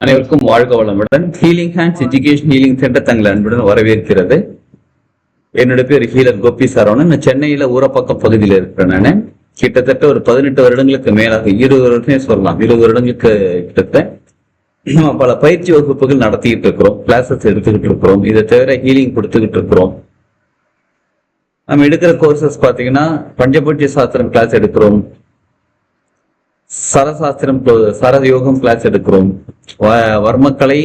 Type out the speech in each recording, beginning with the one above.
அனைவருக்கும் வாழ்க வளமுடன். Healing hands education healing centre தங்களை அன்புடன் வரவேற்கிறது. என்னோட பேர் ஹீலர் கோபி சரவணன். நான் சென்னையில ஊரப்பாக்கம் பகுதியில் இருக்கிறேன். நான் கிட்டத்தட்ட ஒரு 18 வருடங்களுக்கு மேலாக 20 வருடமே சொல்லலாம், 20 வருடங்களுக்கு கிட்டத்தட்ட நம்ம பல பயிற்சி வகுப்புகள் நடத்திக்கிட்டு இருக்கிறோம், கிளாஸஸ் எடுத்துக்கிட்டு இருக்கிறோம். இதை தவிர ஹீலிங் கொடுத்துக்கிட்டு இருக்கிறோம். நம்ம எடுக்கிற கோர்சஸ் பார்த்தீங்கன்னா பஞ்சபட்சி சாஸ்திரம் கிளாஸ் எடுக்கிறோம், சரசாஸ்திரம் சரயோகம் கிளாஸ் எடுக்கிறோம், வர்மக்கலை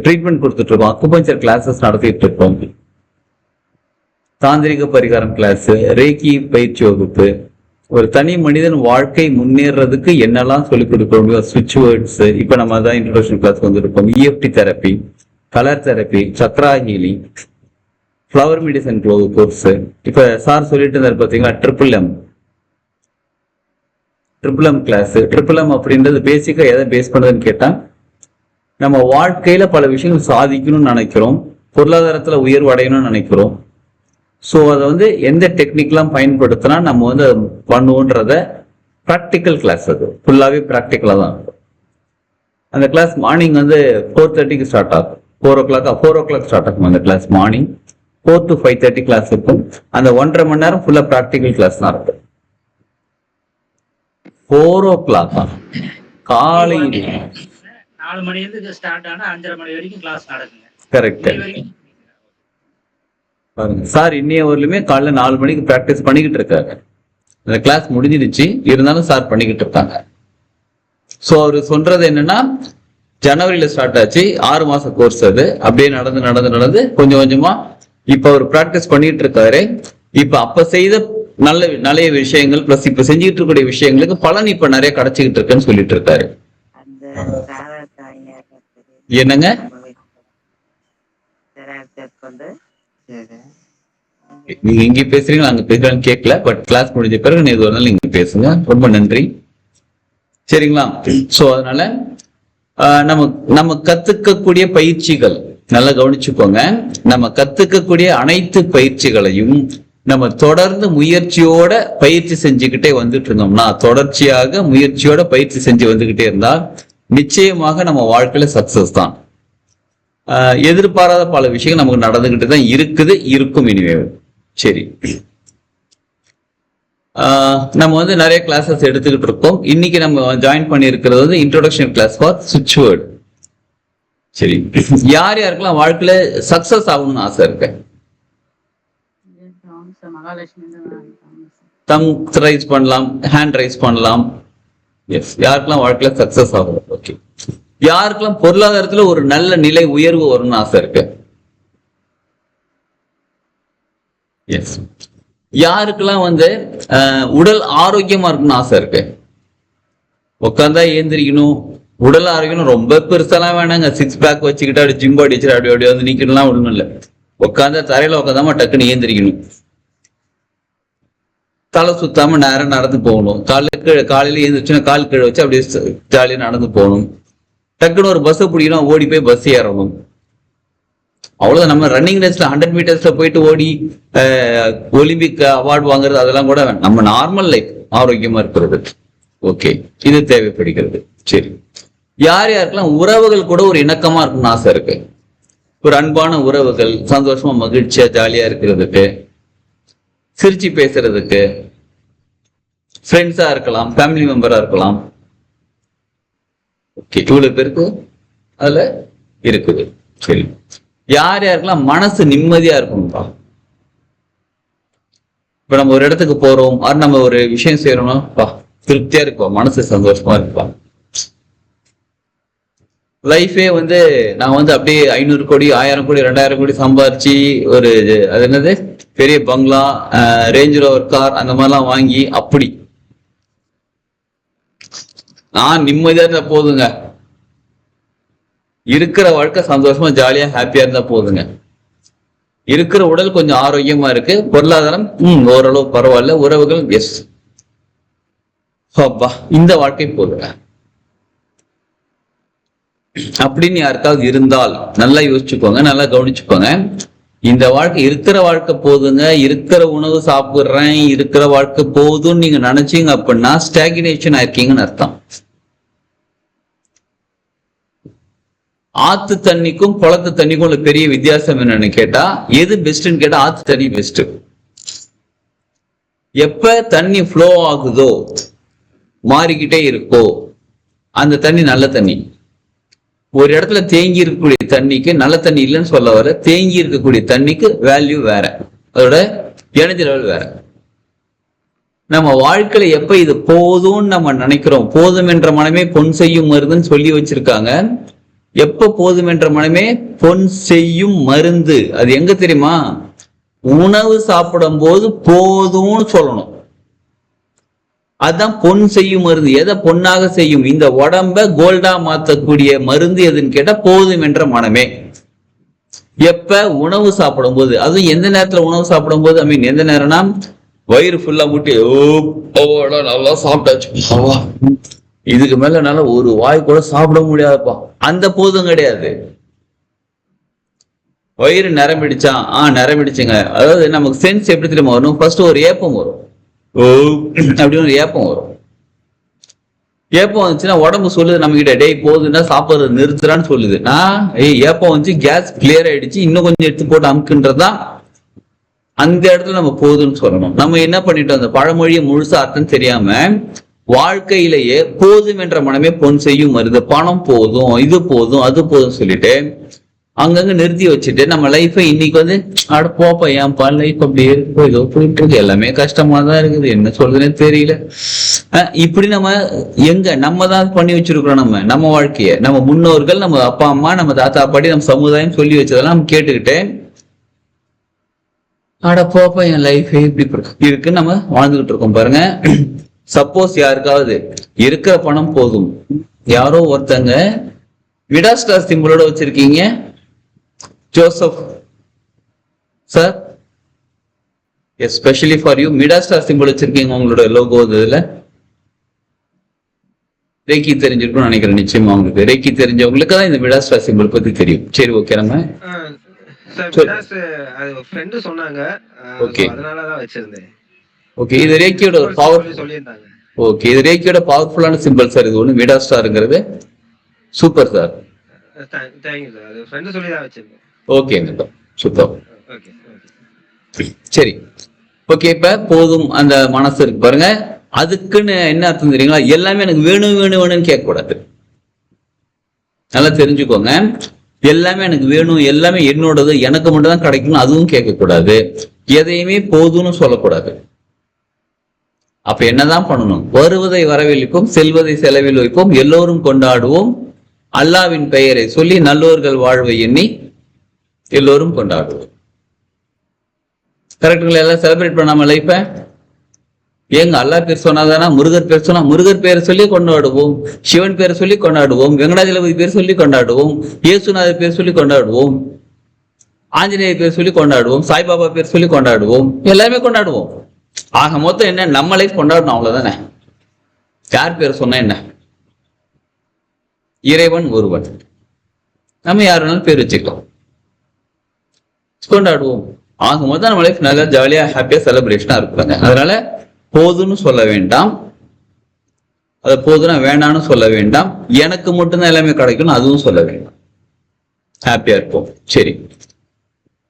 ட்ரீட்மெண்ட் கொடுத்துட்டு இருக்கோம், அக்குபஞ்சர் கிளாஸஸ் நடத்திட்டு இருக்கோம், தாந்திரிக பரிகாரம் கிளாஸ், ரேக்கி பயிற்சி வகுப்பு, ஒரு தனி மனிதன் வாழ்க்கை முன்னேறதுக்கு என்னெல்லாம் சொல்லிக் கொடுக்கிறோம், ஸ்விட்ச் வேர்ட்ஸ். இப்ப நம்ம தான் இன்ட்ரோடக்ஷன் கிளாஸ் வந்துருக்கோம், EFT therapy, colour therapy, chakra healing, flower medicine course. இப்ப சார் சொல்லிட்டு இருந்தார் பாத்தீங்களா, triple M class. Triple M அப்படின்றது பேசிக்கா எதை பேஸ் பண்ணுறதுன்னு கேட்டா, நம்ம வாழ்க்கையில பல விஷயங்கள் சாதிக்கணும்னு நினைக்கிறோம், பொருளாதாரத்துல உயர்வு அடையணும்னு நினைக்கிறோம். ஸோ அதை வந்து எந்த டெக்னிக்லாம் பயன்படுத்தினா நம்ம வந்து பண்ணுவோன்றத ப்ராக்டிக்கல் கிளாஸ். அது ஃபுல்லாகவே ப்ராக்டிக்கலாக தான் இருக்கும். அந்த கிளாஸ் மார்னிங் வந்து 4:30க்கு ஸ்டார்ட் ஆகும், 4 o'clock ஸ்டார்ட் ஆகும் அந்த கிளாஸ். மார்னிங் 4 to 5:30 கிளாஸ் இருக்கும். அந்த 1.5 மணி நேரம் ஃபுல்லாக ப்ராக்டிக்கல் கிளாஸ் தான் இருக்கும். 4 o'clock காலையில் 4 மணிலேருந்து ஸ்டார்ட் ஆனா 5:30 மணி வரைக்கும் கிளாஸ் நடக்குங்க. Correct sir. இன்னைய வரலுமே காலைல 4 மணிக்கு பிராக்டிஸ் பண்ணிக்கிட்டு இருக்காங்க. அந்த கிளாஸ் முடிஞ்சிருச்சு, இருந்தாலும் சார் பண்ணிக்கிட்டு இருக்காங்க. ஸோ அவரு சொல்றது என்னன்னா, ஜனவரியில ஸ்டார்ட் ஆச்சு, 6 மாச கோர்ஸ். அது அப்படியே நடந்து கொஞ்சம் கொஞ்சமா இப்ப அவர் பிராக்டிஸ் பண்ணிட்டு இருக்காரு. இப்ப அப்ப செய்த நல்ல விஷயங்கள் பிளஸ் இப்ப செஞ்சுட்டு இருக்கக்கூடிய விஷயங்களுக்கு பலன் இப்ப நிறைய கிடைச்சிக்கிட்டு இருக்குன்னு சொல்லிட்டு இருக்காரு. என்னங்க நீங்க இங்க பேசுறீங்களா அங்க பேசுறான்னு கேட்கல, பட் கிளாஸ் முடிஞ்ச பிறகு நீ ஒரு நாள் நீங்க பேசுங்க. ரொம்ப நன்றி, சரிங்களா? சோ அதனால நம்ம கத்துக்கக்கூடிய பயிற்சிகள் நல்லா கவனிச்சுக்கோங்க. நம்ம கத்துக்கக்கூடிய அனைத்து பயிற்சிகளையும் நம்ம தொடர்ந்து முயற்சியோட பயிற்சி செஞ்சுக்கிட்டே வந்துட்டு இருந்தோம்னா, தொடர்ச்சியாக முயற்சியோட பயிற்சி செஞ்சு வந்துகிட்டே இருந்தா நிச்சயமாக நம்ம வாழ்க்கையில சக்சஸ் தான். எதிர்பாராத பல விஷயங்கள் நமக்கு நடந்துகிட்டு தான் இருக்கும் இனிமே. சரி, நம்ம வந்து நிறைய கிளாஸஸ் எடுத்துக்கிட்டு இருக்கோம். இன்னைக்கு நம்ம ஜாயின் பண்ணி இருக்கிறது வந்து இன்ட்ரோடக்ஷன் கிளாஸ் ஃபார் ஸ்விட்ச் வேர்ட். சரி, யார் யாருக்கெல்லாம் வாழ்க்கையில சக்சஸ் ஆகணும்னு ஆசை இருக்கு? தம் ரைஸ் பண்ணலாம், ஹேண்ட் ரைஸ் பண்ணலாம். எஸ், யாருக்கெல்லாம் வாழ்க்கையில சக்சஸ் ஆகும்? ஓகே. யாருக்கெல்லாம் பொருளாதாரத்துல ஒரு நல்ல நிலை உயர்வு வரும்னு ஆசை இருக்கு? எஸ். யாருக்கெல்லாம் வந்து உடல் ஆரோக்கியமா இருக்குன்னு ஆசை இருக்கு? உட்காந்தா ஏந்திரிக்கணும், உடல் ஆரோக்கியம் ரொம்ப பெருசாலாம் வேணாங்க, 6 பேக் வச்சுக்கிட்டு அப்படி ஜிம் பாடி வச்சுட்டு அப்படி வந்து நிக்கணும்லாம் ஒண்ணும் இல்லை. உட்காந்தா தரையில உட்காந்தாம டக்குன்னு ஏந்திரிக்கணும், தலை சுத்தாம நேரம் நடந்து போகணும், காலையில ஏந்திரிச்சுன்னா கால் கீழே வச்சு அப்படியே ஜாலியா நடந்து போகணும். டக்குன்னு ஒரு பஸ் பிடிக்கணும், ஓடி போய் பஸ் ஏறணும். அவ்வளவுதான். நம்ம ரன்னிங் ரேஸ்ல 100 மீட்டர்ஸ்ல போயிட்டு ஓடி ஒலிம்பிக் அவார்டு வாங்குறது அதெல்லாம் கூட நம்ம நார்மல் லைஃப் ஆரோக்கியமா இருக்கிறது. ஓகே, இது தேவைப்படுகிறது. சரி, யார் யாருக்கெல்லாம் உறவுகள் கூட ஒரு இணக்கமா இருக்குன்னு ஆசை இருக்கு? ஒரு அன்பான உறவுகள், சந்தோஷமா மகிழ்ச்சியா ஜாலியா இருக்கிறதுக்கு, சிரிச்சு பேசுறதுக்கு, ஃப்ரெண்ட்ஸா இருக்கலாம், ஃபேமிலி மெம்பரா இருக்கலாம். ஓகே, இவ்வளவு பேருக்கு அதுல இருக்குது. சரி, யார் யாருக்கெல்லாம் மனசு நிம்மதியா இருக்கணும்பா? இப்ப நம்ம ஒரு இடத்துக்கு போறோம், அது நம்ம ஒரு விஷயம் செய்யறோம்னா திருப்தியா இருப்போம், மனசு சந்தோஷமா இருப்பா. லைஃபே வந்து நான் வந்து அப்படியே 500 கோடி 1000 கோடி 2000 கோடி சம்பாரிச்சு ஒரு அது என்னது பெரிய பங்களா, ரேஞ்ச் ரோவர் கார் அந்த மாதிரிலாம் வாங்கி அப்படி நான் நிம்மதியா இருந்தா போதுங்க. இருக்கிற வாழ்க்கை சந்தோஷமா ஜாலியா ஹாப்பியா இருந்தா போதுங்க. இருக்கிற உடல் கொஞ்சம் ஆரோக்கியமா இருக்கு, பொருளாதாரம் ஓரளவு பரவாயில்ல, உறவுகள் எஸ், இந்த வாழ்க்கை போதுங்க அப்படின்னு யாருக்காவது இருந்தால் நல்லா யோசிச்சுக்கோங்க, நல்லா கவனிச்சுக்கோங்க. இந்த வாழ்க்கை இருக்கிற வாழ்க்கை போதுங்க, இருக்கிற உணவு சாப்பிடுறேன், இருக்கிற வாழ்க்கை போதும்னு நீங்க நினைச்சீங்க அப்படின்னா ஸ்டாக்னேஷன் ஆயிருக்கீங்கன்னு அர்த்தம். ஆத்து தண்ணிக்கும் குளத்து தண்ணிக்கும் உள்ள பெரிய வித்தியாசம் என்னன்னு கேட்டா, எது பெஸ்ட்னு கேட்டா ஆத்து தண்ணி பெஸ்ட். எப்ப தண்ணி ஃப்ளோ ஆகுதோ, மாறிக்கிட்டே இருக்கோ, அந்த தண்ணி நல்ல தண்ணி. ஒரு இடத்துல தேங்கி இருக்கக்கூடிய தண்ணிக்கு நல்ல தண்ணி இல்லைன்னு சொல்ல வர, தேங்கி இருக்கக்கூடிய தண்ணிக்கு வேல்யூ வேற, அதோட எனர்ஜி லெவல் வேற. நம்ம வாழ்க்கையில எப்ப இது போதும்னு நம்ம நினைக்கிறோம், போதும் என்ற மனமே பொன் செய்யும் மருந்துன்னு சொல்லி வச்சிருக்காங்க. எப்ப போதும் என்ற மனமே பொன் செய்யும் மருந்து, அது எங்க தெரியுமா? உணவு சாப்பிடும் போது போதும்னு சொல்லணும். அதுதான் பொன் செய்யும் மருந்து. எதை பொன்னாக செய்யும்? இந்த உடம்ப கோல்டா மாத்தக்கூடிய மருந்து எதுன்னு கேட்டா போதும் என்ற மனமே. எப்ப உணவு சாப்பிடும் போது, அதுவும் எந்த நேரத்துல உணவு சாப்பிடும் போது, எந்த நேரம்னா வயிறு ஃபுல்லா முட்டி நல்லா சாப்பிட்டாச்சு, இதுக்கு மேல என்னால ஒரு வாய் கூட சாப்பிட முடியாதுப்பா, அந்த போதும் கிடையாது. வயிறு நிரம்பிடுச்சா, நிரம்பிடுச்சுங்க. அதாவது நமக்கு சென்ஸ் எப்படி தெரியுமா வரும்? ஃபர்ஸ்ட் ஒரு ஏப்பம் வரும், அப்படின்னு ஒரு ஏப்பம் வரும். ஏப்பம் வந்துச்சுன்னா உடம்பு சொல்லுது நம்ம கிட்ட, டேய் போதுன்னா சாப்பிட்றது நிறுத்துறான்னு சொல்லுது. ஏப்பம் வந்து கேஸ் கிளியர் ஆயிடுச்சு, இன்னும் கொஞ்சம் எடுத்து போட்டு அமுக்குன்றதுதான் அந்த இடத்துல நம்ம போதும்னு சொல்லணும். நம்ம என்ன பண்ணிட்டோம், அந்த பழமொழியை முழுசா அர்த்தம் தெரியாம வாழ்க்கையிலேயே போதும் என்ற மனமே பொன் செய்யும் மருந்து, பணம் போதும், இது போதும், அது போதும் சொல்லிட்டு அங்கங்க நிறுத்தி வச்சுட்டு நம்ம லைஃபை இன்னைக்கு வந்து அட போப்பா, ஏன்பா லைஃப் அப்படியே இருக்கு, ஏதோ போயிட்டு இருக்கு, எல்லாமே கஷ்டமா தான் இருக்குது, என்ன சொல்றதுன்னு தெரியல. இப்படி நம்ம எங்க நம்ம தான் பண்ணி வச்சிருக்கிறோம். நம்ம வாழ்க்கைய நம்ம முன்னோர்கள், நம்ம அப்பா அம்மா, நம்ம தாத்தா பாட்டி, நம்ம சமுதாயம் சொல்லி வச்சதெல்லாம் நம்ம கேட்டுக்கிட்டு அட போப்பா என் லைஃப் இப்படி இருக்குன்னு நம்ம வாழ்ந்துகிட்டு இருக்கோம் பாருங்க. சப்போஸ் யாருக்காவது இருக்கிற பணம் போதும், யாரோ ஒருத்தங்க விடா ஸ்டார் சிம்பிளோட வச்சிருக்கீங்க, Joseph sir especially for you, மிடா ஸ்டார் சிம்பிள் வச்சிருக்கீங்க உங்களோட லோகோ. இதுல ரேக்கி தெரிஞ்சிருக்கும்னு நினைக்கிறேன். நிச்சயமா உங்களுக்கு ரேக்கி தெரிஞ்சவங்களுக்கு தான் இந்த மிடா ஸ்டார் சிம்பிள் பத்தி தெரியும். சரி, ஓகே. நம்ம சொன்னாங்க, இது ரேக்கியோட ஒரு பவர் சொல்லியிருந்தாங்க. ஓகே, இது ரேக்கியோட பவர்ஃபுல்லான சிம்பிள் சார். இது ஒண்ணு மிடா ஸ்டார்ங்கிறது சூப்பர் சார். ஓகேங்க, சூப்பர். சரி, ஓகே. இப்ப போதும் அந்த மனசு இருக்கு பாருங்க, அதுக்குன்னு என்ன அர்த்தம் தெரியுங்களா? எல்லாமே எனக்கு வேணும் வேணும் வேணும்னு கேட்க கூடாது. நல்லா தெரிஞ்சுக்கோங்க, எல்லாமே எனக்கு வேணும், எல்லாமே என்னோடது, எனக்கு மட்டும் தான் கிடைக்கணும், அதுவும் கேட்க கூடாது. எதையுமே போதும்னு சொல்லக்கூடாது. அப்ப என்னதான் பண்ணணும்? வருவதை வரவேற்போம், செல்வதை செலவில் வைப்போம், எல்லோரும் கொண்டாடுவோம், அல்லாவின் பெயரை சொல்லி நல்லோர்கள் வாழ்வை எண்ணி எல்லோரும் கொண்டாடுவோம். கரெக்டுங்களா? எல்லாம் செலிப்ரேட் பண்ணாம லைஃப ஏங்க அல்லா பேர் சொன்னாதானா? முருகர் பேர் சொன்னா முருகர் பேரை சொல்லி கொண்டாடுவோம், சிவன் பேரை சொல்லி கொண்டாடுவோம், வெங்கடாஜலபதி பேர் சொல்லி கொண்டாடுவோம், இயேசுநாதர் பேர் சொல்லி கொண்டாடுவோம், ஆஞ்சநேயர் பேர் சொல்லி கொண்டாடுவோம், சாய்பாபா பேர் சொல்லி கொண்டாடுவோம், எல்லாருமே கொண்டாடுவோம். ஆக மொத்தம் என்ன, நம்ம லைஃப் கொண்டாடணும், அவ்வளவுதானே. யார் பேர் சொன்னா என்ன? இறைவன் ஒருவன். நம்ம யார் வேணாலும் பேர் வச்சுக்கலாம், கொண்டாடுவோம். ஆக மொத்தம் நம்ம லைஃப் நல்லா ஜாலியா ஹாப்பியா செலிப்ரேஷனா இருப்பாங்க. அதனால போதும்னு சொல்ல வேண்டாம், அது போதும்னா வேண்டாம்னு சொல்ல வேண்டாம், எனக்கு மட்டும்தான் எல்லாமே கிடைக்கணும் அதுவும் சொல்ல வேண்டாம், ஹாப்பியா இருப்போம். சரி,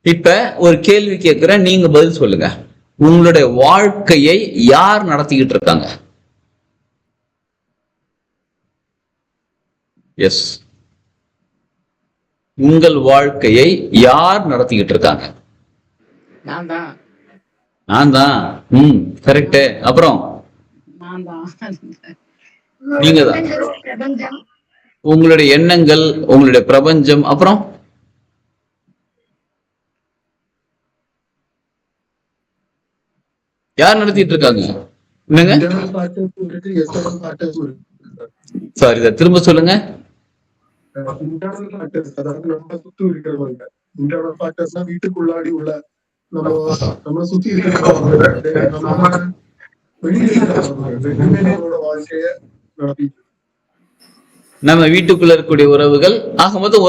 இப்ப ஒரு கேள்வி கேட்கிறேன், நீங்க பதில் சொல்லுங்க. உங்களுடைய வாழ்க்கையை யார் நடத்திக்கிட்டு இருக்காங்க? எஸ், உங்கள் வாழ்க்கையை யார் நடத்திக்கிட்டு இருக்காங்க? நான் தான். கரெக்ட். அப்புறம் நீங்க தான். உங்களுடைய எண்ணங்கள், உங்களுடைய பிரபஞ்சம். அப்புறம் யார் நடத்திட்டு இருக்காங்க? என்னங்க சாரி, இதை திரும்ப சொல்லுங்க. வீட்டுக்குள்ளாடி உள்ள நம்ம சுத்தி நம்ம வீட்டுக்குள்ள இருக்கக்கூடிய உறவுகள், ஆக மொத்தம்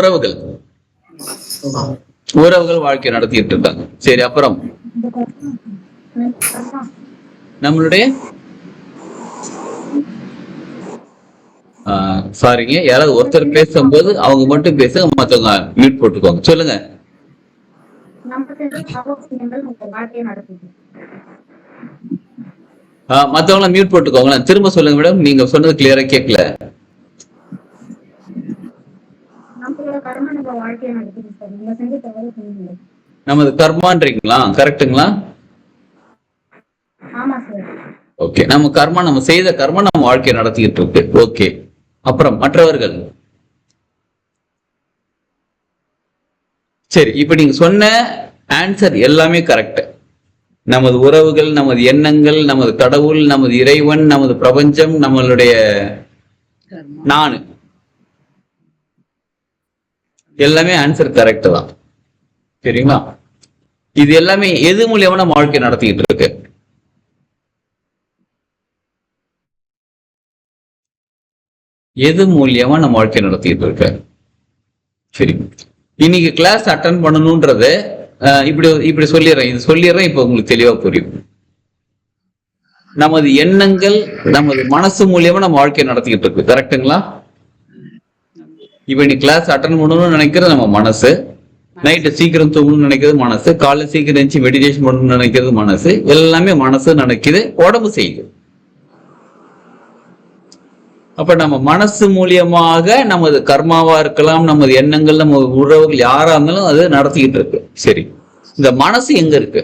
உறவுகள் வாழ்க்கை நடத்திட்டு இருக்காங்க. சரி, அப்புறம் நம்மளுடைய சாரிங்க, யாராவது ஒருத்தர் பேசும்போது அவங்க மட்டும் பேசுங்க, மத்தவங்க மியூட் போட்டுக்கோங்க. சொல்லுங்க. மத்தவங்க மியூட் போட்டுக்கோங்க. திரும்ப சொல்லுங்க மேடம், நீங்க சொன்னது கிளியரா கேட்கல. நமது கர்மான்றீங்களா? கரெக்டுங்களா? ஓகே, நம்ம கர்மா, நம்ம செய்த கர்மா நம்ம வாழ்க்கையை நடத்திக்கிட்டு இருக்கு. ஓகே, அப்புறம் மற்றவர்கள். சரி, இப்ப நீங்க சொன்ன ஆன்சர் எல்லாமே கரெக்ட். நமது உறவுகள், நமது எண்ணங்கள், நமது கடவுள், நமது இறைவன், நமது பிரபஞ்சம், நம்மளுடைய நான், எல்லாமே ஆன்சர் கரெக்ட் தான். சரிங்களா? இது எல்லாமே எது மூலியமா நம்ம வாழ்க்கை நடத்திக்கிட்டு இருக்கு? எது மூலியமா நம்ம வாழ்க்கை நடத்திட்டு இருக்க? சரி, இன்னைக்கு கிளாஸ் அட்டன் பண்ணணும்ன்றது இப்படி சொல்லிடுறேன், இது சொல்லிடுறேன், இப்ப உங்களுக்கு தெளிவா புரியும். நமது எண்ணங்கள், நமது மனசு மூலியமா நம்ம வாழ்க்கையை நடத்திக்கிட்டு இருக்கு. கரெக்டுங்களா? இப்ப இன்னைக்கு கிளாஸ் அட்டன் பண்ணணும்னு நினைக்கிறது நம்ம மனசு, நைட்டு சீக்கிரம் தூங்கணும்னு நினைக்கிறது மனசு, காலைல சீக்கிரம் எழுந்துச்சு மெடிடேஷன் பண்ணணும்னு நினைக்கிறது மனசு. எல்லாமே மனசு நினைக்குது, உடம்பு செய்யுது. அப்ப நம்ம மனசு மூலியமாக நமது கர்மாவா இருக்கலாம், நமது எண்ணங்கள், நம்ம உறவுகள் யாரா இருந்தாலும் அது நடத்திக்கிட்டு இருக்கு. சரி, இந்த மனசு எங்க இருக்கு?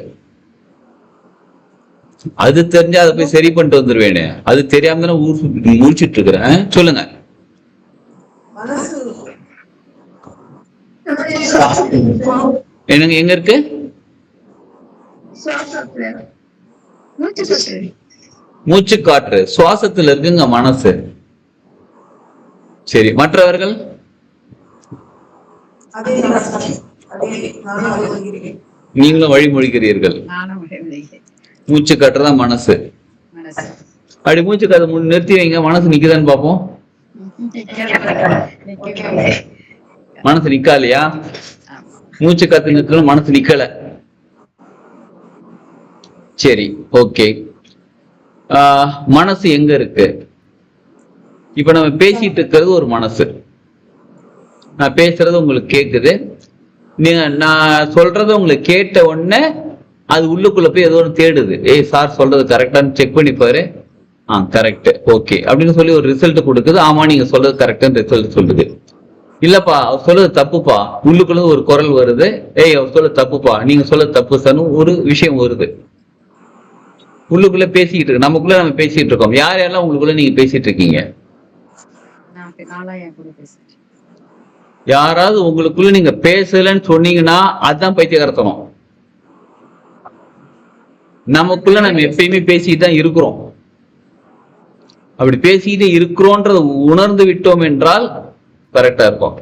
அது தெரிஞ்சா அதை போய் சரி பண்ணிட்டு வந்துருவேனே, அது தெரியாம தானே முடிச்சிட்டு இருக்கிறேன். சொல்லுங்க. என்னங்க எங்க இருக்கு? மூச்சு காற்று, சுவாசத்துல இருக்குங்க மனசு. சரி, மற்றவர்கள்? நீங்களும் வழிமொழிகிறீர்கள். மூச்சு காற்றுதான் மனசு. அப்படி மூச்சு காற்று நிறுத்தி வைங்க, மனசு நிக்குதான்னு பாப்போம். மனசு நிக்கலையா? மூச்சு காத்து நிற்கணும், மனசு நிக்கல. சரி, ஓகே. மனசு எங்க இருக்கு? இப்ப நம்ம பேசிட்டு இருக்கிறது ஒரு மனசு. நான் பேசுறது உங்களுக்கு கேக்குது, நீங்க நான் சொல்றத உங்களுக்கு கேட்ட உடனே அது உள்ளுக்குள்ள போய் ஏதோ ஒன்று தேடுது. ஏய் சார் சொல்றது கரெக்டான்னு செக் பண்ணி பாரு. கரெக்ட், ஓகே அப்படின்னு சொல்லி ஒரு ரிசல்ட் கொடுக்குது. ஆமா நீங்க சொல்றது கரெக்டான்னு ரிசல்ட் சொல்லுது. இல்லப்பா அவர் சொல்றது தப்புப்பா, உள்ளுக்குள்ள ஒரு குரல் வருது, ஏய் அவர் சொல்றது தப்புப்பா, நீங்க சொல்றது தப்பு சார், ஒரு விஷயம் வருது. உள்ளுக்குள்ள பேசிக்கிட்டு இருக்கு, நமக்குள்ள நம்ம பேசிட்டு இருக்கோம். யார் யாரெல்லாம் உங்களுக்குள்ள நீங்க பேசிட்டு இருக்கீங்க? யாராவது உங்களுக்குள்ள நீங்க பேசலன்னு சொன்னீங்கன்னா அதுதான் பைத்தியகாரத்தனம். நமக்குள்ள நம்ம எப்பயுமே பேசிட்டு தான் இருக்கிறோம். அப்படி பேசிட்டு இருக்கிறோன்றத உணர்ந்து விட்டோம் என்றால் கரெக்டா இருக்கும்.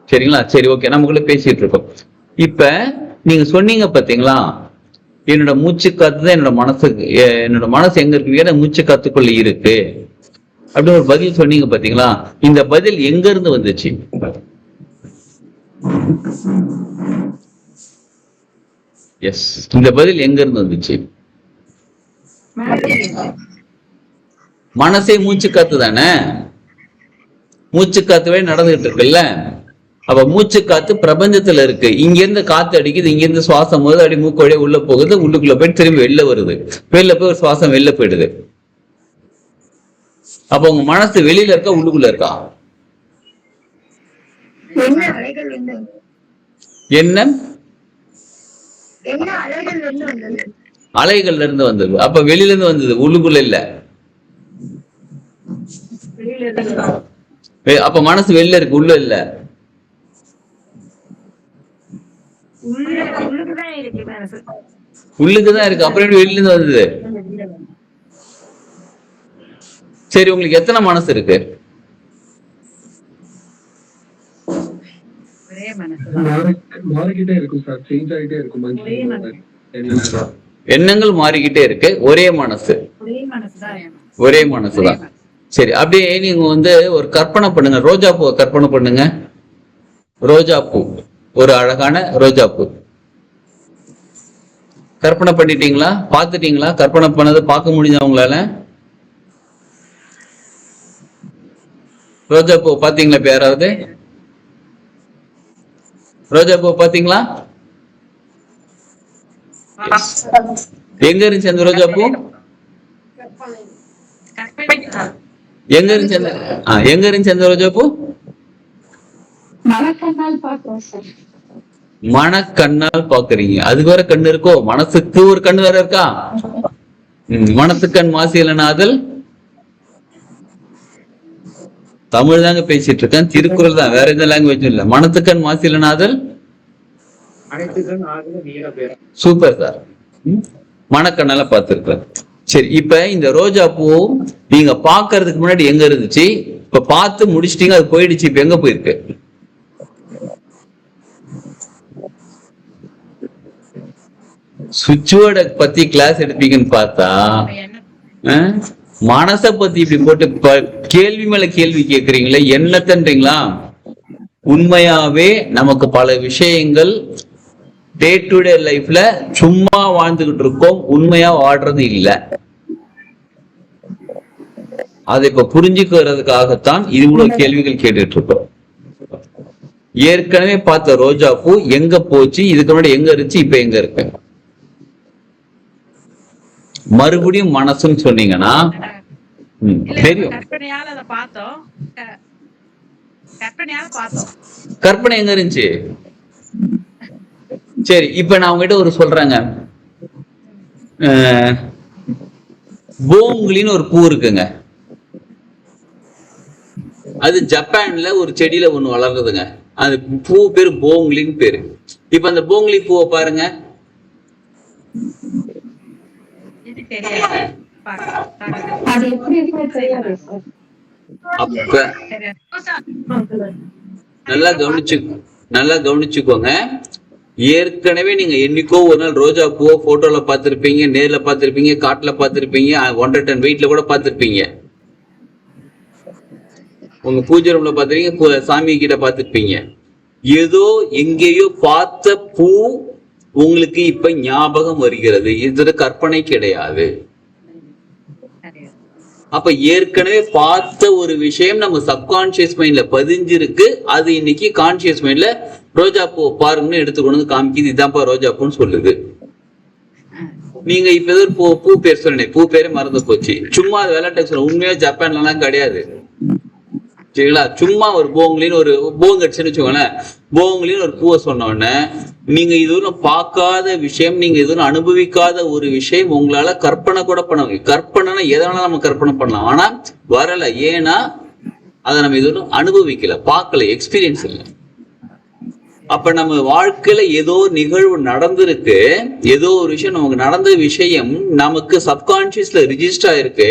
சரிங்களா? சரி, ஓகே, நமக்குள்ள பேசிட்டு இருக்கோம். இப்ப நீங்க சொன்னீங்க பாத்தீங்களா, என்னோட மூச்சு காத்து தான் என்னோட மனசுக்கு, என்னோட மனசு எங்க இருக்கு? மூச்சு காத்துக்குள்ள இருக்கு அப்படின்னு ஒரு பதில் சொன்னீங்க பாத்தீங்களா? இந்த பதில் எங்க இருந்து வந்துச்சு? எஸ், இந்த பதில் எங்க இருந்து வந்துச்சு? மனசே மூச்சு காத்து தானே, மூச்சு காத்துவே நடந்துகிட்டு இருக்குல்ல. அப்ப மூச்சு காத்து பிரபஞ்சத்துல இருக்கு. இங்க இருந்து காத்து அடிக்குது, இங்க இருந்து சுவாசம் போது அடி மூக்கு வழியா உள்ள போகுது, உள்ளுக்குள்ள போய் திரும்பி வெளில வருது, வெளில போய் ஒரு சுவாசம் வெளில போயிடுது. அப்ப உங்க மனசு வெளியில இருக்கா உள்ளுக்குள்ள இருக்கா? என்ன அலைகள்ல இருந்து வந்தது. அப்ப வெளியில இருந்து வந்தது, உள்ளுக்குள்ள இல்ல. அப்ப மனசு வெளில இருக்கு, உள்ள இல்ல. உள்ளுக்குதான் இருக்கு, அப்புறம் எப்படி வெளியில இருந்து வந்தது? சரி, உங்களுக்கு எத்தனை மனசு இருக்கு? எண்ணங்கள் மாறிக்கிட்டே இருக்கு, ஒரே மனசு, ஒரே மனசுதான். சரி, அப்படியே நீங்க ஒரு கற்பனை பண்ணுங்க, ரோஜா பூ கற்பனை பண்ணுங்க. ரோஜா பூ, ஒரு அழகான ரோஜா பூ கற்பனை பண்ணிட்டீங்களா? பாத்துட்டீங்களா? கற்பனை பண்ணது பார்க்க முடிஞ்சா உங்களால? ரோஜா பூ பாத்தீங்களா இப்ப யாராவது? ரோஜா பூ பாத்தீங்களா? எங்க இருந்துச்சு அந்த ரோஜா பூ? எங்க இருந்துச்சு அந்த எங்க இருந்துச்சு அந்த ரோஜா பூ? மனக்கண்ணால் பாக்குறீங்க. அதுக்கு வேற கண்ணு இருக்கோ? மனசுக்கு ஒரு கண்ணு வேற இருக்கா? மனசுக்கண் மாசிலனாதல். தமிழ் தாங்க பேசிட்டு இருக்கேன், திருக்குறள் தான், வேற எந்த லாங்குவேஜும் இல்ல. மனத்துக்கண் மாசிலனாதல். Super sir. மனக்கண்ணால பார்த்திருக்கிறேன். சரி, இப்ப இந்த ரோஜா பூ நீங்க பாக்குறதுக்கு முன்னாடி எங்க இருந்துச்சு? இப்ப பார்த்து முடிச்சிட்டீங்க, அது போயிடுச்சு. இப்ப எங்க போயிருக்கு? சுவிட்ச்வேர்டை பத்தி கிளாஸ் எடுப்பீங்கன்னு பார்த்தா மனச பத்தி இப்படி போட்டு கேள்வி மேல கேள்வி கேட்கறீங்களே, என்னத்தன்றீங்களா? உண்மையாவே நமக்கு பல விஷயங்கள் டே டு டே லைஃப்ல சும்மா வாழ்ந்துகிட்டு இருக்கோம், உண்மையா வாழ்றது இல்ல. அதை இப்ப புரிஞ்சுக்கிறதுக்காகத்தான் இவ்வளவு கேள்விகள் கேட்டுட்டு இருக்கோம். ஏற்கனவே பார்த்த ரோஜா பூ எங்க போச்சு? இதுக்கு முன்னாடி எங்க இருந்துச்சு? இப்ப எங்க இருக்கு? மறுபடியும் மனசுன்னு சொன்னீங்கன்னா தெரியும். கற்பனை எங்க இருந்துச்சு? சரி, இப்ப நான் உங்ககிட்ட ஒரு சொல்றேங்க. போங்களின்னு ஒரு பூ இருக்குங்க. அது ஜப்பான்ல ஒரு செடியில ஒண்ணு வளர்றதுங்க. அந்த பூ பேரு போங்களின்னு பேரு. இப்ப அந்த போங்களி பூவை பாருங்க. அப்ப நல்லா கவனிச்சுக்கோங்க. ஏற்கனவே நீங்க என்னைக்கோ ஒரு நாள் ரோஜா பூவை போட்டோல பாத்திருப்பீங்க, நேர்ல பாத்திருப்பீங்க, காட்டுல பாத்திருப்பீங்க, 1.5 டன் வெயிட்ல கூட பாத்திருப்பீங்க. உங்க பூஜை ரூம்ல பாத்திருப்பீங்க, சாமி கிட்ட பாத்திருப்பீங்க. ஏதோ எங்கேயோ பார்த்த பூ உங்களுக்கு இப்ப ஞாபகம் வருகிறது. இது கற்பனை கிடையாது. அப்ப ஏற்கனவே பார்த்த ஒரு விஷயம் நம்ம சப்கான்சியஸ் மைண்ட்ல பதிஞ்சிருக்கு. அது இன்னைக்கு கான்சியஸ் மைண்ட்ல ரோஜா பூ பாருங்கன்னு எடுத்துக்கொண்டு காமிக்குது. இதுதான்ப்பா ரோஜா பூன்னு சொல்லுது. நீங்க இப்ப ஏதோ பூ பேர் சொன்னேன், பூ பேரே மறந்து போச்சு. சும்மா அது விளையாட்டு சொல்ல, உண்மையா ஜப்பான்ல எல்லாம் கிடையாது. சரிங்களா? சும்மா ஒரு போங்களின்னு ஒரு போங்கடிச்சுன்னு வச்சுக்கோங்களேன். போங்களின்னு ஒரு பூவை சொன்ன உடனே நீங்க இதுவரை பார்க்காத விஷயம், நீங்க இதுவரை அனுபவிக்காத ஒரு விஷயம் உங்களால கற்பனை கூட பண்ண முடியும். கற்பனைனா எதனால நம்ம கற்பனை பண்ணலாம், ஆனா வரல. ஏன்னா அதை நம்ம இதுவரை அனுபவிக்கல, பார்க்கல, எக்ஸ்பீரியன்ஸ் இல்லை. அப்ப நம்ம வாழ்க்கையில ஏதோ நிகழ்வு நடந்திருக்கு, ஏதோ ஒரு விஷயம் நமக்கு நடந்த விஷயம் நமக்கு சப்கான்சியஸ்ல ரிஜிஸ்டர் ஆயிருக்கு.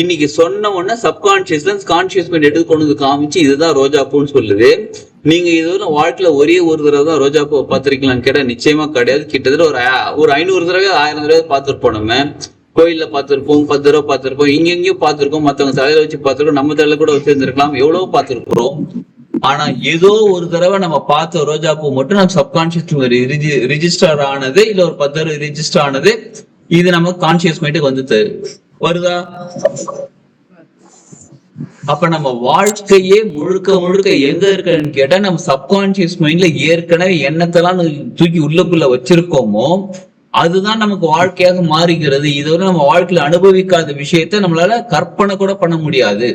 இன்னைக்கு சொன்ன உடனே சப்கான்சியஸ்ல கான்சியஸ் மைண்ட் எடுத்து கொண்டு வந்து காமிச்சு இதுதான் ரோஜா பூன்னு சொல்லுது. நீங்க இதுவரை வாழ்க்கையில ஒரே ஒரு தடவை தான் ரோஜா பூ பார்த்திருக்கலாம்னு கேட்டா நிச்சயமா கிடையாது. கிட்டத்தட்ட ஒரு 500 தடவை 1000 தடவை பார்த்துருப்போம். நம்ம கோயில்ல பார்த்திருப்போம், 10 தடவை பார்த்திருப்போம், இங்கெங்கயும் பார்த்திருக்கோம், மத்தவங்க தலையில வச்சு பார்த்திருக்கோம், நம்ம தலையில கூட வச்சிருந்திருக்கலாம், எவ்வளவு பார்த்திருக்கிறோம். ஆனா ஏதோ ஒரு தடவை நம்ம பார்த்த ரோஜா பூ மட்டும் நம்ம சப்கான்சியஸ் ரிஜிஸ்டர் ஆனது, இல்ல ஒரு 10 தடவை ரிஜிஸ்டர் ஆனது, இது நம்ம கான்சியஸ் மைண்டுக்கு வந்து வருதா? அப்ப நம்ம வாழ்க்கையே முழுக்க முழுக்க எங்க இருக்குன்னு கேட்டா நம்ம சப்கான்சியஸ் மைண்ட்ல ஏற்கனவே எண்ணத்தெல்லாம் தூக்கி உள்ளுக்குள்ள வச்சிருக்கோமோ அதுதான் நமக்கு வாழ்க்கையாக மாறுகிறது. இதுவரை நம்ம வாழ்க்கையில அனுபவிக்காத விஷயத்த நம்மளால கற்பனை கூட பண்ண முடியாது,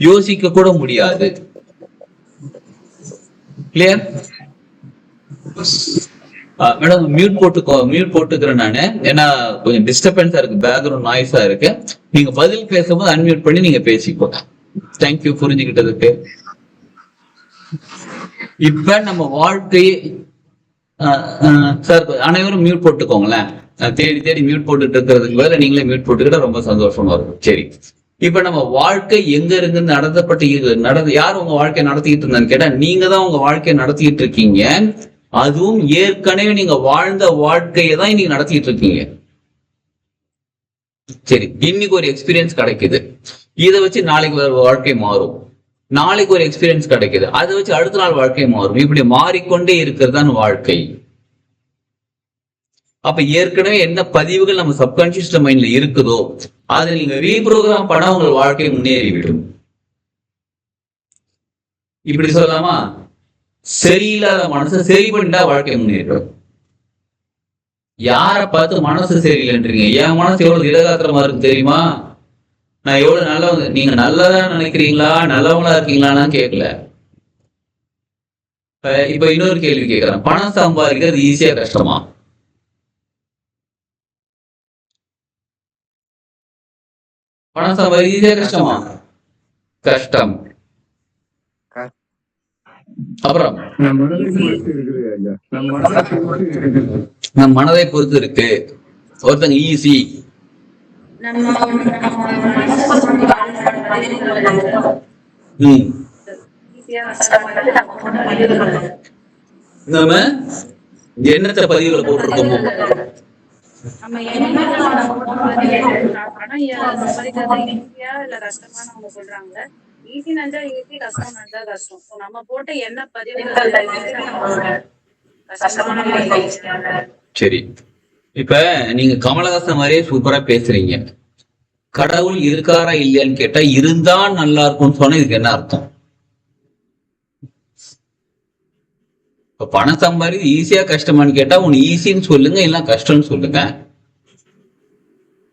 யோசிக்க கூட முடியாது. கிளியர்? மேடம் மியூட் போட்டுக்கிறேன் நானு, ஏன்னா கொஞ்சம் டிஸ்டர்பன்ஸா இருக்கு, பேக்ரவுண்ட் நாய்ஸா இருக்கு. நீங்க பதில் பேசும்போது அன்மியூட் பண்ணி நீங்க பேசிக்கோங்க. தேங்க்யூ புரிஞ்சுக்கிட்டதுக்கு. இப்ப நம்ம வாழ்க்கையை சார் அனைவரும் மியூட் போட்டுக்கோங்களேன். தேடி மியூட் போட்டுட்டு இருக்கிறதுக்கு வேற நீங்களே மியூட் போட்டுக்கிட்டா ரொம்ப சந்தோஷமா இருக்கும். சரி, இப்ப நம்ம வாழ்க்கை எங்க இருந்து நடந்து யார் உங்க வாழ்க்கையை நடத்திக்கிட்டு இருந்தான்னு கேட்டா நீங்க தான் உங்க வாழ்க்கையை நடத்திக்கிட்டு இருக்கீங்க. அதுவும் ஏற்கனவே நீங்க வாழ்ந்த வாழ்க்கையை தான் இன்னைக்கு நடத்திட்டு இருக்கீங்க. சரி, இன்னைக்கு ஒரு எக்ஸ்பீரியன்ஸ் கிடைக்குது, இதை வச்சு நாளைக்கு ஒரு வாழ்க்கை மாறும். நாளைக்கு ஒரு எக்ஸ்பீரியன்ஸ் கிடைக்குது, அதை வச்சு அடுத்த நாள் வாழ்க்கை மாறும். இப்படி மாறிக்கொண்டே இருக்கிறது தான் வாழ்க்கை. அப்ப ஏற்கனவே என்ன பதிவுகள் நம்ம சப்கான்சியஸ் மைண்ட்ல இருக்குதோ அதை நீங்க ரீப்ரோகிராம் பண்ணா உங்க வாழ்க்கை முன்னேறிவிடும். இப்படி சொல்லலாமா? சரியில்லாத மனசை சரி பண்ணிட்டா வாழ்க்கை முன்னேறும். யார பார்த்து மனசு சரியில்லைன்றீங்க? என் மனசு எவ்வளவு திடகாத்திரமா இருக்கு தெரியுமா? நான் எவ்வளவு நல்லவங்க, நீங்க நல்லதா நினைக்கிறீங்களா, நல்லவங்களா இருக்கீங்களான்னு கேட்கல. இப்ப இன்னொரு கேள்வி கேட்கிறேன். பணம் சம்பாதிக்கிறது ஈஸியா கஷ்டமா? பணம் சம்பாதிக்கிறது ஈஸியா கஷ்டமா? கஷ்டம். அப்புறம் நம் மனதை பொறுத்து இருக்கு. ஒருத்தங்க ஈஸி, நம்ம எண்ணத்தை பதிவுல போட்டிருக்கோமோ சரி. இப்ப நீங்க கமலஹாசன் மாதிரியே சூப்பரா பேசுறீங்க. கடவுள் இருக்காரா இல்லையான்னு கேட்டா இருந்தா நல்லா இருக்கும்னு சொன்னா இதுக்கு என்ன அர்த்தம்? இப்ப பணம் சம்பாதி ஈஸியா கஷ்டமானு கேட்டா ஒன்னு ஈஸின்னு சொல்லுங்க, இல்ல கஷ்டம்னு சொல்லுங்க.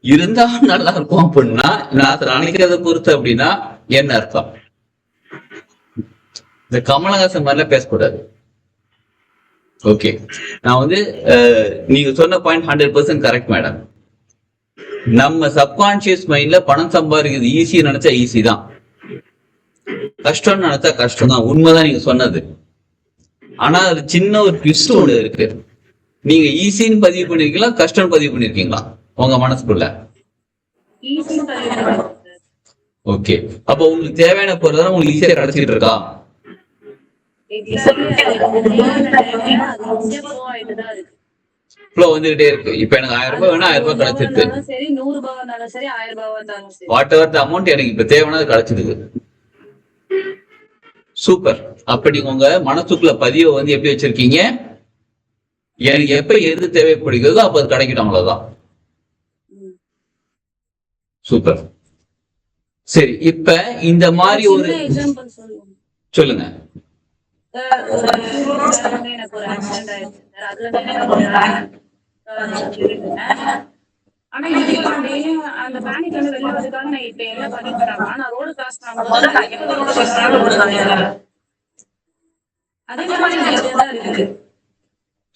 இருந்தா நல்லா இருக்கும் அப்படின்னா நான் நினைக்கிறத பொறுத்து அப்படின்னா என்ன அர்த்தம்? இந்த கமலஹாசன் மாதிரிலாம் பேசக்கூடாது. ஓகே, நான் வந்து நீங்க சொன்ன பாயிண்ட் 100% கரெக்ட் மேடம். நம்ம சப்கான்சியஸ் மைண்ட்ல பணம் சம்பாதிக்கிறது ஈஸி நினைச்சா ஈஸி தான், கஷ்டம்னு நினைச்சா கஷ்டம் தான். உண்மைதான் நீங்க சொன்னது. ஆனா அது சின்ன ஒரு ட்விஸ்ட் ஒண்ணு இருக்கு. நீங்க ஈஸின்னு பதிவு பண்ணிருக்கீங்களா, கஷ்டம் பதிவு பண்ணிருக்கீங்களா உங்க மனசுக்குள்ள? ஓகே, அப்ப உங்களுக்கு தேவையான பொருள் உங்களுக்கு ஈஸியா கிடைச்சிட்டு இருக்கா? வந்துகிட்டே இருக்கு. இப்ப எனக்கு 1000 ரூபாய் வேணா 1000 ரூபாய் கிடைச்சிருக்கு. வாட் எவர் த அமௌண்ட் எனக்கு இப்ப தேவைன்னா அது கிடைச்சிருக்கு. சூப்பர். அப்படி உங்க மனசுக்குள்ள பதிவை வந்து எப்படி வச்சிருக்கீங்க? எனக்கு எப்ப எது தேவைப்படுகிறதோ அப்ப அது கிடைக்கட்டும், அவ்வளவுதான். சூப்பர். சரி, இப்ப இந்த மாதிரி ஒரு சொல்லுங்க.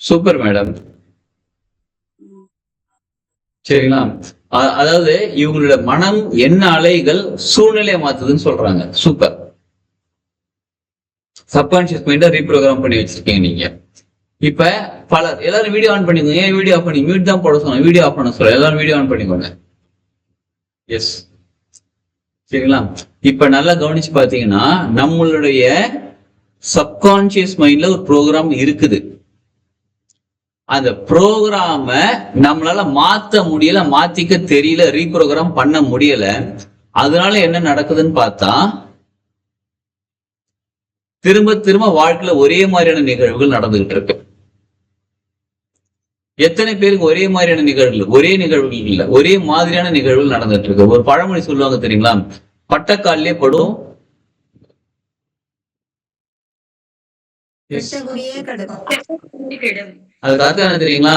Super madam. சரிங்களா? அதாவது இவங்களோட மனம் என்ன அலைகள் சூழ்நிலையை மாத்துதுன்னு சொல்றாங்க. சூப்பர். சப்கான்சியஸ் மைண்ட ரீப்ரோகிராம் பண்ணி வச்சிருக்கீங்க நீங்க. இப்ப பலர் எல்லாரும் வீடியோ ஆன் பண்ணிக்கோங்க. ஏன் வீடியோ ஆஃப் பண்ணி மியூட் தான் போட சொன்னாங்க, வீடியோ ஆஃப் பண்ண சொல்ல எல்லாரும் வீடியோ ஆன் பண்ணிக்கோங்க. எஸ், சரிங்களா? இப்ப நல்லா கவனிச்சு பாத்தீங்கன்னா நம்மளுடைய சப்கான்சியஸ் மைண்ட்ல ஒரு ப்ரோக்ராம் இருக்குது. அந்த ப்ரோக்ராம நம்மளால மாத்த முடியல, மாத்திக்க தெரியல, ரீப்ரோகிராம் பண்ண முடியல. அதனால என்ன நடக்குதுன்னு பார்த்தா திரும்ப திரும்ப வாழ்க்கையில ஒரே மாதிரியான நிகழ்வுகள் நடந்துகிட்டு இருக்கு. எத்தனை பேருக்கு ஒரே மாதிரியான நிகழ்வுகள், ஒரே நிகழ்வுகள் இல்ல, ஒரே மாதிரியான நிகழ்வுகள் நடந்துட்டு இருக்கு. ஒரு பழமொழி சொல்லுவாங்க தெரியுங்களா? பட்டக்காலே படும் அதுக்கு அர்த்தம் என்ன தெரியுங்களா?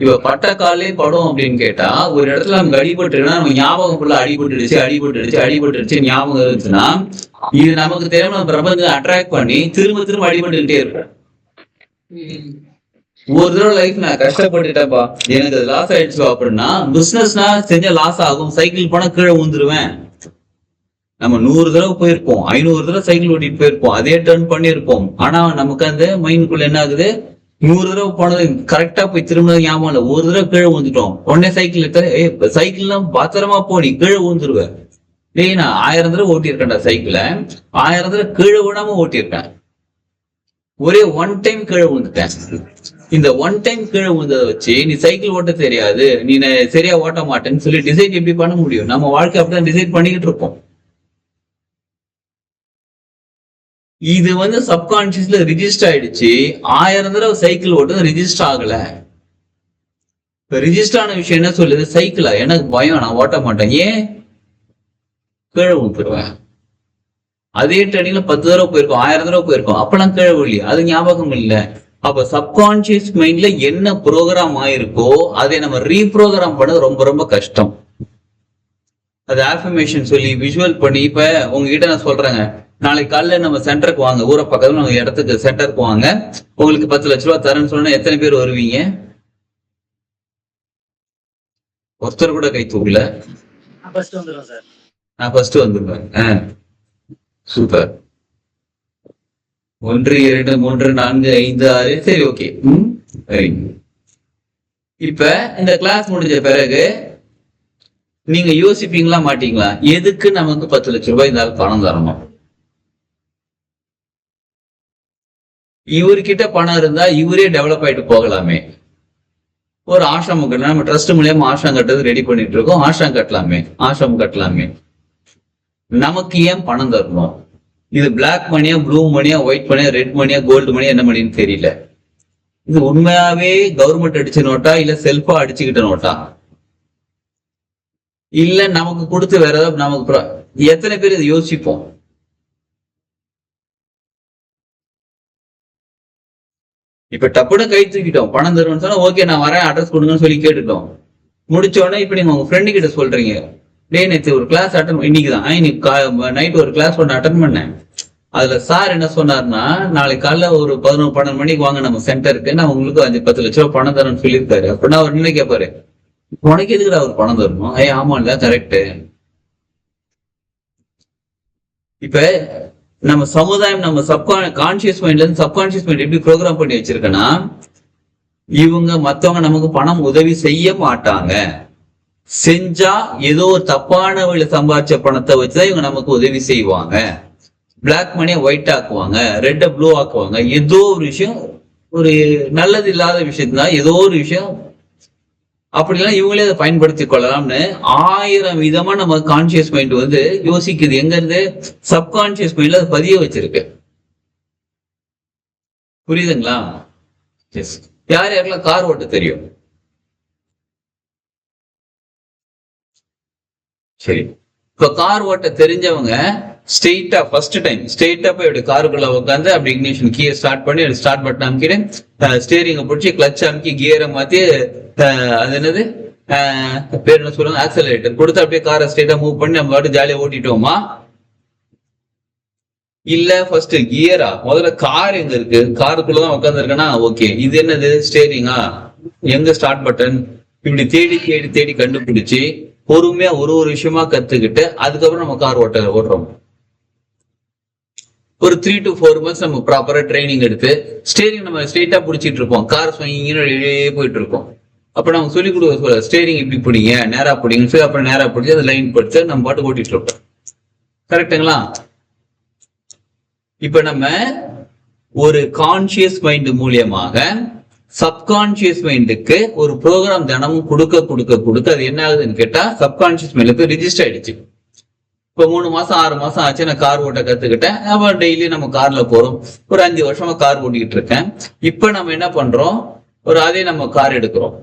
இப்ப பட்டக்காலே படும் அப்படின்னு கேட்டா ஒரு இடத்துல நமக்கு அடிபட்டுருன்னா நம்ம ஞாபகம் ஃபுல்லா அடிபட்டுடுச்சு ஞாபகம் இருந்துச்சுன்னா இது நமக்கு தெரியாம பிரபஞ்சத்தை அட்ராக்ட் பண்ணி திரும்ப திரும்ப அடிபட்டுக்கிட்டே இருக்கும். ஒரு தடவை லைஃப் நான் கஷ்டப்பட்டுட்டேன்ப்பா, எனக்கு அது லாஸ் ஆயிடுச்சு அப்படின்னா பிசினஸ்னா செஞ்ச லாஸ் ஆகும். சைக்கிள் போனா கீழே ஊந்துருவேன். நம்ம 100 தடவை போயிருப்போம், 500 தடவை சைக்கிள் ஓட்டிட்டு போயிருப்போம், அதே டர்ன் பண்ணிருப்போம். ஆனா நமக்கு அந்த மைண்டுக்குள்ள என்ன ஆகுது? 100 தடவை போனது கரெக்டா போய் திரும்ப ஞாபகம் இல்ல, ஒரு தடவை கீழே ஊந்துட்டோம். உடனே சைக்கிள் எடுத்த சைக்கிள்லாம் பத்திரமா போனி கீழே ஊந்துருவேன். டேய், நான் 1000 தடவை ஓட்டியிருக்கேன்டா சைக்கிள, 1000 தடவை கீழே விடாம ஓட்டியிருக்கேன். ஒரே ஒன் டைம் கீழே விழுந்துட்டேன். இந்த ஒன் டைம் கீழே விழுந்ததை வச்சு நீ சைக்கிள் ஓட்ட தெரியாது, நீ சரியா ஓட்ட மாட்டேன்னு சொல்லி டிசைட் எப்படி பண்ண முடியும்? நம்ம வாழ்க்கை அப்படிதான் டிசைட் பண்ணிக்கிட்டு இருப்போம். இது வந்து சப்கான்சியஸ்ல ரிஜிஸ்டர் ஆயிடுச்சு. 1000 தடவை சைக்கிள் ஓட்டுறது ரிஜிஸ்டர் ஆகல. இப்ப ரிஜிஸ்டர் ஆன விஷயம் என்ன சொல்லுது? சைக்கிளா, எனக்கு பயம், நான் ஓட்ட மாட்டேன். ஏன்? கீழே விழுந்துருவேன். அதே ட்ரைனிங்ல 10 தடவை போயிருக்கோம், 1000 தடவை போயிருக்கோம், அப்பெல்லாம் கீழே விழி, அது ஞாபகம் இல்லை. அப்ப சப்கான்சியஸ் மைண்ட்ல என்ன ப்ரோக்ராம் ஆயிருக்கோ அதை நம்ம ரீப்ரோக்ராம் பண்ணது ரொம்ப ரொம்ப கஷ்டம். அது ஆஃபர்மேஷன் சொல்லி விஷுவல் பண்ணி, இப்ப உங்ககிட்ட நான் சொல்றேங்க, நாளைக்கு காலையில நம்ம சென்டருக்கு வாங்க, ஊரை பக்கத்துல நம்ம இடத்துக்கு சென்டருக்கு வாங்க, உங்களுக்கு 10 லட்ச ரூபாய் தரேன்னு சொன்னா எத்தனை பேர் வருவீங்க? ஒருத்தர் கூட கை தூக்கல. நான் ஃபர்ஸ்ட் வந்துருவேன். சூப்பர். 1 2 3 4 5 6 சரி, ஓகே. சரி, இப்ப இந்த கிளாஸ் முடிஞ்ச பிறகு நீங்க யோசிப்பீங்களா மாட்டீங்களா, எதுக்கு நமக்கு 10 லட்சம் ரூபாய் இந்த பணம் தரணும்? இவர்கிட்ட பணம் இருந்தா இவரே டெவலப் ஆயிட்டு போகலாமே. ஒரு ஆசிரமம் கட்டலாம், நம்ம ட்ரஸ்ட் மூலியமா ஆசிரம் கட்டுறது ரெடி பண்ணிட்டு இருக்கோம், ஆசிரம் கட்டலாமே. நமக்கு ஏன் பணம் தரணும்? இது பிளாக் மணியா, ப்ளூ மணியா, ஒயிட் மணியா, ரெட் மணியா, கோல்டு மணியா, என்ன மணின்னு தெரியல. இது உண்மையாவே கவர்மெண்ட் அடிச்ச நோட்டா, இல்ல செல்ஃபா அடிச்சுக்கிட்ட நோட்டா, இல்ல நமக்கு கொடுத்து வேற ஏதாவது நமக்கு எத்தனை பேர் இதை யோசிப்போம்? இப்ப டப்புன்னு கை தூக்கிட்டோம், பணம் தருவோம்னு சொன்னா ஓகே நான் வரேன், அட்ரஸ் கொடுங்கன்னு சொல்லி கேட்டுட்டோம். முடிச்ச உடனே இப்ப நீங்க உங்க ஃப்ரெண்டு கிட்ட சொல்றீங்க, டேய் நேற்று ஒரு கிளாஸ் இன்னைக்குதான் இன்னைக்கு நைட் ஒரு கிளாஸ் ஒன்று அட்டன் பண்ணேன், அதுல சார் என்ன சொன்னார்னா நாளைக்கு காலைல ஒரு 11-12 மணிக்கு வாங்க நம்ம சென்டருக்கு, நான் உங்களுக்கு 5-10 லட்ச ரூபாய் பணம் தரேன்னு சொல்லியிருக்காரு. அப்படின்னா அவர் என்ன கேட்பாரு, உனக்கு எதுக்குடா அவர் பணம் தரணும்? ஆமா இல்ல, கரெக்ட். இப்ப நம்ம சமுதாயம் நம்ம கான்சியஸ் மைண்ட்ல இருந்து சப்கான்சியஸ் மைண்ட் எப்படி ப்ரோக்ராம் பண்ணி வச்சிருக்கேன்னா, இவங்க மத்தவங்க நமக்கு பணம் உதவி செய்ய மாட்டாங்க, செஞ்சா ஏதோ ஒரு தப்பான வழியில சம்பாதிச்ச பணத்தை வச்சுதான் இவங்க நமக்கு உதவி செய்வாங்க, பிளாக் மணியை ஒயிட் ஆக்குவாங்க, ரெட்டை ப்ளூ ஆக்குவாங்க, ஏதோ ஒரு விஷயம், ஒரு நல்லது இல்லாத விஷயம் தான், ஏதோ ஒரு விஷயம் அப்படிலாம் இவங்களே அதை பயன்படுத்திக் கொள்ளலாம்னு 1000 விதமா நம்ம கான்சியஸ் மைண்ட் வந்து யோசிக்குது. எங்க இருந்து? சப்கான்சியஸ் மைண்ட்ல அதை பதிய வச்சிருக்கு. புரியுதுங்களா? யார் யாருக்கெல்லாம் கார் ஓட்ட தெரியும்? சரி, இப்ப கார் ஓட்ட தெரிஞ்சவங்க ஸ்ட்ரெயிட்டா ஃபர்ஸ்ட் டைம் ஸ்ட்ரெயிட்டா போய் அப்படி காருக்குள்ள உட்காந்து அப்படி இக்னிஷன் கீயை ஸ்டார்ட் பண்ணி ஸ்டார்ட் பட்டன் அமைக்கிறேன், ஸ்டேரிங்கை பிடிச்சி கிளச் அமைக்கி கியரை மாத்தி, அது என்னது பேர் என்ன சொல்லுவாங்க, ஆக்சலரேட்டர் கொடுத்து அப்படியே காரை ஸ்ட்ரெயிட்டா மூவ் பண்ணி நம்ம பாட்டு ஜாலியா ஓட்டிட்டோமா? இல்ல ஃபர்ஸ்ட் கியரா, முதல்ல கார் எங்க இருக்கு, காருக்குள்ளதான் உட்காந்து இருக்கேன்னா ஓகே, இது என்னது ஸ்டேரிங்கா, எங்க ஸ்டார்ட் பட்டன், இப்படி தேடி தேடி தேடி கண்டுபிடிச்சு பொறுமையா ஒரு விஷயமா கத்துக்கிட்டு அதுக்கப்புறம் நம்ம கார் ஓட்டுறோம். ஒரு 3 to 4 months நம்ம ப்ராப்பரா ட்ரைனிங் எடுத்து ஸ்டேரிங் நம்ம ஸ்ட்ரெயிட்டா பிடிச்சிட்டு இருப்போம், கார் போயிட்டு இருக்கோம். அப்ப நம்ம சொல்லி கொடுக்க ஸ்டேரிங் இப்படி பிடிங்க, நேரா பிடிங்கன்னு சொல்லி அப்புறம் நேரா பிடிச்சி அதை லைன் படிச்சு நம்ம பாட்டு ஓட்டிட்டு இருப்போம். கரெக்டுங்களா? இப்ப நம்ம ஒரு கான்சியஸ் மைண்ட் மூலியமாக சப்கான்சியஸ் மைண்டுக்கு ஒரு ப்ரோக்ராம் தினமும் கொடுக்க அது என்ன ஆகுதுன்னு கேட்டா, சப்கான்சியஸ் மைண்டுக்கு ரிஜிஸ்டர் ஆயிடுச்சு. இப்ப 3 மாசம் 6 மாசம் ஆச்சு நான் கார் ஓட்ட கத்துக்கிட்டேன், நம்ம டெய்லி நம்ம கார்ல போறோம், ஒரு 5 வருஷமா கார் ஓட்டிக்கிட்டு இருக்கேன். இப்ப நம்ம என்ன பண்றோம், அதே நம்ம கார் எடுக்கிறோம்.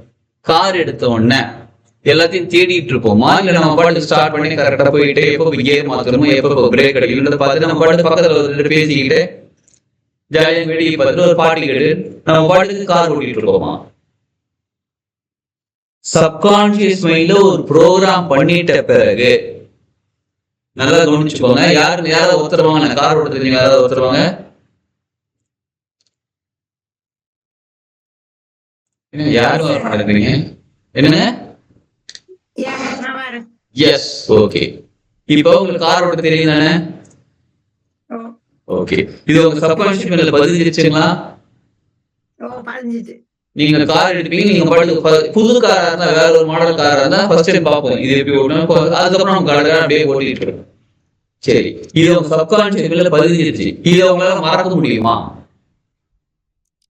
கார் எடுத்த உடனே எல்லாத்தையும் தேடிட்டு இருப்போமா, இல்ல நம்ம பாட்டு ஸ்டார்ட் பண்ணி கரெக்டா போயிட்டு எப்போ கியர் மாத்தணுமோ எப்போ பிரேக் அடிக்கணும் பார்த்து நம்ம பாட்டு பக்கத்துல பேசிக்கிட்டு ஜாலியா வெளியே பார்த்துட்டு ஒரு பாட்டு கேட்டு நம்ம பாட்டுக்கு கார் ஓட்டிட்டு இருக்கோமா? சப்கான்சியஸ் மைண்ட்ல ஒரு ப்ரோக்ராம் பண்ணிட்ட பிறகு நல்லா கவனிச்சுக்கோங்க. யாராவது ஒருத்தருவாங்க கார் ஓட்ட தெரியுங்க, யாராவது ஒருத்தருவாங்க யாரும் நடக்கிறீங்க என்னங்க? Yes, okay. இப்போ உங்களுக்கு கார் ஓட்ட தெரியும் தானே? ஓகே, இது உங்க சப்கான்ஷியஸ் மைண்ட்ல பதிஞ்சிருச்சுங்களா? நீங்க கார் எடுப்பீங்க, நீங்க பாட்டு புது காரா இருந்தா வேற ஒரு மாடல் காரா இருந்தா ஃபர்ஸ்ட் டைம் பார்ப்போம் இது எப்படி ஓட்டணும், அதுக்கப்புறம் நம்ம கடை அப்படியே ஓட்டிட்டு இருக்கோம். சரி, இது உங்க சப்கான்ஷியஸ் மைண்ட்ல பதிஞ்சிருச்சு, இதை உங்களால மறக்க முடியுமா?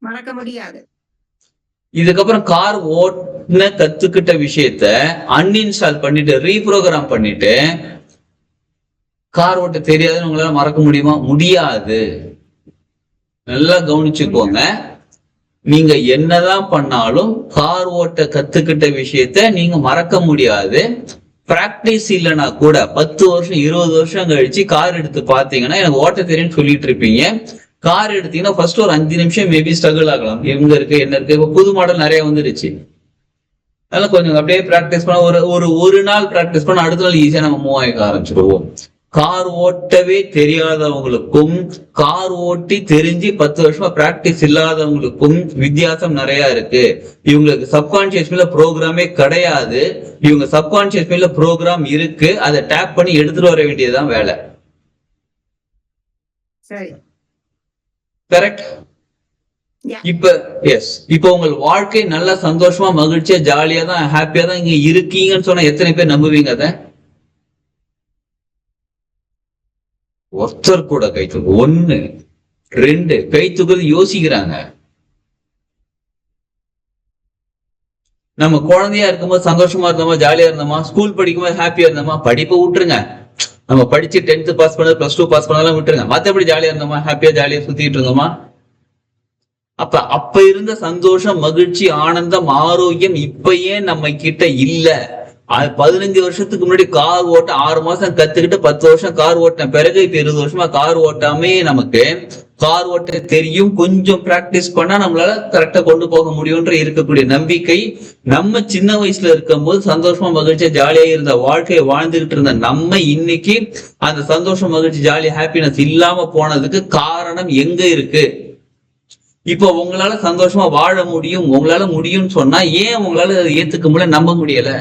மறக்க முடியாது. இதுக்கப்புறம் கார் ஓட்டுன கத்துக்கிட்ட விஷயத்த அன்இன்ஸ்டால் பண்ணிட்டு ரீப்ரோக்ராம் பண்ணிட்டு கார் ஓட்ட தெரியாதுன்னு உங்களால மறக்க முடியுமா? முடியாது. நல்லா கவனிச்சுக்கோங்க. நீங்க என்னதான் பண்ணாலும் கார் ஓட்ட கத்துக்கிட்ட விஷயத்த நீங்க மறக்க முடியாது. பிராக்டிஸ் இல்லைன்னா கூட 10 வருஷம் 20 வருஷம் கழிச்சு கார் எடுத்து பாத்தீங்கன்னா எனக்கு ஓட்ட தெரியும்னு சொல்லிட்டு இருப்பீங்க. கார் எடுத்தீங்கன்னா ஃபர்ஸ்ட் ஒரு 5 நிமிஷம் மேபி ஸ்ட்ரகிள் ஆகலாம், எங்க இருக்கு என்ன இருக்கு. இப்ப புது மாடல் நிறைய வந்துருச்சு, அதெல்லாம் கொஞ்சம் அப்படியே பிராக்டிஸ் பண்ண ஒரு நாள் பிராக்டிஸ் பண்ண அடுத்த நாள் ஈஸியா நம்ம மூவ் ஆக ஆரம்பிச்சிடுவோம். கார் ஓட்டவே தெரியாதவங்களுக்கும் கார் ஓட்டி தெரிஞ்சு 10 வருஷமா பிராக்டிஸ் இல்லாதவங்களுக்கும் வித்தியாசம் நிறைய இருக்கு. இவங்களுக்கு சப்கான்சியஸ் மைண்ட்ல ப்ரோக்ராமே கிடையாது, இவங்க சப்கான்சியஸ் மைண்ட்ல ப்ரோக்ராம் இருக்கு, அதை டேப் பண்ணி எடுத்துட்டு வர வேண்டியதுதான் வேலை. சரி, கரெக்ட். இப்ப உங்கள் வாழ்க்கை நல்லா சந்தோஷமா மகிழ்ச்சியா ஜாலியா தான் ஹாப்பியா தான் இங்க இருக்கீங்கன்னு சொன்னா எத்தனை பேர் நம்புவீங்க? அத ஒருத்தர் கூட கை தூக்கு, 1 2 கை தூக்குறது யோசிக்கிறாங்க. நம்ம குழந்தையா இருக்கும்போது சந்தோஷமா இருந்தோமா, ஜாலியா இருந்தோமா, ஸ்கூல் படிக்கும்போது ஹாப்பியா இருந்தோமா, படிப்பை விட்டுருங்க. நம்ம படிச்சு 10th பாஸ் பண்ணது +2 பாஸ் பண்ணதெல்லாம் விட்டுருங்க. மத்தபடி ஜாலியா இருந்தோமா, ஹாப்பியா ஜாலியா சுத்திட்டு இருந்தோமா? அப்ப இருந்த சந்தோஷம், மகிழ்ச்சி, ஆனந்தம், ஆரோக்கியம் இப்ப ஏன் நம்ம கிட்ட இல்ல? 15 வருஷத்துக்கு முன்னாடி கார் ஓட்ட 6 மாசம் கத்துக்கிட்டு 10 வருஷம் கார் ஓட்டின பிறகு இப்ப 20 வருஷமா கார் ஓட்டாமே நமக்கு கார் ஓட்ட தெரியும், கொஞ்சம் பிராக்டிஸ் பண்ணா நம்மளால கரெக்டா கொண்டு போக முடியும்ன்ற இருக்கக்கூடிய நம்பிக்கை. நம்ம சின்ன வயசுல இருக்கும் போது சந்தோஷமா மகிழ்ச்சியா ஜாலியா இருந்த வாழ்க்கையை வாழ்ந்துகிட்டு இருந்த நம்ம இன்னைக்கு அந்த சந்தோஷம், மகிழ்ச்சி, ஜாலி, ஹாப்பினஸ் இல்லாம போனதுக்கு காரணம் எங்க இருக்கு? இப்போ உங்களால சந்தோஷமா வாழ முடியும், உங்களால முடியும்னு சொன்னா ஏன் உங்களால ஏத்துக்க முடியல, நம்ப முடியல?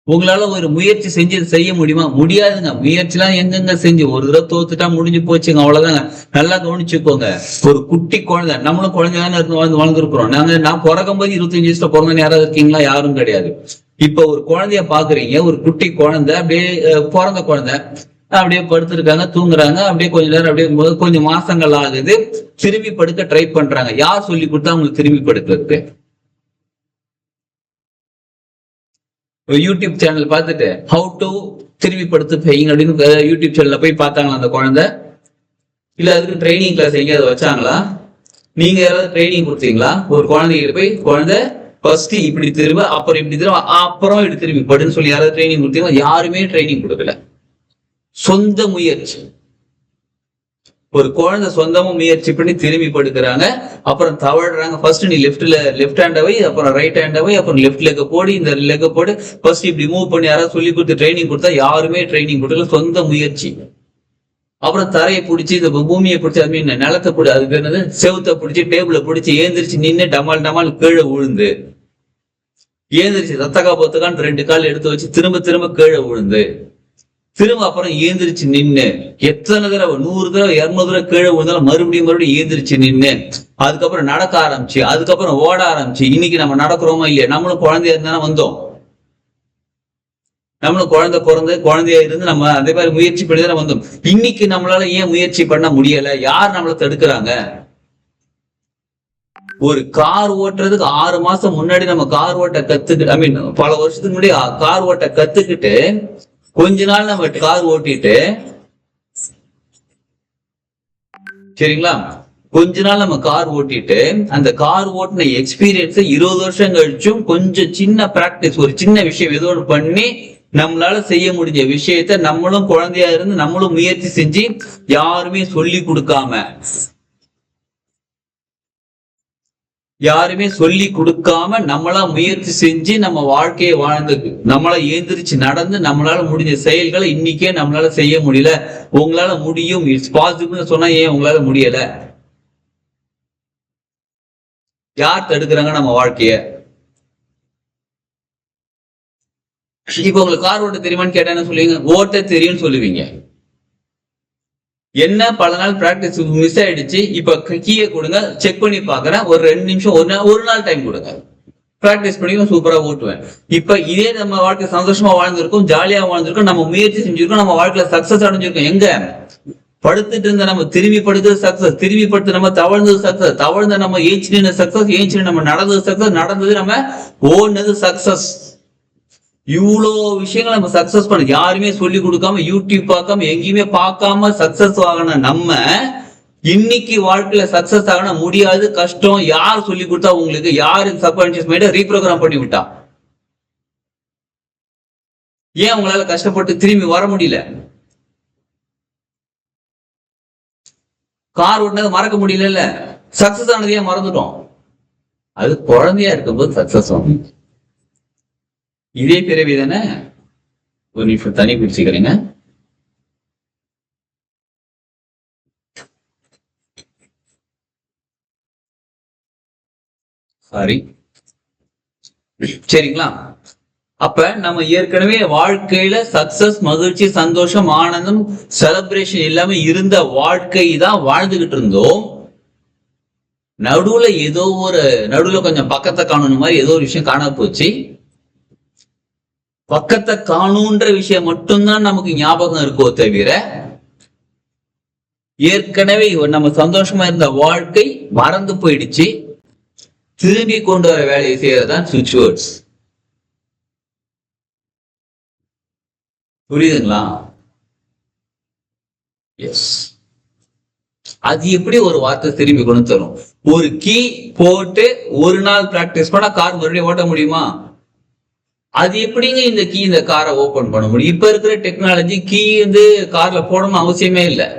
உங்களால ஒரு முயற்சி செஞ்சு செய்ய முடியுமா? முடியாதுங்க. முயற்சி எல்லாம் எங்கெங்க செஞ்சு ஒரு தடவை தோத்துட்டா முடிஞ்சு போச்சுங்க, அவ்வளவுதாங்க. நல்லா கவனிச்சுக்கோங்க. ஒரு குட்டி குழந்தை, நம்மளும் குழந்தைதானே இருந்து வளர்ந்துருக்கிறோம். நான் பிறக்கும் போது 25 வயசுல பிறந்தேன்னு யாராவது இருக்கீங்களா? யாரும் கிடையாது. இப்ப ஒரு குழந்தைய பாக்குறீங்க, ஒரு குட்டி குழந்தை, அப்படியே பிறந்த குழந்தை அப்படியே படுத்திருக்காங்க, தூங்குறாங்க. அப்படியே கொஞ்ச நேரம் அப்படியே கொஞ்சம் மாசங்கள் ஆகுது, திரும்பி படுக்க ட்ரை பண்றாங்க. யார் சொல்லி கொடுத்தா அவங்களுக்கு திரும்பி படுக்கிறது? யூடியூப் சேனல் பார்த்துட்டு ஹவு டு திரும்பி படுத்து பையங்க அப்படின்னு யூடியூப் சேனல்ல போய் பார்த்தாங்களா அந்த குழந்தை? இல்ல அதுக்கு ட்ரைனிங் கிளாஸ் எங்கேயாவது வச்சாங்களா? நீங்க யாராவது ட்ரைனிங் கொடுத்தீங்களா? ஒரு குழந்தைகிட்ட போய் குழந்தை ஃபர்ஸ்ட் இப்படி திரும்ப, அப்புறம் இப்படி திரும்ப, அப்புறம் இப்படி திரும்பி படுன்னு சொல்லி யாராவது ட்ரைனிங் கொடுத்தீங்களா? யாருமே ட்ரைனிங் கொடுக்கல. சொந்த முயற்சி. ஒரு குழந்தை சொந்தமா முயற்சி பண்ணி திரும்பி படுக்கிறாங்க, அப்புறம் தவழ்றாங்க. ஃபர்ஸ்ட் நீ லெஃப்ட் ஹேண்ட வை, அப்புறம் ரைட் ஹேண்ட வை, அப்புறம் லெஃப்ட் லெக்க போடு, இந்த லெக்க போடு, ஃபர்ஸ்ட் இப்படி மூவ் பண்ணி யாராவது சொல்லி கொடுத்து ட்ரைனிங் கொடுத்தா? யாருமே ட்ரைனிங் கொடுக்கல, சொந்த முயற்சி. அப்புறம் தரையை பிடிச்சி, இந்த பூமியை பிடிச்சி, அது மீன் நிலத்தை பிடி, அது பேர் என்னது, செவுத்தை பிடிச்சி, டேபிளை பிடிச்சி ஏந்திரிச்சு நின்று டமால் டமால் கீழே விழுந்து, ஏந்திரிச்சு ரத்தக்கா பொத்தக்கான்னு 2 கால் எடுத்து வச்சு திரும்ப திரும்ப கீழே விழுந்து, திரும்ப அப்புறம் ஏந்திரிச்சு நின்னு, எத்தனை தடவை 100 தடவை 200 தடவை கீழே விழுந்தாலும் மறுபடியும் ஏந்திரிச்சு நின்னு, அதுக்கப்புறம் நடக்க ஆரம்பிச்சு, அதுக்கப்புறம் ஓட ஆரம்பிச்சு. இன்னைக்கு நம்ம நடக்கிறோமா இல்லையா? நம்மளும் குழந்தையா இருந்தானே வந்தோம். நம்மளும் குழந்தையா இருந்து நம்ம அதே மாதிரி முயற்சி பண்ணி தானே வந்தோம். இன்னைக்கு நம்மளால ஏன் முயற்சி பண்ண முடியல? யார் நம்மள தடுக்கிறாங்க? ஒரு கார் ஓட்டுறதுக்கு 6 மாசம் முன்னாடி நம்ம கார் ஓட்ட கத்துக்கிட்டு, ஐ மீன் பல வருஷத்துக்கு முன்னாடி கார் ஓட்ட கத்துக்கிட்டு கொஞ்ச நாள் நம்ம கார் ஓட்டிட்டு, சரிங்களா, கொஞ்ச நாள் நம்ம கார் ஓட்டிட்டு அந்த கார் ஓட்டின எக்ஸ்பீரியன்ஸ் 20 வருஷம் கழிச்சும் கொஞ்சம் சின்ன பிராக்டிஸ், ஒரு சின்ன விஷயம் ஏதோ ஒன்று பண்ணி நம்மளால செய்ய முடிஞ்ச விஷயத்த நம்மளும் குழந்தையா இருந்து நம்மளும் முயற்சி செஞ்சு யாருமே சொல்லி கொடுக்காம நம்மளா முயற்சி செஞ்சு நம்ம வாழ்க்கையை வாழ்ந்து நம்மளா ஏந்திரிச்சு நடந்து நம்மளால முடிஞ்ச செயல்களை இன்னைக்கே நம்மளால செய்ய முடியல. உங்களால முடியும், இட்ஸ் பாசிபிள் சொன்னா ஏன் உங்களால முடியல? யார் தடுக்கிறாங்க நம்ம வாழ்க்கைய? இப்ப உங்களுக்கு கார் ஓட்ட தெரியுமான்னு கேட்டா என்ன சொல்லுவீங்க? ஓட்ட தெரியும்னு சொல்லுவீங்க. என்ன பல நாள் பிராக்டிஸ் மிஸ் ஆயிடுச்சு, இப்ப கீயை கொடுங்க, செக் பண்ணி பாக்குறேன், ஒரு 2 நிமிஷம் ஒரு நாள் டைம் கொடுங்க, பிராக்டிஸ் பண்ணி சூப்பரா ஓட்டுவேன். இப்ப இதே நம்ம வாழ்க்கை சந்தோஷமா வாழ்ந்திருக்கோம், ஜாலியா வாழ்ந்திருக்கோம், நம்ம முயற்சி செஞ்சிருக்கோம், நம்ம வாழ்க்கையில சக்சஸ் அடைஞ்சிருக்கோம். எங்க படுத்துட்டு இருந்த நம்ம திரும்பி படுத்தது சக்சஸ், திரும்பி படுத்து நம்ம தவழ்ந்தது சக்சஸ், தவழ்ந்த நம்ம ஏஞ்சி சக்சஸ், ஏஞ்சி நம்ம நடந்தது சக்சஸ், நடந்தது நம்ம ஓடுனது சக்சஸ். இவ்வளோ விஷயங்கள் நம்ம சக்சஸ் பண்ண யாருமே சொல்லி கொடுக்காம, யூடியூப் பார்க்காம, எங்கேயுமே பார்க்காம சக்சஸ் ஆகன நம்ம இன்னைக்கு வாழ்க்கையில சக்சஸ் ஆகன முடியாது, கஷ்டம். யார் சொல்லி கொடுத்தா உங்களுக்கு? யாரு சப்கான்சியஸ் மைண்ட ரீப்ரோகிராம் பண்ணி விட்டா? ஏன் உங்களால கஷ்டப்பட்டு திரும்பி வர முடியல? கார் ஓட்டினது மறக்க முடியல, சக்சஸ் ஆனது ஏன் மறந்துட்டோம்? அது குழந்தையா இருக்கும்போது சக்சஸ் ஆகும். இதே பிறவி தானே. ஒரு நிமிஷம் தனி பிடிச்சுக்கிறீங்க. சாரி, சரிங்களா? அப்ப நம்ம ஏற்கனவே வாழ்க்கையில சக்சஸ், மகிழ்ச்சி, சந்தோஷம், ஆனந்தம், செலிப்ரேஷன் எல்லாமே இருந்த வாழ்க்கை தான் வாழ்ந்துகிட்டு இருந்தோம். நடுவுல கொஞ்சம் பக்கத்தை காணணும் மாதிரி ஏதோ ஒரு விஷயம் காண போச்சு. பக்கத்தை காணுன்ற விஷயம் மட்டும்தான் நமக்கு ஞாபகம் இருக்கோ தவிர ஏற்கனவே நம்ம சந்தோஷமா இருந்த வாழ்க்கை மறந்து போயிடுச்சு. திரும்பி கொண்டு வர வேலையை செய்யறதுதான் சுவிட்ச் வேர்ட்ஸ். புரியுதுங்களா? எஸ். அது எப்படி ஒரு வார்த்தை திரும்பி கொண்டு தரும்? ஒரு கீ போட்டு ஒரு நாள் பிராக்டிஸ் பண்ணா கார் மறுபடியும் ஓட்ட முடியுமா? அது எப்படிங்க இந்த கீ இந்த காரை ஓபன் பண்ண முடியும்? இப்ப இருக்கிற டெக்னாலஜி கீ கார்ல போடணும் அவசியமே இல்லை.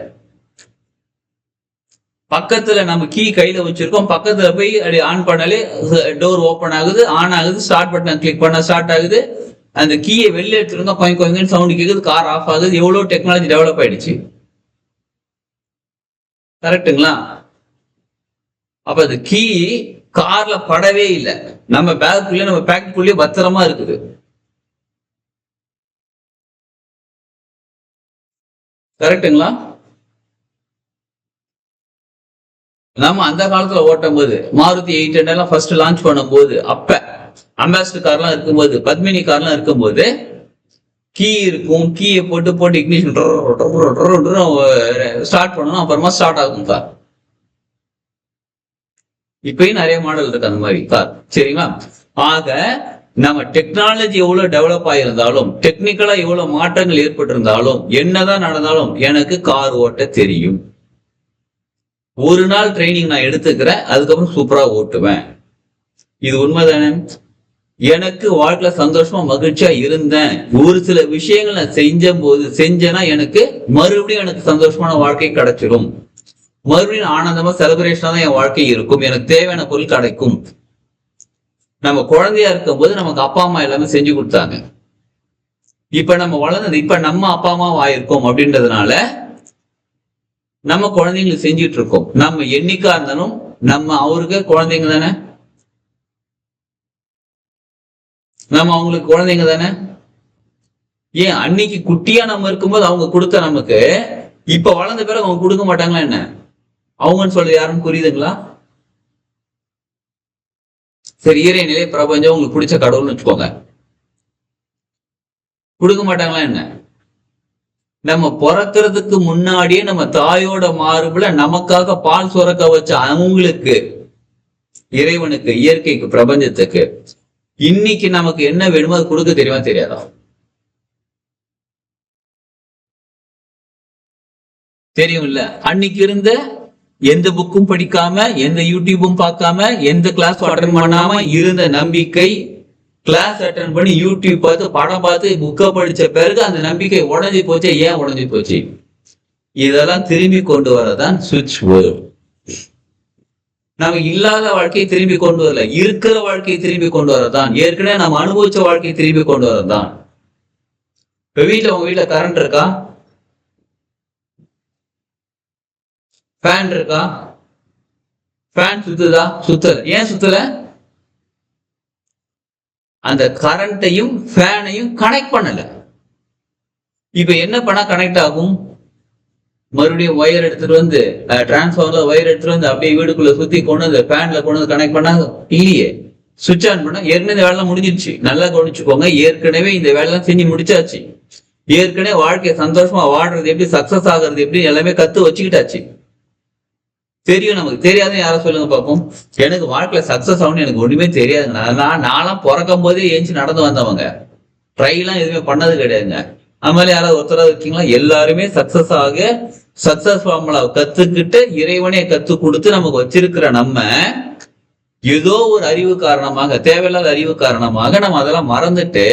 பக்கத்துல நம்ம கீ கையில வச்சிருக்கோம், பக்கத்துல போய் அப்படி ஆன் பண்ணாலே டோர் ஓபன் ஆகுது, ஆன் ஆகுது, ஸ்டார்ட் பட்டன் கிளிக் பண்ணா ஸ்டார்ட் ஆகுது. அந்த கீயை வெளில எடுத்துருந்தா கொஞ்சம் சவுண்ட் கேக்குது, கார் ஆஃப் ஆகுது. எவ்வளவு டெக்னாலஜி டெவலப் ஆயிடுச்சு. கரெக்டுங்களா? அப்ப அது கீ கார்ல படவே இல்லை, நம்ம பேக்குள்ளே நம்ம பேக்குள்ளே பத்திரமா இருக்குது. கரெக்டுங்களா? நம்ம அந்த காலத்துல ஓட்டும் போது மாருதி 800 எல்லாம் ஃபர்ஸ்ட் லான்ச் பண்ணும் போது, அப்ப அம்பாசிடர் கார்லாம் இருக்கும்போது, பத்மினி கார்லாம் இருக்கும்போது கீ இருக்கும். கீயை போட்டு இக்னிஷன் ஸ்டார்ட் பண்ணணும், அப்புறமா ஸ்டார்ட் ஆகும் கார். இப்பயும் நிறைய மாடல் இருக்கு அந்த மாதிரி கார். சரிங்களா? ஆக நம்ம டெக்னாலஜி எவ்வளவு டெவலப் ஆயிருந்தாலும், டெக்னிக்கலா எவ்வளவு மாற்றங்கள் ஏற்பட்டிருந்தாலும், என்னதான் நடந்தாலும் எனக்கு கார் ஓட்ட தெரியும். ஒரு நாள் ட்ரைனிங் நான் எடுத்துக்கிறேன், அதுக்கப்புறம் சூப்பரா ஓட்டுவேன். இது உண்மைதானே? எனக்கு வாழ்க்கையில சந்தோஷமா மகிழ்ச்சியா இருந்தேன், ஒரு சில விஷயங்கள் நான் செஞ்சேன்னா எனக்கு மறுபடியும் எனக்கு சந்தோஷமான வாழ்க்கை கிடைச்சிடும். மறுபடியும் ஆனந்தமா செலிப்ரேஷனா தான் என் வாழ்க்கை இருக்கும். எனக்கு தேவையான பொருள் கிடைக்கும். நம்ம குழந்தையா இருக்கும் போது நமக்கு அப்பா அம்மா எல்லாமே செஞ்சு கொடுத்தாங்க. இப்ப நம்ம வளர்ந்தது, இப்ப நம்ம அப்பா அம்மா ஆயிருக்கோம் அப்படின்றதுனால நம்ம குழந்தைங்களுக்கு செஞ்சிட்டு இருக்கோம். நம்ம என்னைக்கா இருந்தாலும் நம்ம அவருக்கு குழந்தைங்க தானே, நம்ம அவங்களுக்கு குழந்தைங்க தானே. ஏன் அன்னைக்கு குட்டியா நம்ம இருக்கும்போது அவங்க கொடுத்த நமக்கு இப்ப வளர்ந்த பிறகு அவங்க கொடுக்க மாட்டாங்களா என்ன? அவங்கன்னு சொல்றது யாருன்னு புரியுதுங்களா? சரி, இறை நிலை பிரபஞ்சம் உங்களுக்கு பிடிச்ச கடவுள்னு வச்சுக்கோங்க, கொடுக்க மாட்டாங்களா என்ன? நம்ம பிறக்கிறதுக்கு முன்னாடியே நம்ம தாயோட மார்புல நமக்காக பால் சுரக்க வச்ச அவங்களுக்கு, இறைவனுக்கு, இயற்கைக்கு, பிரபஞ்சத்துக்கு இன்னைக்கு நமக்கு என்ன வேணுமோ அது கொடுக்க தெரியுமா தெரியாதா? தெரியும் இல்ல? அன்னைக்கு இருந்த எந்த புக்கும் படிக்காம, எந்த யூடியூபும் பார்க்காம, எந்த கிளாஸ் அட்டன் பண்ணாம இருந்த நம்பிக்கை, கிளாஸ் அட்டன் பண்ணி யூடியூப் பார்த்து படம் பார்த்து புக்கை படிச்ச பிறகு அந்த நம்பிக்கை உடஞ்சி போச்சு. ஏன் உடஞ்சி போச்சு? இதெல்லாம் திரும்பி கொண்டு வரதான் சுவிட்ச் வேர்ட். நம்ம இல்லாத வாழ்க்கையை திரும்பி கொண்டு வரல, இருக்கிற வாழ்க்கையை திரும்பி கொண்டு வரதான், ஏற்கனவே நம்ம அனுபவிச்ச வாழ்க்கையை திரும்பி கொண்டு வரதான். இப்ப உங்க வீட்டுல கரண்ட் இருக்கா? ஃபேன் இருக்கா? ஃபேன் சுத்துதா? சுத்தல. ஏன் சுத்தல? அந்த கரண்டையும் ஃபேனையும் கனெக்ட் பண்ணல. இப்ப என்ன பண்ணா கனெக்ட் ஆகும்? மறுபடியும் ஒயர் எடுத்துட்டு வந்து, டிரான்ஸ்ஃபார்மர்ல ஒயர் எடுத்துட்டு வந்து அப்படியே வீடுக்குள்ள சுத்தி கொண்டு வந்து ஃபேன்ல கொண்டு வந்து கனெக்ட் பண்ணா இல்லையே. சுவிட்ச் ஆன் பண்ணா ஏற்கனவே இந்த வேலை முடிஞ்சிருச்சு. நல்லா கவனிச்சுக்கோங்க, ஏற்கனவே இந்த வேலை செஞ்சு முடிச்சாச்சு. ஏற்கனவே வாழ்க்கையை சந்தோஷமா வாழ்றது எப்படி, சக்சஸ் ஆகுறது எப்படி எல்லாமே கத்து வச்சுக்கிட்டாச்சு. தெரியும். நமக்கு தெரியாத யார சொல்லுங்க பார்ப்போம். எனக்கு வாழ்க்கையில சக்சஸ் ஆகணும்னு எனக்கு ஒண்ணுமே தெரியாதுங்க. நான்லாம் பிறக்கும் போதே ஏஞ்சி நடந்து வந்தவங்க, ட்ரை எல்லாம் எதுவுமே பண்ணது கிடையாதுங்க. அது மாதிரி யாராவது ஒருத்தராக இருக்கீங்களா? எல்லாருமே சக்சஸ் ஆக சக்சஸ் ஃபார்முலா கத்துக்கிட்டு இறைவனே கத்து கொடுத்து நமக்கு வச்சிருக்கிற நம்ம ஏதோ ஒரு அறிவு காரணமாக, தேவையில்லாத அறிவு காரணமாக நம்ம அதெல்லாம் மறந்துட்டு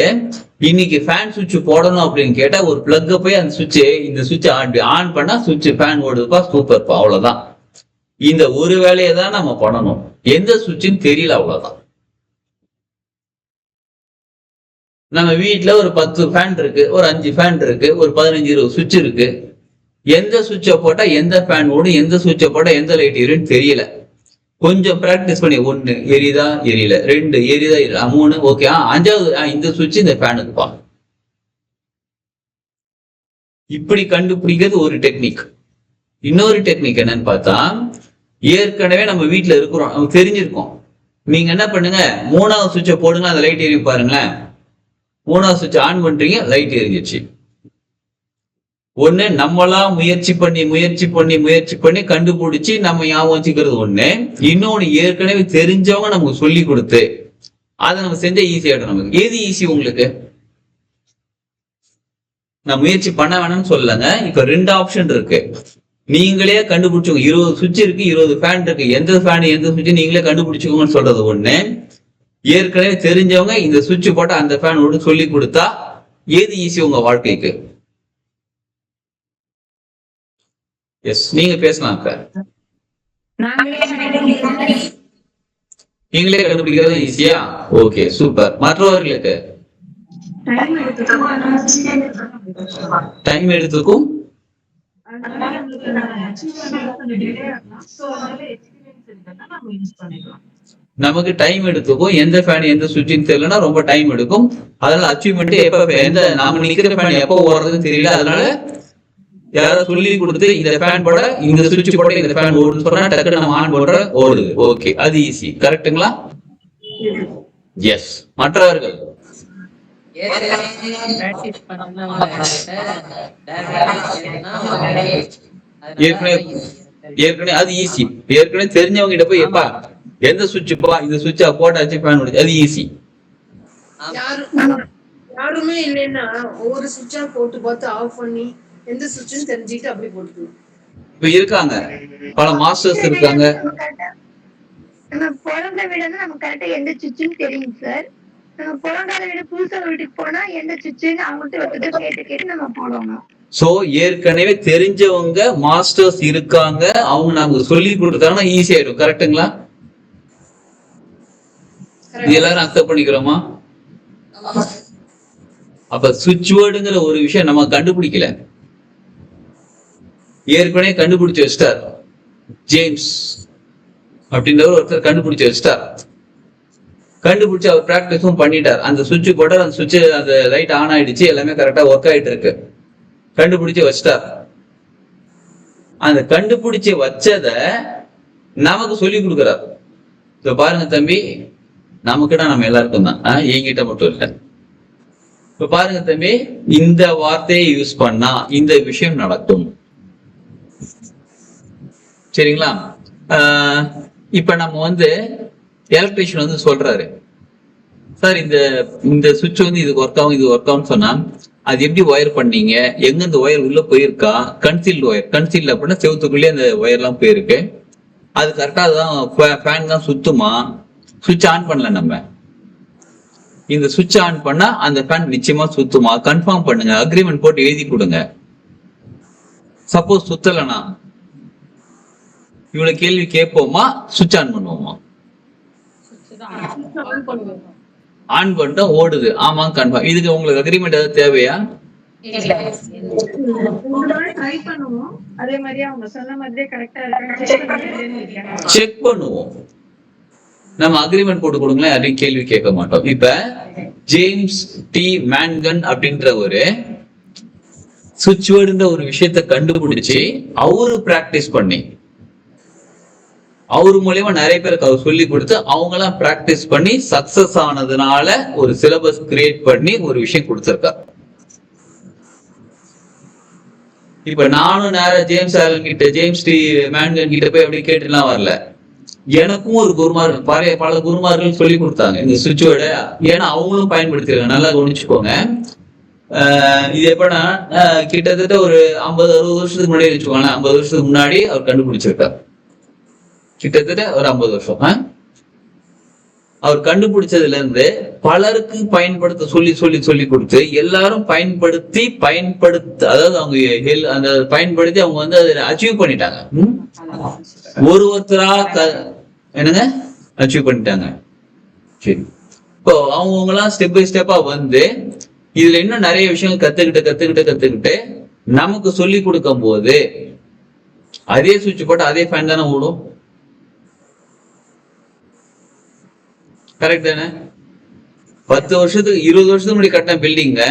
இன்னைக்கு ஃபேன் சுவிட்ச் போடணும் அப்படின்னு கேட்டா ஒரு பிளக்க போய் அந்த சுவிட்ச், இந்த சுவிட்ச் ஆன் பண்ணா சுவிட்ச் ஃபேன் ஓடுதுப்பா, சூப்பர்ப்பா, அவ்வளவுதான். இந்த ஒரு வேலையை தான் நம்ம பண்ணணும். எந்த சுவிட்சுன்னு தெரியல, அவ்வளவுதான். நம்ம வீட்டுல ஒரு 10 ஃபேன் இருக்கு, ஒரு 5 ஃபேன் இருக்கு, ஒரு 15-20 சுவிட்ச் இருக்கு. எந்த சுவிட்சை போட்டா எந்த ஃபேன் ஓடும், எந்த சுவிட்சை போட்டா எந்த லைட் எரியும் தெரியல. கொஞ்சம் பிராக்டிஸ் பண்ணி 1 எரியுதா எரியல, 2 எரியுதா எரியல, 3 ஓகே, 5வது இந்த சுவிட்ச் இந்த ஃபேனுக்குப்பா. இப்படி கண்டுபிடிக்கிறது ஒரு டெக்னிக். இன்னொரு டெக்னிக் என்னன்னு பார்த்தா, ஏற்கனவே நம்ம வீட்டுல இருக்கிறோம், நமக்கு தெரிஞ்சிருக்கோம். நீங்க என்ன பண்ணுங்க, 3வது சுவிட்சை போடுங்க, அந்த லைட் எரியும் பாருங்களேன். 3வது சுவிட்ச் ஆன் பண்றீங்க, லைட் எரிஞ்சிச்சு. ஒண்ணு நம்மளா முயற்சி பண்ணி கண்டுபிடிச்சு நம்ம ஞாபகம் வச்சுக்கிறது ஒண்ணு. இன்னொன்னு ஏற்கனவே தெரிஞ்சவங்க நமக்கு சொல்லி கொடுத்து அதை நம்ம செஞ்சா ஈஸியாயிடும். நமக்கு எது ஈஸி உங்களுக்கு? நான் முயற்சி பண்ண வேணும்னு சொல்லலங்க. இப்ப 2 ஆப்ஷன் இருக்கு. நீங்களே கண்டுபிடிச்சுக்கோங்க. 20 சுவிட்ச் இருக்கு, 20 ஃபேன் இருக்கு, எந்த ஃபேன் எந்த சுவிட்ச் நீங்களே கண்டுபிடிச்சுக்கோங்கன்னு சொல்றது ஒண்ணு. ஏற்கனவே தெரிஞ்சவங்க இந்த சுவிட்ச் போட்டா அந்த ஃபேன் ஓடு சொல்லி கொடுத்தா எது ஈஸி உங்க வாழ்க்கைக்கு? எஸ், நீங்க பேசலாம். நீங்களே கண்டுபிடிக்கிறது ஈஸியா? Okay, super. மற்றவர்களுக்கு டைம் எடுத்துக்கும். நமக்கு டைம் எடுத்துக்கும். எந்த ஃபேன் எந்த சுவிட்ச் தெரியலன்னா ரொம்ப டைம் எடுக்கும். அதனால அச்சீவ்மெண்ட் எப்ப எந்த நாம நிக்கிற ஃபேன் எப்போ ஓடுறதுன்னு தெரியல. அதனால யாராவது சொல்லி கொடுத்து இந்த ஃபேன் போட இந்த சுவிட்ச் போட இந்த ஃபேன் ஓடுன்னு சொன்னா டக்கு நம்ம ஆன் போடுற ஓடுது. ஓகே, அது ஈஸி. கரெக்ட்டுங்களா? எஸ். மற்றவர்கள் ஏற்கனவே அது ஈஸி. ஏற்கனவே தெரிஞ்சவங்க கிட்ட போய் எப்பா எந்த சுவிட்ச் பா இந்த சுவிட்சா போட்டாச்சு ஃபேன் ஓடுது, அது ஈஸி. யாருமே இல்லைன்னா ஒவ்வொரு சுவிட்சா போட்டு பார்த்து ஆஃப் பண்ணி எந்த சுவிட்ச்னு தெரிஞ்சுட்டு அப்படி போட்டுக்கலாம். இப்ப இருக்காங்க பல மாஸ்டர்ஸ் இருக்காங்க. நம்ம பிறந்த வீடுன்னா நமக்கு கரெக்டா எந்த சுவிட்ச்னு தெரியும் சார். நம்ம பிறந்தாத வீடு புதுசா வீட்டுக்கு போனா எந்த சுவிட்ச்னு அவங்கள்ட்ட கேட்டு நம்ம போடுவோம். சோ ஏற்கனவே தெரிஞ்சவங்க மாஸ்டர்ஸ் இருக்காங்க, அவங்க நமக்கு சொல்லி கொடுத்தாங்கன்னா ஈஸி ஆயிடும். கரெக்டுங்களா? எல்லாரும் அக்செப்ட் பண்ணிக்கிறோமா? அப்ப சுவிட்ச் வேர்டுங்கிற ஒரு விஷயம் நம்ம கண்டுபிடிக்கல, ஏற்கனவே கண்டுபிடிச்சு வச்சிட்டார். ஜேம்ஸ் அப்படின்றவர் ஒருத்தர் கண்டுபிடிச்சு வச்சிட்டார். கண்டுபிடிச்சு அவர் பிராக்டிஸும் பண்ணிட்டார். அந்த சுவிட்ச் போட்டார், அந்த சுவிட்ச் அந்த லைட் ஆன் ஆயிடுச்சு, எல்லாமே கரெக்டா ஒர்க் ஆயிட்டு இருக்கு. கண்டுபிடிச்சு வச்சிட்டார். அந்த கண்டுபிடிச்சு வச்சத நமக்கு சொல்லி கொடுக்குறாரு. இப்ப பாருங்க தம்பி, நமக்குன்னா நம்ம எல்லாருக்கும் தான், என்கிட்ட மட்டும் இல்லை. இப்ப பாருங்க தம்பி, இந்த வார்த்தையை யூஸ் பண்ணா இந்த விஷயம் நடக்கும். சரிங்களா? இப்ப நம்ம எலக்ட்ரிஷியன் சொல்றாரு, சார் இந்த சுவிட்ச் இதுக்கு ஒர்க் ஆகும், இது ஒர்க் ஆகும்னு சொன்னா அது எப்படி ஒயர் பண்ணீங்க, எங்க இந்த ஒயர் உள்ள போயிருக்கா? Concealed wire. கன்சீல்டு அப்படின்னா செவத்துக்குள்ளே அந்த ஒயர் எல்லாம் போயிருக்கு. அது கரெக்டா தான் ஃபேன் தான் சுத்துமா? சுவிட்ச் ஆன் பண்ணல. நம்ம இந்த சுவிட்ச் ஆன் பண்ணா அந்த ஃபேன் நிச்சயமா சுத்துமா? கன்ஃபார்ம் பண்ணுங்க, அக்ரிமெண்ட் போட்டு எழுதி கொடுங்க. சப்போஸ் சுத்தலனா இவ்வளவு கேள்வி கேட்போமா, சுவிட்ச் ஆன் பண்ணுவோமா? ஆன் பண்ணிட்டா ஓடுது, ஆமா கன்ஃபார்ம். இதுக்கு உங்களுக்கு அக்ரிமெண்ட் ஏதாவது தேவையா? செக் பண்ணுவோம். நம்ம அக்ரிமெண்ட் போட்டு கொடுங்களேன், யாரையும் கேள்வி கேட்க மாட்டோம். இப்ப ஜேம்ஸ் டி மேன்கன் அப்படின்ற ஒரு சுவிட்ச் வேர்டுன்ற ஒரு விஷயத்த கண்டுபிடிச்சு அவரு பிராக்டிஸ் பண்ணி அவரு மூலியமா நிறைய பேருக்கு அவர் சொல்லி கொடுத்து அவங்க எல்லாம் பிராக்டிஸ் பண்ணி சக்சஸ் ஆனதுனால ஒரு சிலபஸ் கிரியேட் பண்ணி ஒரு விஷயம் கொடுத்திருக்காரு. இப்ப நானும் நேரம் ஜேம்ஸ் ஆலன் கிட்ட, ஜேம்ஸ் டி மேன்கன் கிட்ட போய் அப்படி கேட்டுலாம் வரல. எனக்கும் ஒரு குருமார், பல குருமார்கள் சொல்லி கொடுத்தாங்க இந்த சுவிட்ச் வேர்டை. ஏன்னா அவங்களும் பயன்படுத்திருக்காங்க. நல்லா கவனிச்சுக்கோங்க. இது எப்படின்னா கிட்டத்தட்ட ஒரு 50-60 வருஷத்துக்கு முன்னாடி வச்சுக்கோங்களேன். 50 வருஷத்துக்கு முன்னாடி அவர் கண்டுபிடிச்சிருக்காரு. கிட்டத்தட்ட ஒரு 50 வருஷம். அவர் கண்டுபிடிச்சதுல இருந்து பலருக்கு பயன்படுத்த சொல்லி கொடுத்து எல்லாரும் அதாவது அவங்க அந்த பயன்படுத்தி அவங்க வந்து அதை அச்சீவ் பண்ணிட்டாங்க. ஒருத்தரா என்னங்க அச்சீவ் பண்ணிட்டாங்க. சரி, இப்போ அவங்க எல்லாம் ஸ்டெப் பை ஸ்டெப்பா வந்து இதுல இன்னும் நிறைய விஷயங்கள் கத்துக்கிட்டு நமக்கு சொல்லி கொடுக்கும் போது அதே சுவிட்ச் போட்டு அதே ஃபேன் தானே ஓடும். கரெக்ட் தானே? 10 வருஷத்துக்கு 20 வருஷத்துக்கு முன்னாடி கட்டின பில்டிங்க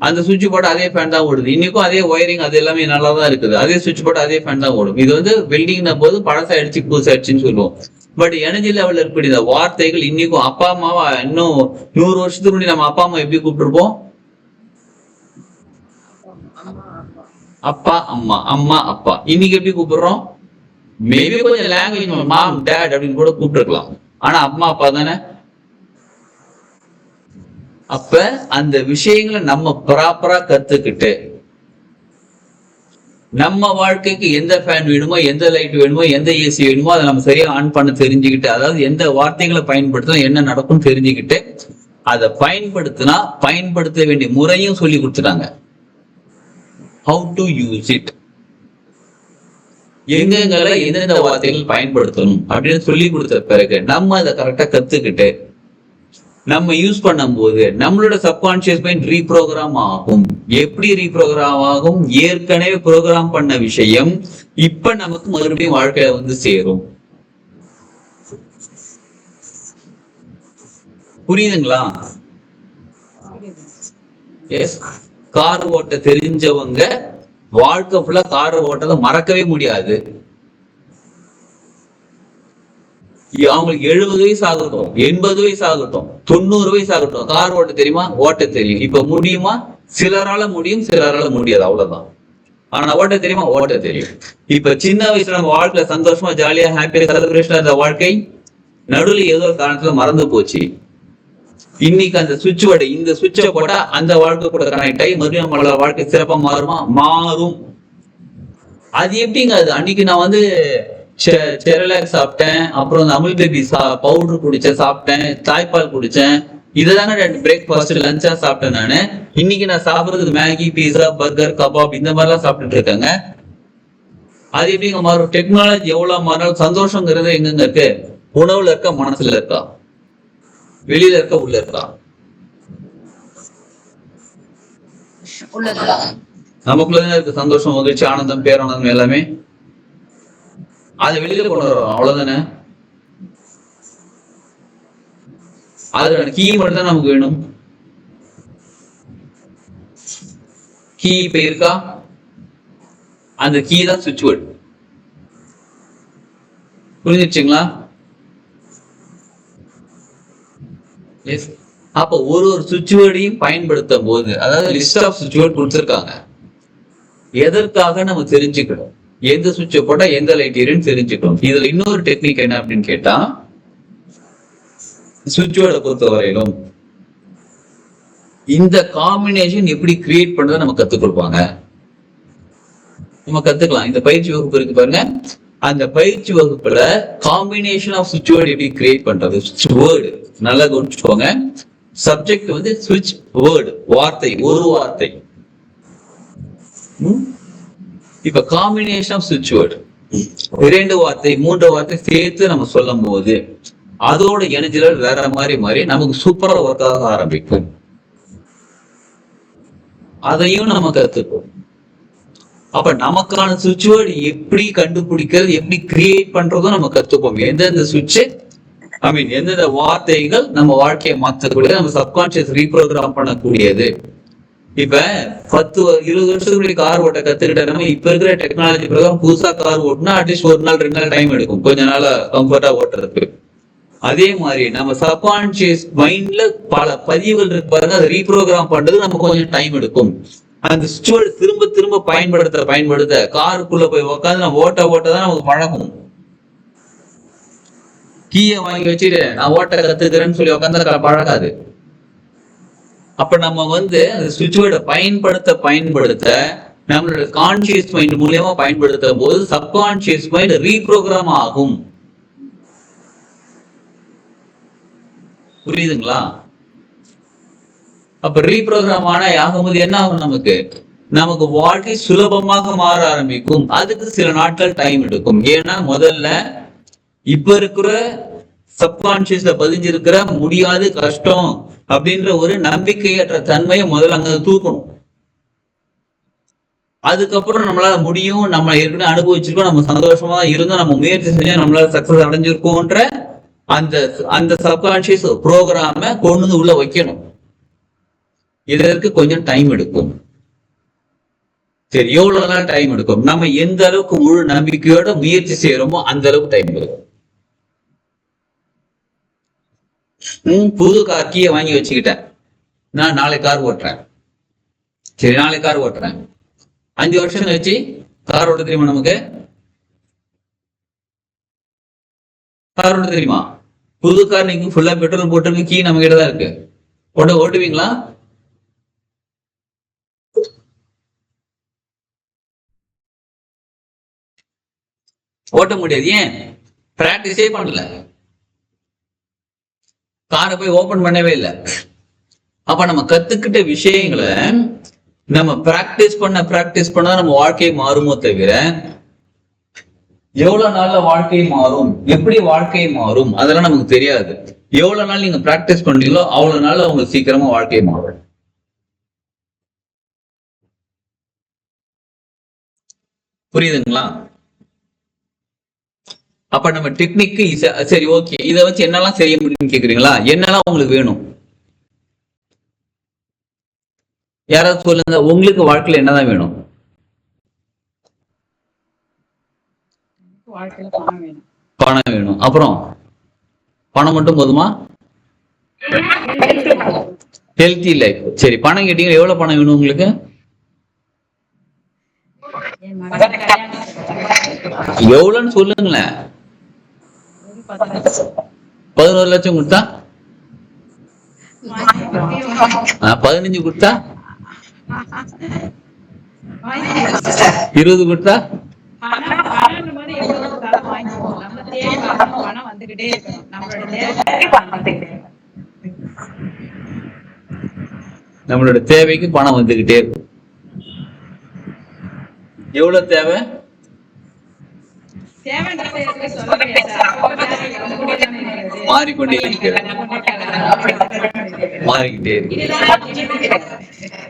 அந்த சுவிட்ச் போட்டு அதே ஃபேன் தான் ஓடுது. இன்னைக்கும் அதே ஒயரிங் அது எல்லாமே நல்லா தான் இருக்குது. அதே சுவிட்ச் போட்டு அதே ஃபேன் தான் ஓடும். இது வந்து பில்டிங் போது பழசாயிடுச்சு புதுசாயிடுச்சுன்னு சொல்லுவோம். பட் எனர்ஜி லெவல் இருக்கக்கூடிய இந்த வார்த்தைகள் இன்னைக்கும் அப்பா அம்மாவா இன்னும் 100 வருஷத்துக்கு முன்னாடி நம்ம அப்பா அம்மா எப்படி கூப்பிட்டுருப்போம்? அப்பா அம்மா, அம்மா அப்பா. இன்னைக்கு எப்படி கூப்பிடுறோம்? மேபி கொஞ்சம் லாங்குவேஜ் மாம் டேட் அப்படின்னு கூட கூப்பிட்டுருக்கலாம். ஆனா அம்மா அப்பா தானே. அப்ப அந்த விஷயங்களை நம்ம ப்ராப்பரா கத்துக்கிட்டு நம்ம வாழ்க்கைக்கு எந்த ஃபேன் வேணுமோ, எந்த லைட் வேணுமோ, எந்த ஏசி வேணுமோ அதை நம்ம சரியா ஆன் பண்ண தெரிஞ்சுக்கிட்டு, அதாவது எந்த வார்த்தைகளை பயன்படுத்தினா என்ன நடக்கும் தெரிஞ்சுக்கிட்டு அதை பயன்படுத்த வேண்டிய முறையும் சொல்லி கொடுத்துட்டாங்க. How to use it, எங்கெங்களை எந்தெந்த வார்த்தைகள் பயன்படுத்தணும் அப்படின்னு சொல்லி கொடுத்த பிறகு நம்ம அதை கரெக்டா கத்துக்கிட்டு நம்ம யூஸ் பண்ணும் போது நம்மளோட சப்கான்சியஸ் மைண்ட் ரீப்ரோகிராம் ஆகும். எப்படி ரீப்ரோகிராம் ஆகும்? ஏற்கனவே ப்ரோக்ராம் பண்ண விஷயம் இப்ப நமக்கு மறுபடியும் வாழ்க்கையில வந்து சேரும். புரியுதுங்களா? எஸ், கார் ஓட்ட தெரிஞ்சவங்க வாழ்க்கை ஃபுல்லா கார் ஓட்டதை மறக்கவே முடியாது. அவங்களுக்கு 70 வயசு ஆகட்டும், 80 வயசு ஆகட்டும், 90 வயசு ஆகட்டும், கார் ஓட்ட தெரியுமா? ஓட்ட தெரியும். இப்ப முடியுமா? சிலரால முடியும், சிலரால முடியாது, அவ்வளவுதான். ஆனா ஓட்ட தெரியுமா? ஓட்ட தெரியும். இப்ப சின்ன வயசுல நம்ம வாழ்க்கையில சந்தோஷமா ஜாலியா ஹாப்பியா செலிப்ரேஷன் அந்த வாழ்க்கை நடுவில் ஏதோ ஒரு காரணத்துல மறந்து போச்சு. இன்னைக்கு அந்த இந்த சுவிட்சை போட்டா அந்த வாழ்க்கை கூட கனெக்ட் ஆகி மறுபடியும் நம்மளோட வாழ்க்கை சிறப்பா மாறுமா? மாறும். அது எப்படிங்க? அது அன்னைக்கு நான் வந்து செரலாக் சாப்பிட்டேன், அப்புறம் அமுல் பேபி பவுடர் குடிச்சேன், சாப்பிட்டேன், தாய்ப்பால் குடிச்சேன், இததானே பிரேக்ஃபாஸ்ட் லஞ்சா சாப்பிட்டேன் நானு. இன்னைக்கு நான் சாப்பிடுறது மேகி, பீஸா, பர்கர், கபாப் இந்த மாதிரிலாம் சாப்பிட்டுட்டு இருக்காங்க. அது எப்படிங்க மாறும்? டெக்னாலஜி எவ்வளவு மாறினாலும் சந்தோஷங்கிறது எங்கெங்க இருக்கு? உணவுல இருக்கா, மனசுல இருக்கா, வெளியில இருக்கா, உள்ள இருக்கா? நமக்குள்ளதான் இருக்கு சந்தோஷம், மகிழ்ச்சி, ஆனந்தம், பேரானந்தம் எல்லாமே. அதை வெளியில கொண்டு வரோம், அவ்வளவுதானே. அதுக்கான கீ மட்டும் தான் நமக்கு வேணும். கீ இப்ப இருக்கா? அந்த கீ தான் சுவிட்ச் வேர்டு. புரிஞ்சிருச்சுங்களா? எஸ். அப்ப ஒரு சுவிட்ச் வேர்டையும் பயன்படுத்தும் போது, அதாவது லிஸ்ட் ஆஃப் சுவிட்ச் வேர்ட் கொடுத்திருக்காங்க. எதற்காக நம்ம தெரிஞ்சுக்கணும்? எந்த சுவிட்சை போட்டா எந்த லைட் எரியும் தெரிஞ்சுக்கணும். இதுல இன்னொரு டெக்னிக் என்ன அப்படின்னு கேட்டா, சுவிட்ச் வேர்டை பொறுத்த வரையிலும் இந்த காம்பினேஷன் எப்படி கிரியேட் பண்றதை நம்ம கத்துக் கொடுப்பாங்க. நம்ம கத்துக்கலாம். இந்த பயிற்சி வகுப்பு இருக்கு பாருங்க, அந்த பயிற்சி வகுப்புல காம்பினேஷன் ஆஃப் சுவிட்ச் வேர்டு எப்படி கிரியேட் பண்றது. சுவிட்ச் வேர்டு நல்லா கவனிச்சுக்கோங்க. சப்ஜெக்ட் வந்து சுவிட்ச் வேர்டு, வார்த்தை, ஒரு வார்த்தை. இப்ப காம்பினேஷன் ஆஃப் சுவிட்ச் வேர்டு 2 வார்த்தை 3 வார்த்தை சேர்த்து நம்ம சொல்லும் போது அதோட எனர்ஜி லெவல் வேற மாதிரி நமக்கு சூப்பரா ஒர்க் ஆக ஆரம்பிக்கும். அதையும் நம்ம கத்துப்போம். அப்ப நமக்கான சுவிட்ச் வேர்டு எப்படி கண்டுபிடிக்கிறது, எப்படி கிரியேட் பண்றதும் நம்ம கத்துப்போம். எந்தெந்த சுவிட்ச் எந்தெந்த வார்த்தைகள் நம்ம வாழ்க்கையை மாற்றக்கூடியது, நம்ம சப்கான்சியஸ் ரீப்ரோகிராம் பண்ணக்கூடியது. இப்ப 10-20 வருஷத்துக்கு முன்னாடி கார் ஓட்ட கத்துக்கிட்டா இப்ப இருக்கிற டெக்னாலஜி பிரகாரம் புதுசா கார் ஓட்டினா அட்லீஸ்ட் 1 நாள் 2 நாள் டைம் எடுக்கும், கொஞ்ச நாளா கம்ஃபர்டா ஓட்டுறதுக்கு. அதே மாதிரி நம்ம சப்கான்சியஸ் மைண்ட்ல பல பதிவுகள் இருக்கு பாருங்க, அதை ரீப்ரோகிராம் பண்றது நமக்கு கொஞ்சம் டைம் எடுக்கும். அந்த சுவிட்ச் திரும்ப திரும்ப பயன்படுத்த காருக்குள்ள போய் உட்காந்து நம்ம ஓட்டதான் நமக்கு பழகும். கீயை வாங்கி வச்சுட்டு நான் ஓட்ட கத்துக்கிறேன்னு சொல்லி உட்காந்து பழகாது. அப்ப நம்ம வந்து அந்த சுவிட்ச் வேர்டை பயன்படுத்த நம்மளோட கான்சியஸ் மைண்ட் மூலியமா பயன்படுத்தும் போது சப்கான்சியஸ் மைண்ட் ரீப்ரோகிராம் ஆகும். புரியுதுங்களா? அப்ப ரீப்ரோகிராம் ஆகும்போது என்ன ஆகும்? நமக்கு வாழ்க்கை சுலபமாக மாற ஆரம்பிக்கும். அதுக்கு சில நாட்கள் டைம் எடுக்கும். ஏன்னா முதல்ல இப்ப இருக்கிற சப்கான்சியஸ்ல பதிஞ்சிருக்கிற முடியாது, கஷ்டம் அப்படின்ற ஒரு நம்பிக்கையற்ற தன்மையை முதல்ல அங்க தூக்கணும். அதுக்கப்புறம் நம்மளால முடியும், நம்ம ஏற்கனவே அனுபவிச்சிருக்கோம், நம்ம சந்தோஷமா இருந்தோம், நம்ம முயற்சி செஞ்சா நம்மளால சக்சஸ் அடைஞ்சிருக்கோன்ற அந்த சப்கான்சியஸ் ப்ரோக்ராம கொண்டு வந்து உள்ள வைக்கணும். இதற்கு கொஞ்சம் டைம் எடுக்கும். சரி, எவ்வளவு நாள் டைம் எடுக்கும்? நம்ம எந்த அளவுக்கு முழு நம்பிக்கையோட முயற்சி செய்யறோமோ அந்த அளவுக்கு டைம் எடுக்கும். புது கார் கீயை வாங்கி வச்சுக்கிட்டேன், நான் நாளை கார் ஓட்டுறேன். சரி, நாளை கார் ஓட்டுறேன். 5 வருஷம் கழிச்சு கார் ஓட்ட தெரியுமா? நமக்கு கார் ஓட்ட தெரியுமா? புது கார் நீங்க ஃபுல்லா பெட்ரோல் போட்டு கீ நம்ம கிட்ட தான் இருக்கு. ஓட்டுவீங்களா? ஓட்ட முடியாது. ஏன்? பிராக்டிஸே பண்ணல, காரை போய் ஓபன் பண்ணவே இல்லை. அப்ப நம்ம கத்துக்கிட்ட விஷயங்களை நம்ம பிராக்டிஸ் பண்ண நம்ம வாழ்க்கை மாறுமோ தவிர, எவ்வளவு நாள்ல வாழ்க்கை மாறும், எப்படி வாழ்க்கை மாறும் அதெல்லாம் நமக்கு தெரியாது. எவ்வளவு நாள் நீங்க பிராக்டிஸ் பண்றீங்களோ அவ்வளவு நாள் உங்களுக்கு சீக்கிரமா வாழ்க்கை மாறும். புரியுதுங்களா? அப்ப நம்ம டெக்னிக் சரி, ஓகே, இதை வச்சு என்னெல்லாம் செய்ய முடியும்னு கேக்குறீங்களா? என்னெல்லாம் உங்களுக்கு வேணும்? யாராவது சொல்லுங்க, உங்களுக்கு வாழ்க்கையில என்னதான் வேணும்? பணம் வேணும். அப்புறம் பணம் மட்டும் போதுமா? Healthy life. சரி, பணம் கேட்டீங்க, எவ்வளவு பணம் வேணும் உங்களுக்கு? எவ்வளவுன்னு சொல்லுங்களேன். 11 லட்சம் கொடுத்தா? 15 கொடுத்தா? 20 கொடுத்தா? நம்மளோட தேவைக்கு பணம் வந்துகிட்டே இருக்கும். எவ்வளவு தேவை? மாறிக்கொண்டே இருக்கிறது, மாறிக்கிட்டே இருக்கு.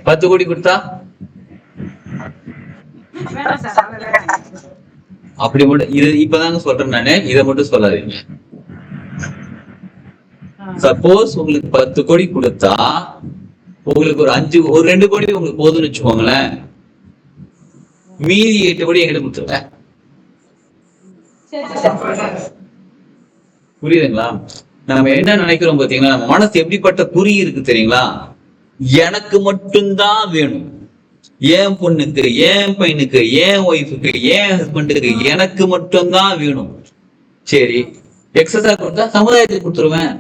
10 கோடி கொடுத்தா அப்படி மட்டும், இது இப்பதாங்க சொல்றேன் நானு, இதை மட்டும் சொல்லாதீங்க. சப்போஸ் உங்களுக்கு 10 கோடி கொடுத்தா உங்களுக்கு ஒரு 2 கோடி உங்களுக்கு போதும்னு வச்சுக்கோங்களேன். மீதி 8 கோடி எங்கிட்ட கொடுத்துருங்க. புரியுதுங்களா? நம்ம என்ன நினைக்கிறோம் பாத்தீங்களா? நம்ம மனசு எப்படிப்பட்ட குறி இருக்கு தெரியுங்களா? எனக்கு மட்டும்தான் வேணும், என் பொண்ணுக்கு, என் பையனுக்கு, என் ஒய்ஃபுக்கு, என் ஹஸ்பண்டுக்கு எனக்கு மட்டும்தான் வேணும். சரி, எக்ஸஸா கொடுத்தா சமுதாயத்துக்கு கொடுத்துருவேன்,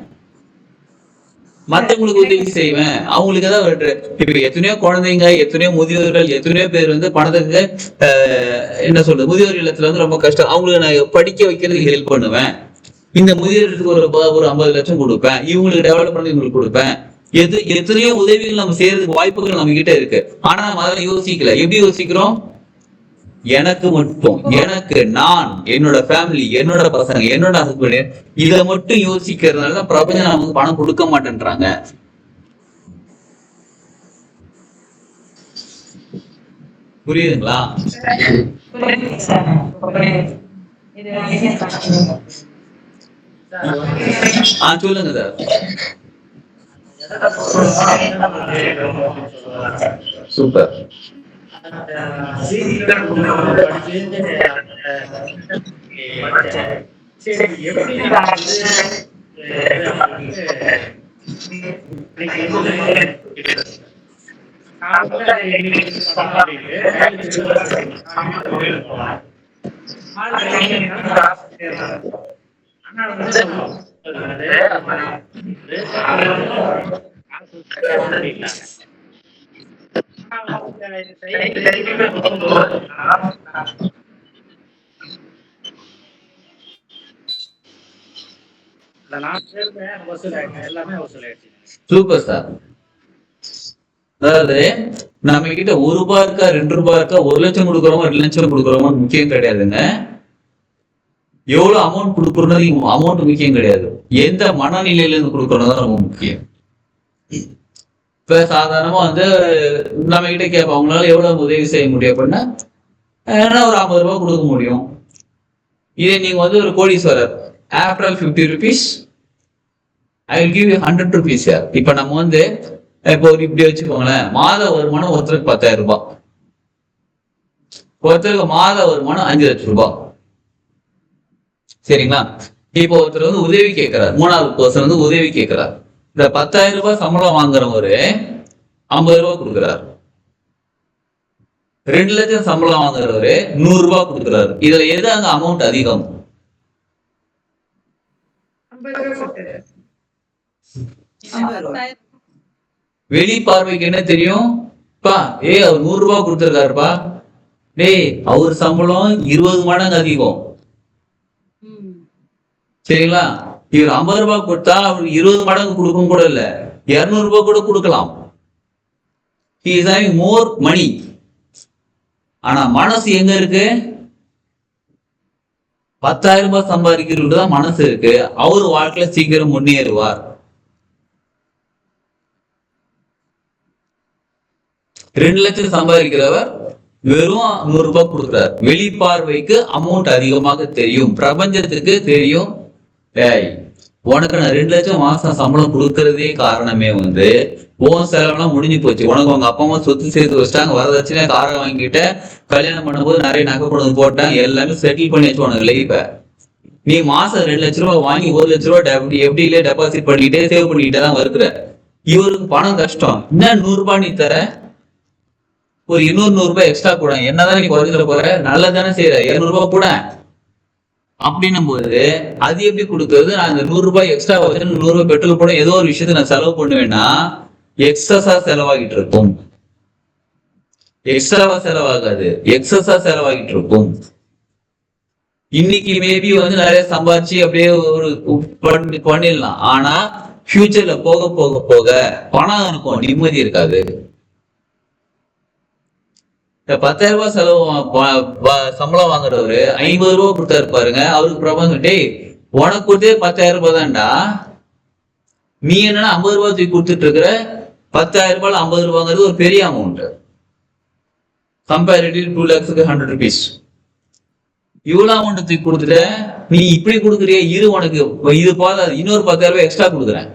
மத்தவங்களுக்கு உதவி செய்வேன், அவங்களுக்கு ஏதாவது. இப்ப எத்தனையோ குழந்தைங்க, எத்தனையோ முதியோர்கள், எத்தனையோ பேர் பணத்துக்கு என்ன சொல்றது, முதியோர் இல்லத்துல ரொம்ப கஷ்டம், அவங்களுக்கு நான் படிக்க வைக்கிறதுக்கு ஹெல்ப் பண்ணுவேன். இந்த முதியோருக்கு ஒரு 50 லட்சம் கொடுப்பேன், இவங்களுக்கு டெவலப் பண்ணி இவங்களுக்கு கொடுப்பேன். எத்தனையோ உதவிகள் நம்ம செய்யறதுக்கு வாய்ப்புகள் நம்ம கிட்ட இருக்கு. ஆனா நம்ம அதெல்லாம் யோசிக்கல. எப்படி யோசிக்கிறோம்? எனக்கு மட்டும், எனக்கு, நான், என்னோட ஃபேமிலி, என்னோட பசங்க, என்னோட ஹஸ்பண்ட், இதை மட்டும் யோசிக்கிறதுனால பிரபஞ்சம் நமக்கு பணம் கொடுக்க மாட்டேன்றாங்க. புரியுதுங்களா? சொல்லுங்க சார். சூப்பர். இந்த 4 பேருமே வசூல் ஆயிடுச்சு, எல்லாமே வசூல் ஆயிடுச்சு. Super sir. அதாவது நம்ம கிட்ட ₹1 இருக்கா, ₹2 இருக்கா, 1 லட்சம் கொடுக்குறோமோ 2 லட்சம் கொடுக்குறோமோ முக்கியம் கிடையாதுங்க. எவ்வளவு அமௌண்ட் கொடுக்குறது அமௌண்ட் முக்கியம் கிடையாது. எந்த மனநிலையில இருந்து கொடுக்கறது தான் ரொம்ப முக்கியம். இப்ப சாதாரணமா வந்து நம்ம கிட்ட கேட்போம், அவங்களால எவ்வளவு உதவி செய்ய முடியும் அப்படின்னா ஒரு ₹50 கொடுக்க முடியும். இதே நீங்க வந்து ஒரு கோடீஸ்வரர், after all ₹50 I will give you ₹100 sir. இப்ப நம்ம வந்து இப்போ இப்படி வச்சுக்கோங்களேன், மாத வருமானம் ஒருத்தருக்கு ₹10,000, ஒருத்தருக்கு மாத வருமானம் ₹5 லட்சம். சரிங்களா? இப்போ ஒருத்தர் வந்து உதவி கேட்கிறார், 3வது பர்சன் வந்து உதவி கேட்கிறார். இந்த ₹10,000 சம்பளம் வாங்குறவரு ₹50 கொடுக்குறாரு. 2 லட்சம் சம்பளம் வாங்குறவரு ₹100 கொடுக்குறாரு. இதுல எது அங்க அமௌண்ட் அதிகம்? 50,000. வெளி பார்வைக்கு என்ன தெரியும்? அவர் ₹100 கொடுத்திருக்காருப்பா, டேய் அவர் சம்பளம் 20 மடங்கு அதிகம். சரிங்களா? இவர் ₹50 கொடுத்தா அவர் 20 மடங்கு கொடுக்கும் கூட இல்ல, ₹200 கூட கொடுக்கலாம். He is having more money. ஆனா மனசு எங்க இருக்கு? ₹10,000 சம்பாதிக்கிறது தான் மனசு இருக்கு. அவர் வாழ்க்கையில சீக்கிரம் முன்னேறுவார். 2 லட்சம் சம்பாதிக்கிறவர் வெறும் ₹100 கொடுக்கிறார். வெளிப்பார்வைக்கு அமௌண்ட் அதிகமாக தெரியும், பிரபஞ்சத்துக்கு தெரியும், உனக்கு நான் 2 லட்சம் மாசம் சம்பளம் கொடுக்கறதே காரணமே வந்து உன் செலவுலாம் முடிஞ்சு போச்சு. உனக்கு உங்க அப்பா அம்மா சொத்து சேர்த்து வச்சுட்டாங்க, வரதட்சணை காரை வாங்கிட்ட, கல்யாணம் பண்ணும்போது நிறைய நகை கொண்டு போட்டாங்க, எல்லாமே செட்டில் பண்ணி வச்சு உனக்கு லைஃப. நீ மாசம் 2 லட்ச ரூபாய் வாங்கி 1 லட்ச ரூபாய் எப்படியிலே டெபாசிட் பண்ணிட்டே சேவ் பண்ணிட்டே தான் வருகிற. இவருக்கு பணம் கஷ்டம். என்ன ₹100 நீ தர, ஒரு இன்னொரு ₹100 எக்ஸ்ட்ரா கூட, என்னதான் நீ குறைஞ்சிட போற, நல்லதானே செய்யற, ₹200 கூட அப்படின்னும் போது அது எப்படி கொடுக்கறது? நான் இந்த ₹100 எக்ஸ்ட்ரா வச்சு ₹100 பெட்ரோல் போட ஏதோ ஒரு விஷயத்த நான் செலவு பண்ணுவேன்னா எக்ஸஸா செலவாகிட்டு இருக்கும். எக்ஸ்ட்ராவா செலவாகாது, எக்ஸஸா செலவாகிட்டு இருக்கும். இன்னைக்கு மேபி வந்து நிறைய சம்பாதிச்சு அப்படியே ஒரு பண்ணிடலாம். ஆனா ஃபியூச்சர்ல போக போக போக பணம் இருக்கும், நிம்மதி இருக்காது. இந்த ₹10,000 செலவு சம்பளம் வாங்குறவரு ₹50 கொடுத்தாரு பாருங்க, அவருக்கு பிரபஞ்சம், டேய் உனக்கு கொடுத்தே ₹10,000 தான்டா, நீ என்னன்னா ₹50 தூக்கி கொடுத்துட்டு இருக்கிற. ₹10,000 ₹50 ஒரு பெரிய அமௌண்ட். கம்பேரிட்டிவ் 2 lakhsக்கு ₹100. இவ்வளவு அமௌண்ட் தூக்கி கொடுத்துட்ட, நீ இப்படி கொடுக்குறிய, இரு உனக்கு இது போதாது, இன்னொரு ₹10,000 எக்ஸ்ட்ரா கொடுக்குறேன்.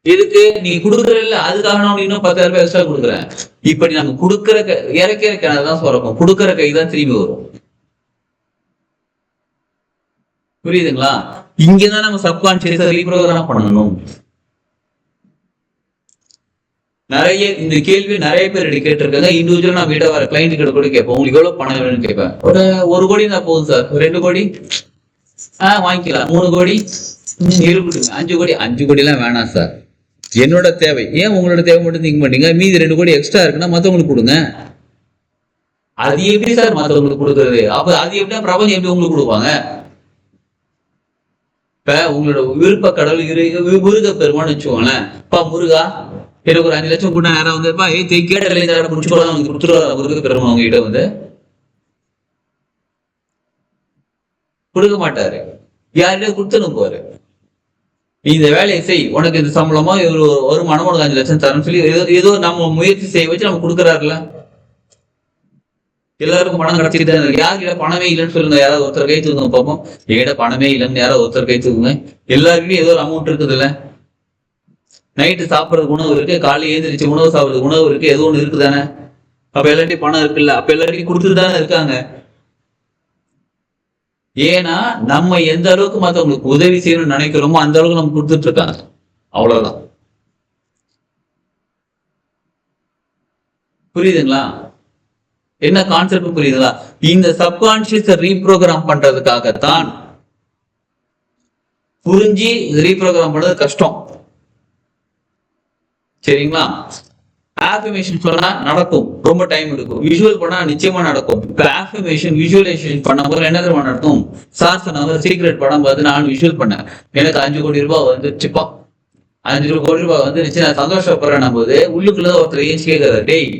இதுக்கு நீ கொடுக்குற இல்ல, அதுக்காக நான் இன்னும் ₹10,000 எக்ஸ்ட்ரா கொடுக்குறேன். இப்படி நம்ம கொடுக்குற இறக்கிற கிணறுதான் சுரக்கும், கொடுக்குற கைதான் திரும்பி வரும். புரியுதுங்களா? இங்கதான் நம்ம சப்கான்சியஸா ரீப்ரோகிராம் பண்ணணும். நிறைய இந்த கேள்வி நிறைய பேர் கேட்டிருக்காங்க. இண்டிவிஜுவல் நான் வீட்டை வர கிளைண்ட் கிட்ட கூட கேட்பேன், உங்களுக்கு எவ்வளவு பணம் வேணும்னு கேட்பேன். ஒரு 1 கோடி தான் போதும் சார், 2 கோடி வாங்கிக்கலாம், 3 கோடி இருக்கட்டும், 5 கோடி 5 கோடி எல்லாம் வேணாம் சார், என்னோட தேவை. ஏன் உங்களோட தேவை மட்டும் திங்க் பண்ணீங்க, மீதி 2 கோடி எக்ஸ்ட்ரா இருக்குன்னா மத்தவங்களுக்கு கொடுங்க. அது எப்படி சார் மத்தவங்களுக்கு கொடுக்கறது? அப்ப அது எப்படின்னா பிரபஞ்சம் எப்படி உங்களுக்கு கொடுப்பாங்க? இப்ப உங்களோட விருப்ப கடவுள் முருக பெருமான்னு வச்சுக்கோங்களேன். முருகா எனக்கு ஒரு 5 லட்சம் கூட யாராவது வந்துப்பா கேட்ட கொடுத்துருவாங்க, முருக பெருமான் அவங்க கிட்ட வந்து கொடுக்க மாட்டாரு, யார்கிட்ட கொடுத்துன்னு போவாரு. இந்த வேலையை செய், உனக்கு இது சம்பளமா ஒரு மனம் உனக்கு 5 லட்சம் தரேன்னு சொல்லி ஏதோ நம்ம முயற்சி செய்ய வச்சு நம்ம கொடுக்குறாருல. எல்லாருக்கும் பணம் கிடைச்சிட்டு தான் இருக்கு. யாருக்கிட்ட பணமே இல்லைன்னு சொல்லுங்க, யாராவது ஒருத்தர் கை தூக்குங்க பார்ப்போம். என்கிட்ட பணமே இல்லைன்னு யாராவது ஒருத்தர் கை தூக்குங்க. எல்லாருக்கிட்டையும் ஏதோ ஒரு அமௌண்ட் இருக்குது இல்ல. நைட்டு சாப்பிட்றதுக்கு உணவு இருக்கு, காலையில் எழுந்திரிச்சு உணவு சாப்பிட்றதுக்கு உணவு இருக்கு, ஏதோ ஒண்ணு இருக்குதானே. அப்ப எல்லார்ட்டையும் பணம் இருக்குல்ல, அப்ப எல்லார்ட்டையும் கொடுத்துட்டு தானே இருக்காங்க. ஏன்னா நம்ம எந்த அளவுக்கு மத்தவங்களுக்கு உதவி செய்யணும்னு நினைக்கிறோமோ அந்த அளவுக்கு நம்ம கொடுத்துட்டு இருக்காங்க, அவ்வளவுதான். புரியுதுங்களா? என்ன கான்செப்ட் புரியுதுங்களா? இந்த சப்கான்சியஸ் ரீப்ரோகிராம் பண்றதுக்காகத்தான். புரிஞ்சு ரீப்ரோகிராம் பண்றது கஷ்டம், சரிங்களா? ஆஃபர்மேஷன் சொன்னா நடக்கும், ரொம்ப டைம் எடுக்கும். விஷுவல் பண்ணா நிச்சயமா நடக்கும். இப்ப ஆஃபர்மேஷன் விஷுவலைசேஷன் பண்ணும்போது என்ன தெரியுமா நடக்கும்? சார் சொன்னாங்க சீக்ரெட் படம் பார்த்து நான் விஷுவல் பண்ணேன், எனக்கு 5 கோடி ரூபாய் வந்துச்சுப்பா, 5 கோடி ரூபாய் வந்துருச்சு, நான் சந்தோஷப்படுறேன் போது உள்ளுக்குள்ள ஒருத்தர் ஏஞ்சி கேட்கறாரு, டேய்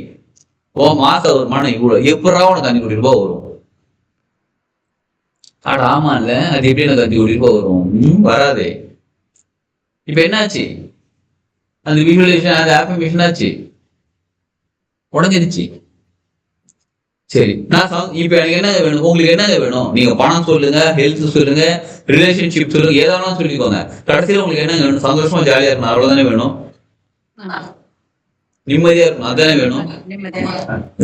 ஓ மாசம் வருமானம் இவ்வளவு, எப்படா உனக்கு 5 கோடி ரூபாய் வரும்? ஆட ஆமா இல்ல, அது எப்படி எனக்கு 5 கோடி ரூபாய் வரும்? வராதே. இப்ப என்னாச்சு? அந்த விஷுவலைசேஷன் அந்த ஆஃபர்மேஷன் ஆச்சு, உடஞ்சிருச்சு. சரி, நான் இப்ப எனக்கு என்ன வேணும், உங்களுக்கு என்ன வேணும்? நீங்க பணம் சொல்லுங்க, ஹெல்த் சொல்லுங்க, ரிலேஷன்ஷிப் சொல்லுங்க, ஏதாவது சொல்லிக்கோங்க. கடைசியில உங்களுக்கு என்ன வேணும்? சந்தோஷமா ஜாலியா இருக்கணும், அவ்வளவுதானே வேணும். நிம்மதியா இருக்கணும், அதானே வேணும்.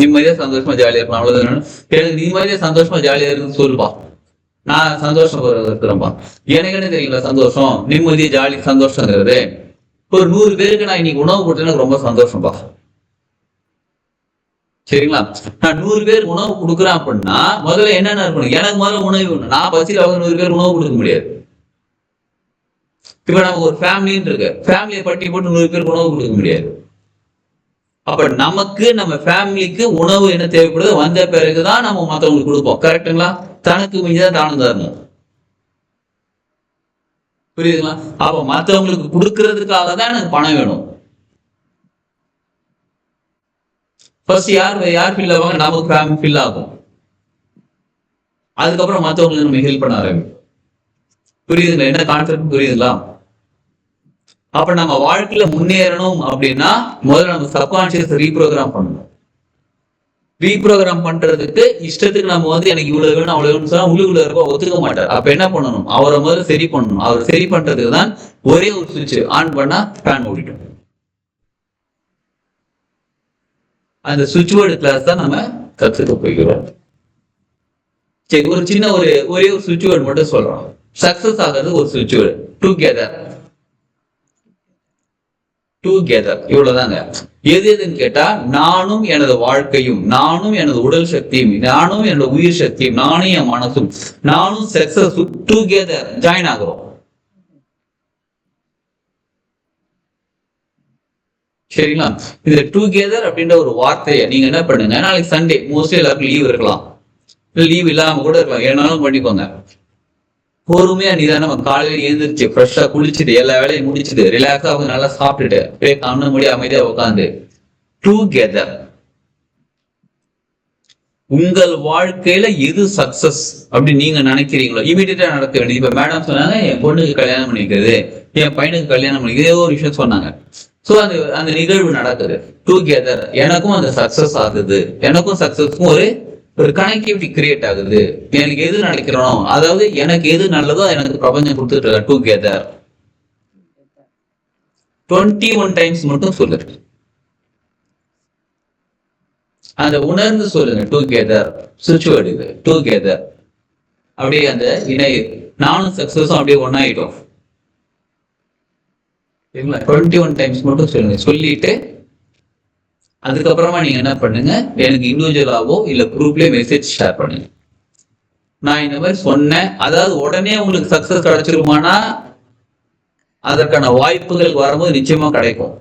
நிம்மதியா சந்தோஷமா ஜாலியா இருக்கணும், அவ்வளவுதானே வேணும். எனக்கு நிம்மதியா சந்தோஷமா ஜாலியா இருக்குன்னு சொல்லுப்பா, நான் சந்தோஷம் இருக்கிறேன்ப்பா. எனக்கு என்ன தெரியுங்களா சந்தோஷம், நிம்மதி, ஜாலி, சந்தோஷங்கிறது. ஒரு 100 பேருக்கு நான் இன்னைக்கு உணவு கொடுத்தேன், எனக்கு ரொம்ப சந்தோஷம்ப்பா. சரிங்களா? நான் 100 பேருக்கு உணவு கொடுக்குறேன் அப்படின்னா முதல்ல என்னென்ன இருக்கணும்? எனக்கு முதல்ல உணவு வேணும். நான் பசியில் 100 பேருக்கு உணவு கொடுக்க முடியாது. இப்ப நமக்கு ஒரு ஃபேமிலின்னு இருக்கு, ஃபேமிலியை பட்டி போட்டு 100 பேருக்கு உணவு கொடுக்க முடியாது. அப்ப நமக்கு நம்ம ஃபேமிலிக்கு உணவு என்ன தேவைப்படுது, வந்த பிறகுதான் நம்ம மற்றவங்களுக்கு கொடுப்போம். கரெக்டுங்களா? தனக்கு மிஞ்சிதான் தானம் தரணும். புரியுதுங்களா? அப்ப மற்றவங்களுக்கு கொடுக்கறதுக்காக தான் எனக்கு பணம் வேணும். ஃபர்ஸ்ட் யார் ஃபில் ஆவாங்க? நமக்கு ஃபேமிலி ஃபில் ஆகும். அதுக்கப்புறம் மற்றவங்களுக்கு நம்ம ஹெல்ப் பண்ண ஆரம்பிக்கும். புரியுதுங்களா? என்ன கான்செப்ட் புரியுதுங்களா? அப்ப நம்ம வாழ்க்கையில முன்னேறணும் அப்படின்னா முதல்ல நம்ம சப்கான்சியஸ் ரீப்ரோகிராம் பண்ணணும். ரீப்ரோகிராம் பண்றதுக்கு இஷ்டத்துக்கு நம்ம எனக்கு இவ்வளவு வேணும் அவ்வளவு வேணும்னு சொன்னா உள்ளுக்குள்ள இருக்க ஒத்துக்க மாட்டார். அப்ப என்ன பண்ணணும்? அவரை முதல்ல சரி பண்ணணும். அவர் சரி பண்றதுக்கு தான் ஒரே ஒரு சுவிட்ச் ஆன் பண்ணா ஃபேன் ஓடிடும். அந்த சுவிட்ச் போர்டு கிளாஸ் தான் நம்ம கத்துக்க போகிறோம். சரி, ஒரு சின்ன ஒரே ஒரு சுவிட்ச் வேர்டு மட்டும் சொல்றோம். சக்சஸ் ஆகிறது ஒரு சுவிட்ச் வேர்டு, டுகெதர். டுகெதர், இவ்வளவுதாங்க. எதுன்னு கேட்டா, நானும் எனது வாழ்க்கையும், நானும் எனது உடல் சக்தியும், நானும் எனது உயிர் சக்தியும், நானும் என் மனசும், நானும் சக்சஸ் டுகெதர் ஜாயின் ஆகிறோம். சரிங்களா? இந்த டுகெதர் அப்படின்ற ஒரு வார்த்தையை நீங்க என்ன பண்ணுங்க, நாளைக்கு சண்டே மோஸ்ட்லி எல்லாருக்கும் லீவ் இருக்கலாம், லீவ் இல்லாம கூட இருக்கலாம், ஏனாலும் பண்ணிக்கோங்க. பொறுமையா நிதானமா காலையில எழுந்திரிச்சு ஃப்ரெஷ்ஷா குளிச்சுட்டு எல்லா வேலையும் முடிச்சுட்டு ரிலாக்ஸா நல்லா சாப்பிட்டுட்டு கண்ணு மூடி அமைதியா உட்காந்து டுகெதர் உங்கள் வாழ்க்கையில எது சக்சஸ் அப்படி நீங்க நினைக்கிறீங்களோ இமீடியட்டா நடக்க வேண்டியது. இப்ப மேடம் சொன்னாங்க என் பொண்ணுக்கு கல்யாணம் பண்ணிக்கிறது, என் பையனுக்கு கல்யாணம் பண்ணிக்கிறது, ஏதோ ஒரு விஷயம் சொன்னாங்க. சோ அந்த நிகழ்வு நடக்குது டுகெதர். எனக்கும் அந்த சக்சஸ் ஆகுது, எனக்கும் சக்சஸ்க்கும் ஒரு கனெக்டிவிட்டி கிரியேட் ஆகுது. எனக்கு எது நினைக்கிறோம், அதாவது எனக்கு எது நல்லதோ எனக்கு பிரபஞ்சம் கொடுத்துட்டு இருக்க டுகெதர். 21 டைம்ஸ் மட்டும் சொல்லுங்க, அந்த உணர்ந்து சொல்லுங்க டுகெதர். சுவிட்ச் வேர்டு இது டுகெதர். அப்படியே அந்த இணைய நானும் சக்சஸும் அப்படியே ஒன்னாயிடும். 21 டைம்ஸ் மட்டும் சொல்லுங்க. சொல்லிட்டு அதுக்கப்புறமா நீங்க என்ன பண்ணுங்க, எனக்கு இண்டிவிஜுவலாவோ இல்ல குரூப்லயே மெசேஜ் ஷேர் பண்ணுங்க. நான் இந்த மாதிரி சொன்னேன், அதாவது உடனே உங்களுக்கு சக்சஸ் கிடைச்சிருமானா அதற்கான வாய்ப்புகள் வரும்போது நிச்சயமா கிடைக்கும்.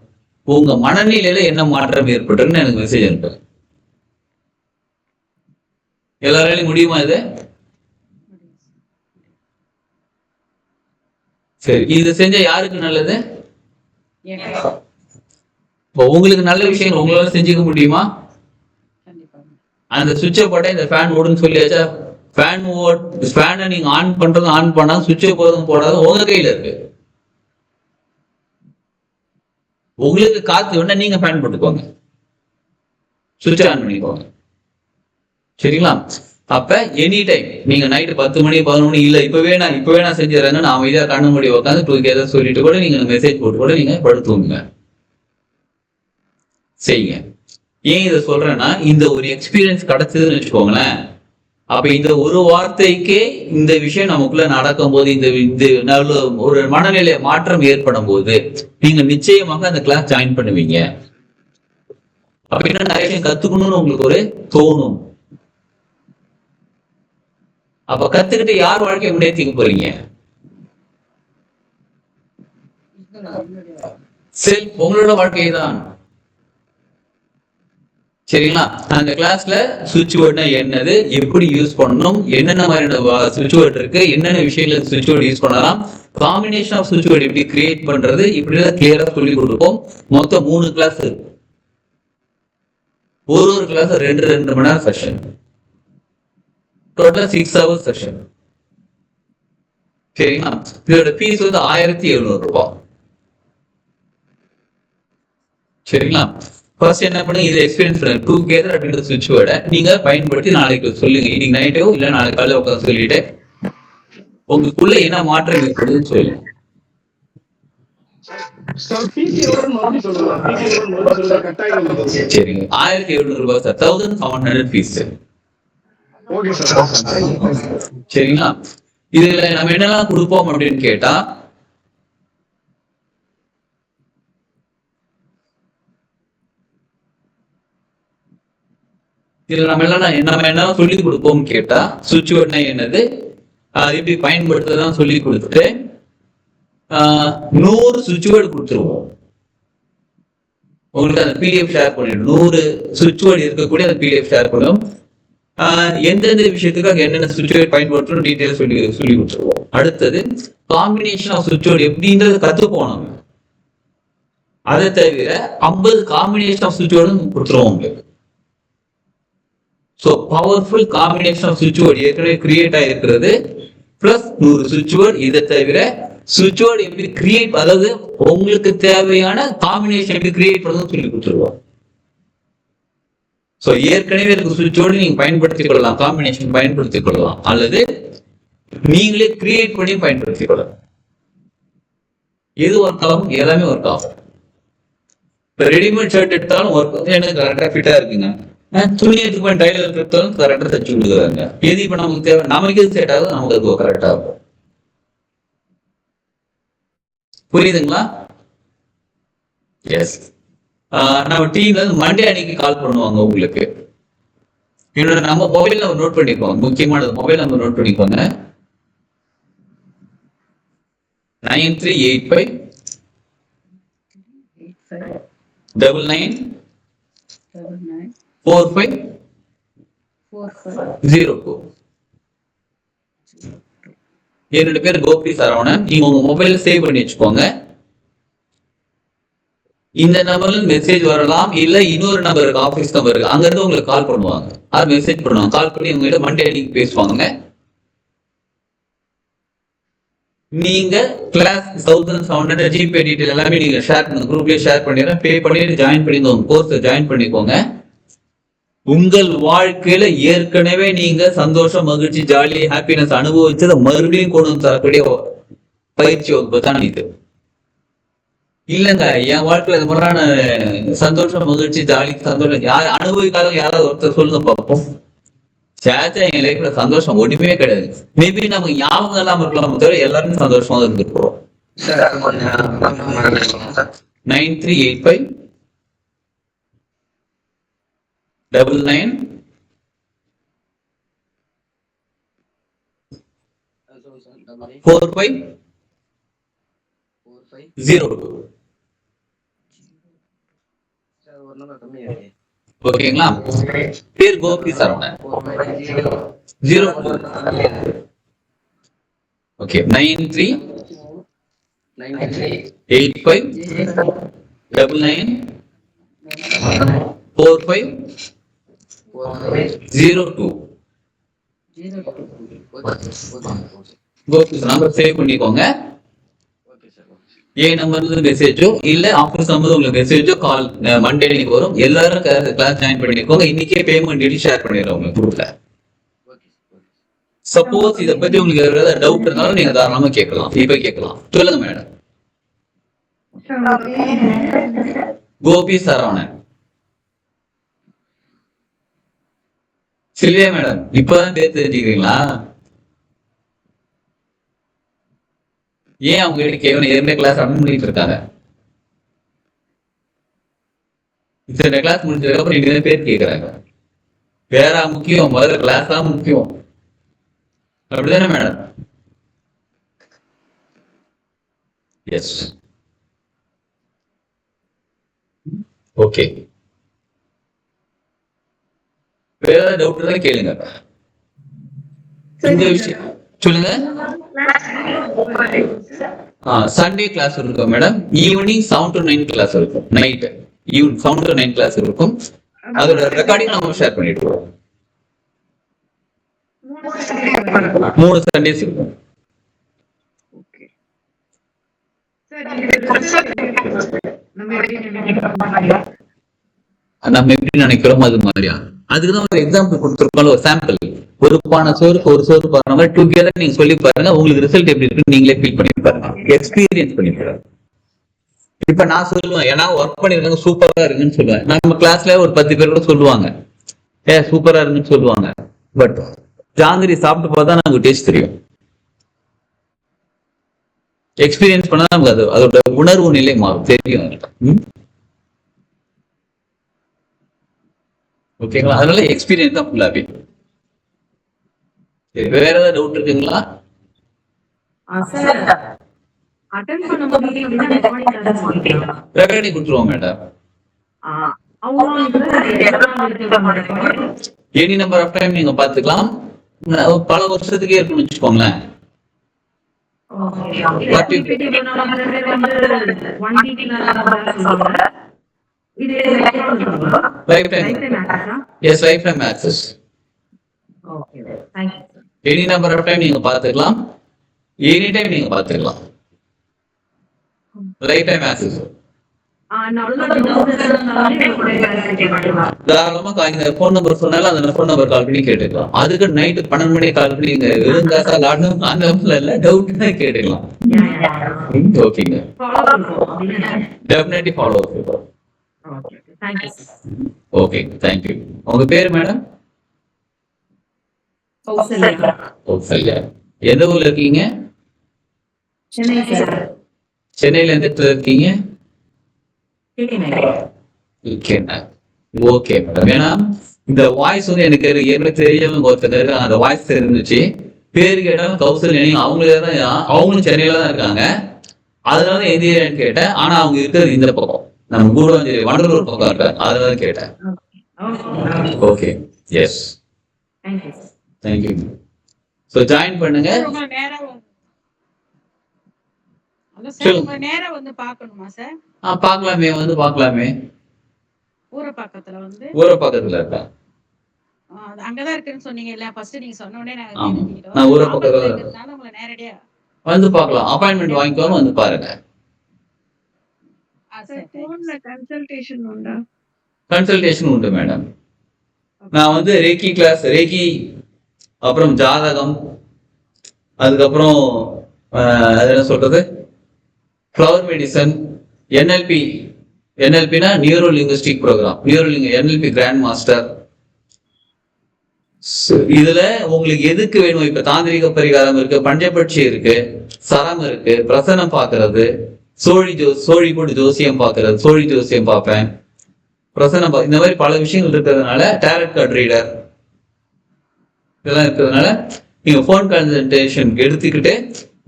உங்க மனநிலையில என்ன மாற்றம் ஏற்பட்டுன்னு எனக்கு மெசேஜ் அனுப்புங்க. எல்லாராலையும் முடியுமா இது? சரி, இது செஞ்சா யாருக்கு நல்லது? இப்போ உங்களுக்கு நல்ல விஷயங்கள் உங்களால செஞ்சுக்க முடியுமா? அந்த சுவிட்சை போட்டா இந்த ஃபேன் ஓடுன்னு சொல்லியாச்சா? ஃபேனை நீங்க ஆன் பண்றது ஆன் பண்ணா சுவிட்சை போதும் போடாத உங்க கையில இருக்கு. உங்களுக்கு காத்து வேணா நீங்க ஃபேன் போட்டுக்கோங்க, சுவிட்ச் ஆன் பண்ணிக்கோங்க. சரிங்களா? அப்ப எனி டைம் நீங்க நைட்டு 10 மணி 11 மணி இல்ல இப்பவே நான் செஞ்சிடறேன்னு நான் அமைதியா கண்ணு மூடி உட்காந்து டுகெதர் சொல்லிட்டு கூட நீங்க மெசேஜ் போட்டு கூட நீங்க படுத்துவீங்க. செய்யுங்க. ஏன் இதை சொல்றேன்னா, இந்த ஒரு எக்ஸ்பீரியன்ஸ் கிடைச்சதுன்னு வச்சுக்கோங்களேன். அப்ப இந்த ஒரு வார்த்தைக்கே இந்த விஷயம் நமக்குள்ள நடக்கும் போது, இந்த நல்ல ஒரு மனநிலை மாற்றம் ஏற்படும் போது நீங்க நிச்சயமாக அந்த கிளாஸ் ஜாயின் பண்ணுவீங்க. அப்ப என்ன நிறைய விஷயம் கத்துக்கணும்னு உங்களுக்கு ஒரு தோணும். அப்ப கத்துக்கிட்டு யார் வாழ்க்கையை முன்னேற்றிக்க போறீங்க? உங்களோட வாழ்க்கையை தான். சரிங்களா? அந்த கிளாஸ்ல சுவிட்ச் வேர்ட்னா என்னது, எப்படி யூஸ் பண்ணணும், என்னென்ன மாதிரியான சுவிட்ச் வேர்ட் இருக்கு, என்னென்ன விஷயங்கள சுவிட்ச் வேர்ட் யூஸ் பண்ணலாம், காம்பினேஷன் ஆஃப் சுவிட்ச் வேர்ட் எப்படி கிரியேட் பண்றது, இப்படிலாம் கிளியரா சொல்லி கொடுப்போம். மொத்தம் 3 கிளாஸ் இருக்கு. ஒரு கிளாஸ் 2 மணி நேரம் செஷன், டோட்டலா 6 ஹவர்ஸ் செஷன். சரிங்களா? இதோட ஃபீஸ் வந்து 1700 ரூபாய். சரிங்களா? ஃபர்ஸ்ட் என்ன பண்ணுங்க, இது எக்ஸ்பீரியன்ஸ் பண்ணுங்க. டுகெதர் அப்படின்ற சுவிட்ச் வேர்டை நீங்க பயன்படுத்தி நாளைக்கு சொல்லுங்க. இன்னைக்கு நைட்டோ இல்ல நாளைக்கு காலையில உட்காந்து சொல்லிட்டு உங்களுக்குள்ள என்ன மாற்றம் ஏற்படுதுன்னு சொல்லுங்க. சரிங்க, 1700 ரூபாய் சார். 1700 ஃபீஸ். சரிங்களா? இதுல நம்ம என்னெல்லாம் கொடுப்போம் அப்படின்னு கேட்டா, இதுல நம்ம என்ன சொல்லி கொடுப்போம் கேட்டா, சுவிட்ச் வேர்ட்னா என்னது, அது எப்படி பயன்படுத்ததான் சொல்லி கொடுத்துட்டு 100 சுவிட்ச் வேர்டு கொடுத்துருவோம். உங்களுக்கு அந்த பிடிஎஃப் ஷேர் பண்ணிடும். 100 சுவிட்ச் வேர்டு இருக்கக்கூடிய அந்த பிடிஎஃப் ஷேர் பண்ணும். எந்தெந்த விஷயத்துக்காக என்னென்ன சுவிட்ச் வேர்டு பயன்படுத்தணும் டீட்டெயில் சொல்லி கொடுத்துருவோம். அடுத்தது காம்பினேஷன் ஆஃப் சுவிட்ச் வேர்டு எப்படின்றது கத்துப்போம். நம்ம அதை தவிர 50 காம்பினேஷன் ஆஃப் சுவிட்ச் வேர்டும் கொடுத்துருவோம் உங்களுக்கு. ஸோ பவர்ஃபுல் காம்பினேஷன் ஆஃப் சுவிட்ச் வேர்டு ஏற்கனவே கிரியேட் ஆகிருக்கிறது, பிளஸ் 100 சுவிட்ச் வேர்டு. இதை தவிர சுவிட்ச் வேர்டு எப்படி கிரியேட், அதாவது உங்களுக்கு தேவையான காம்பினேஷன் எப்படி கிரியேட் பண்ணணும்னு சொல்லி கொடுத்துருவோம். ஸோ ஏற்கனவே இருக்க சுவிட்ச் வேர்டு நீங்க பயன்படுத்திக் கொள்ளலாம், காம்பினேஷன் பயன்படுத்திக் கொள்ளலாம், அல்லது நீங்களே கிரியேட் பண்ணி பயன்படுத்திக் கொள்ளலாம். எது ஒர்க் ஆகும்? எல்லாமே ஒர்க் ஆகும். இப்போ ரெடிமேட் ஷர்ட் எடுத்தாலும் ஒர்க் எனக்கு கரெக்டாக ஃபிட்டா இருக்குங்க. துணி எடுத்து போய் டைலர் எடுத்தாலும் கரெக்டாக தச்சு கொடுக்குறாங்க. எது இப்போ நமக்கு தேவை, நமக்கு எது செட் ஆகுது நமக்கு அது கரெக்டா இருக்கும். புரியுதுங்களா? எஸ். நம்ம டீம்ல மண்டே அன்னைக்கு கால் பண்ணுவாங்க உங்களுக்கு. என்னோட நம்ம மொபைல் நம்பர் நோட் பண்ணிக்கோங்க, முக்கியமானது மொபைல் நம்பர் நோட் பண்ணிக்கோங்க. 9385 99 4502. என்னோட பேர் கோபி சரவணன். நீங்க உங்க மொபைல் சேவ் பண்ணி வச்சுக்கோங்க. இந்த நம்பர்ல மெசேஜ் வரலாம், இல்ல இன்னொரு நம்பர் இருக்கு, ஆபீஸ் நம்பர் இருக்கு, அங்க இருந்து உங்களுக்கு கால் பண்ணுவாங்க. அது மெசேஜ் பண்ணுவாங்க, கால் பண்ணி உங்ககிட்ட மண்டே அன்னைக்கு பேசுவாங்க. நீங்க கிளாஸ் 1700 ஜிபே டீடைல் எல்லாமே நீங்க ஷேர் பண்ணுங்க, குரூப்லயே ஷேர் பண்ணிடுறேன். பே பண்ணிட்டு ஜாயின் பண்ணி உங்க கோர்ஸ் ஜாயின் பண்ணிக்கோங்க. உங்கள் வாழ்க்கையில ஏற்கனவே நீங்க சந்தோஷம், மகிழ்ச்சி, ஜாலி, ஹாப்பினஸ் அனுபவிச்சதை மறுபடியும் கொண்டு வந்து தரக்கூடிய பயிற்சி வகுப்பு தான் இது. இல்லங்க என் வாழ்க்கையில இது மாதிரியான சந்தோஷம், மகிழ்ச்சி, ஜாலி, சந்தோஷம் யார் அனுபவிக்காத யாராவது ஒருத்தர் சொல்லுங்க பார்ப்போம். சேச்சா என் லைஃப்ல சந்தோஷம் ஒண்ணுமே கிடையாது. மேபி நமக்கு ஞாபகம் எல்லாம் இருக்கலாம், தவிர எல்லாருமே சந்தோஷமா இருந்துருக்கோம். 9385 99 4502. ஓகேங்களா? பேர் Gopi Saravanan. 0 okay 9385 99 4502. Gopi number save பண்ணிக்கோங்க. ஏ நம்பர்ல மெசேஜோ இல்ல ஆஃபீஸ் நம்பர் உங்களுக்கு மெசேஜோ கால் மண்டே அன்னைக்கு வரும். எல்லாரும் கிளாஸ் ஜாயின் பண்ணிக்கோங்க. இன்னைக்கே பேமெண்ட் டீடைல் ஷேர் பண்ணிடுறேன் உங்களுக்கு குரூப்ல. சப்போஸ் இதை பத்தி உங்களுக்கு ஏதாவது டவுட் இருந்தாலும் நீங்க தாராளமா கேட்கலாம், இப்ப கேட்கலாம். சொல்லுங்க madam. Gopi Saravanan. Sylvia madam இப்பதான் பேர் தெரிஞ்சுக்கிறீங்களா? ஏன் அவங்க கிட்ட கேவலம் ஏற்கனவே கிளாஸ் அட்டன் பண்ணிட்டு இருக்காங்க. இந்த கிளாஸ் முடிஞ்சதுக்கு அப்புறம் நீங்க பேர் கேட்கறாங்க. வேற முக்கியம், முதல்ல கிளாஸ் தான் முக்கியம். அப்படிதானே மேடம்? எஸ். ஓகே. வேற ஏதாவது டவுட் இருந்தா கேளுங்க. இந்த விஷயம் சொல்லுங்க. சண்டே கிளாஸ் இருக்கும் மேடம். ஈவினிங் 7 to 9 கிளாஸ் இருக்கும். நைட் 7 to 9 கிளாஸ் இருக்கும். அதோட ரெக்கார்டிங் நம்ம ஷேர் பண்ணிட்டு இருக்கோம். 3 சண்டேஸ் இருக்கும். நம்ம எப்படி நினைக்கிறோம் அது மாதிரியா? அதுக்குதான் ஒரு எக்ஸாம்பிள் கொடுத்துருக்கோம், ஒரு சாம்பிள். ஒரு பானை சோறுக்கு ஒரு சோறு பாருங்க மாதிரி டுகெதர் நீங்க சொல்லி பாருங்க, உங்களுக்கு ரிசல்ட் எப்படி இருக்குன்னு நீங்களே ஃபீல் பண்ணி பாருங்க, எக்ஸ்பீரியன்ஸ் பண்ணி பாருங்க. இப்ப நான் சொல்லுவேன், ஏன்னா ஒர்க் பண்ணிருக்காங்க சூப்பரா இருக்குன்னு சொல்லுவேன். நம்ம கிளாஸ்ல ஒரு 10 பேர் கூட சொல்லுவாங்க சூப்பரா இருக்குன்னு சொல்லுவாங்க. பட் ஜாங்கிரி சாப்பிட்டு பார்த்தா நமக்கு டேஸ்ட் தெரியும். எக்ஸ்பீரியன்ஸ் பண்ணா நமக்கு அதோட உணர்வு நிலை மாறும், தெரியும். ஓகேங்களா? அதனால எக்ஸ்பீரியன்ஸ் தான் ஃபுல்லாவே. வேற ஏதாவது டவுட் இருக்குங்களா? ரெக்கார்டிங் கொடுத்துருவோம் madam. Any number of time நீங்க பாத்துக்கலாம். பல வருஷத்துக்கே இருக்குன்னு வச்சுக்கோங்களேன். Lifetime access. Any number of time நீங்க பாத்துக்கலாம், எனி டைம் நீங்க பாத்துக்கலாம். Lifetime access. தாராளமா போன் நம்பர் சொன்னாலும் அந்த போன் நம்பர் கால் பண்ணி கேட்டுக்கலாம். அதுக்கு நைட்டு 12 மணிக்கு கால் பண்ணி நீங்க வெறும் காசா லாடணும் அந்த இல்ல டவுட் கேட்டுக்கலாம். ஓகேங்க, definitely follow up. Okay, thank you. உங்க பேரு மேடம்? கௌசல்யா. எந்த ஊர்ல இருக்கீங்க? சென்னையில எந்த இடத்துல இருக்கீங்க? Okay madam. ஏன்னா இந்த வாய்ஸ் வந்து எனக்கு ஏற்கனவே தெரியவங்க ஒருத்தர் அந்த வாய்ஸ் தெரிஞ்சிச்சு. பேரு கேட்டாலும் கௌசல்யா, அவங்களும் சென்னையில தான் இருக்காங்க. அதனால எந்த ஏரியான்னு கேட்டேன். ஆனா அவங்க இருக்கிறது இந்த பக்கம், நம்ம கூடவஞ்சேரி வண்டலூர் பக்கம் இருக்காங்க. அதனால கேட்டேன். Okay, yes, thank you. So join பண்ணுங்க. பார்க்கலாமே, வந்து பார்க்கலாமே. ஊரப்பாக்கத்துல இருக்கா? அங்கதான் இருக்குன்னு சொன்னீங்கல்ல ஃபர்ஸ்ட், நீங்க சொன்ன உடனே நான் ஊரப்பாக்கத்துல இருக்கேன். உங்களை நேரடியா வந்து பார்க்கலாம். அப்பாயின்மெண்ட் வாங்கிக்கோங்க, வந்து பாருங்க. கன்சல்டேஷன் உண்டு மேடம். நான் வந்து ரேக்கி கிளாஸ், ரேக்கி அப்புறம் ஜாதகம், அதுக்கப்புறம் என்ன சொல்றது, ஃப்ளவர் மெடிசன், என்எல்பி. என்எல்பினா neuro linguistic program, NLP grand master. இதுல உங்களுக்கு எதுக்கு வேணும்? இப்ப தாந்திரிக பரிகாரம் இருக்கு, பஞ்சபட்சி இருக்கு, சரம் இருக்கு, பிரசனம் பாக்குறது, சோழி போட்டு ஜோசியம் பாக்குறது, சோழி ஜோசியம் பார்ப்பேன், பிரசனம் இந்த மாதிரி பல விஷயங்கள் இருக்கிறதுனால, டேரட் கார்டு ரீடர் இதெல்லாம் இருக்கிறதுனால நீங்க போன் கன்சல்டேஷன் எடுத்துக்கிட்டு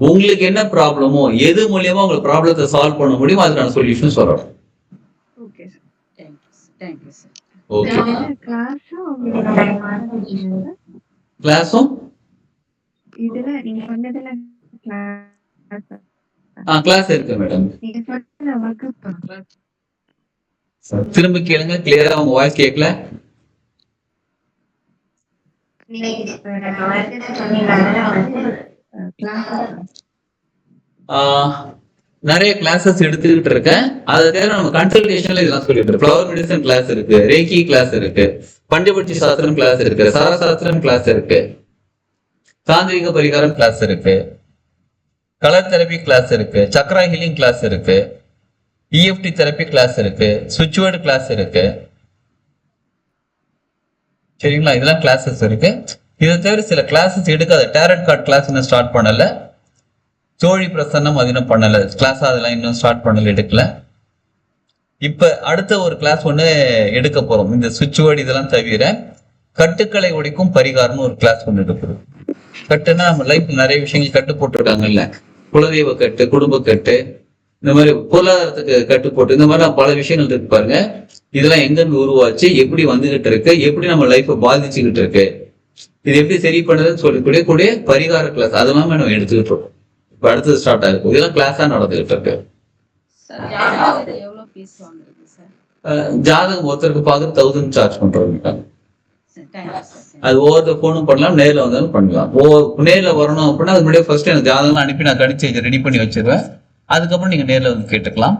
உங்களுக்கு என்ன ப்ராப்ளமோ எது மூலியமா உங்களுக்கு ப்ராப்ளத்தை சால்வ் பண்ண முடியும் அதுக்கான சொல்யூஷன் சொல்லணும். ஓகே, கிளாஸும் கிளாஸ் இருக்கு மேடம். திரும்ப கேளுங்க, கிளியரா உங்க வாய்ஸ் கேட்கல. நிறைய கிளாஸஸ் எடுத்துக்கிட்டு இருக்கேன். அதை தவிர நம்ம கன்சல்டேஷன்ல இதெல்லாம் சொல்லிட்டு இருக்கோம். ஃப்ளவர் மெடிசன் கிளாஸ் இருக்கு, ரேக்கி கிளாஸ் இருக்கு, பஞ்சபட்சி சாஸ்திரம் கிளாஸ் இருக்கு, சரசாஸ்திரம் கிளாஸ் இருக்கு, தாந்திரிக பரிகாரம் கிளாஸ் இருக்கு, கலர் தெரப்பி கிளாஸ் இருக்கு, சக்ரா ஹீலிங் கிளாஸ் இருக்கு, இஎஃப்டி தெரப்பி கிளாஸ் இருக்கு, சுவிட்ச் வேர்டு கிளாஸ் இருக்கு. சரிங்களா? இதெல்லாம் கிளாஸஸ் இருக்கு. இதை தவிர சில கிளாஸஸ் எடுக்காத, டேரட் கார்டு கிளாஸ் இன்னும் ஸ்டார்ட் பண்ணல, சோழி பிரசன்னம் அது இன்னும் பண்ணல கிளாஸ், அதெல்லாம் இன்னும் ஸ்டார்ட் பண்ணல, எடுக்கல. இப்ப அடுத்த ஒரு கிளாஸ் ஒண்ணு எடுக்க போறோம். இந்த சுவிட்ச் வேர்டு இதெல்லாம் தவிர கட்டுக்களை ஒழிக்கும் பரிகாரம்னு ஒரு கிளாஸ் ஒண்ணு எடுக்கிறோம். கட்டுன்னா நம்ம லைஃப்ல நிறைய விஷயங்கள் கட்டு போட்டிருக்காங்கல்ல, குலதெய்வ கட்டு, குடும்ப கட்டு, இந்த மாதிரி பொருளாதாரத்துக்கு கட்டுப்போட்டு இந்த மாதிரி பல விஷயங்கள் இருக்கு பாருங்க. இதெல்லாம் எங்க இருந்து உருவாச்சு, எப்படி வந்துகிட்டு இருக்கு, எப்படி நம்ம லைஃப்பை பாதிச்சுக்கிட்டு இருக்கு, இது எப்படி சரி பண்ணுறதுன்னு சொல்லக்கூடிய பரிகார கிளாஸ் அதெல்லாம் நம்ம எடுத்துக்கிட்டு இருக்கோம். இப்போ அடுத்தது ஸ்டார்ட் ஆகிருக்கும். இதெல்லாம் கிளாஸா நடந்துகிட்டு இருக்கு. சார் ஜாதகம் எவ்வளவு ஃபீஸ் வாங்குறீங்க சார்? ஜாதகம் ஒருத்தருக்கு பார்க்க 1000 சார்ஜ் பண்றோம். சரி, தேங்க்யூ சார். அது ஒவ்வொருத்தர் போனும் பண்ணலாம், நேரில் வந்தாலும் பண்ணலாம். நேர்ல வரணும் அப்படின்னா அது முன்னாடியே ஃபர்ஸ்ட் எனக்கு ஜாதகம் அனுப்பி நான் கணிச்சு ரெடி பண்ணி வச்சிருவேன். அதுக்கப்புறம் நீங்க நேர்ல வந்து கேட்டுக்கலாம்.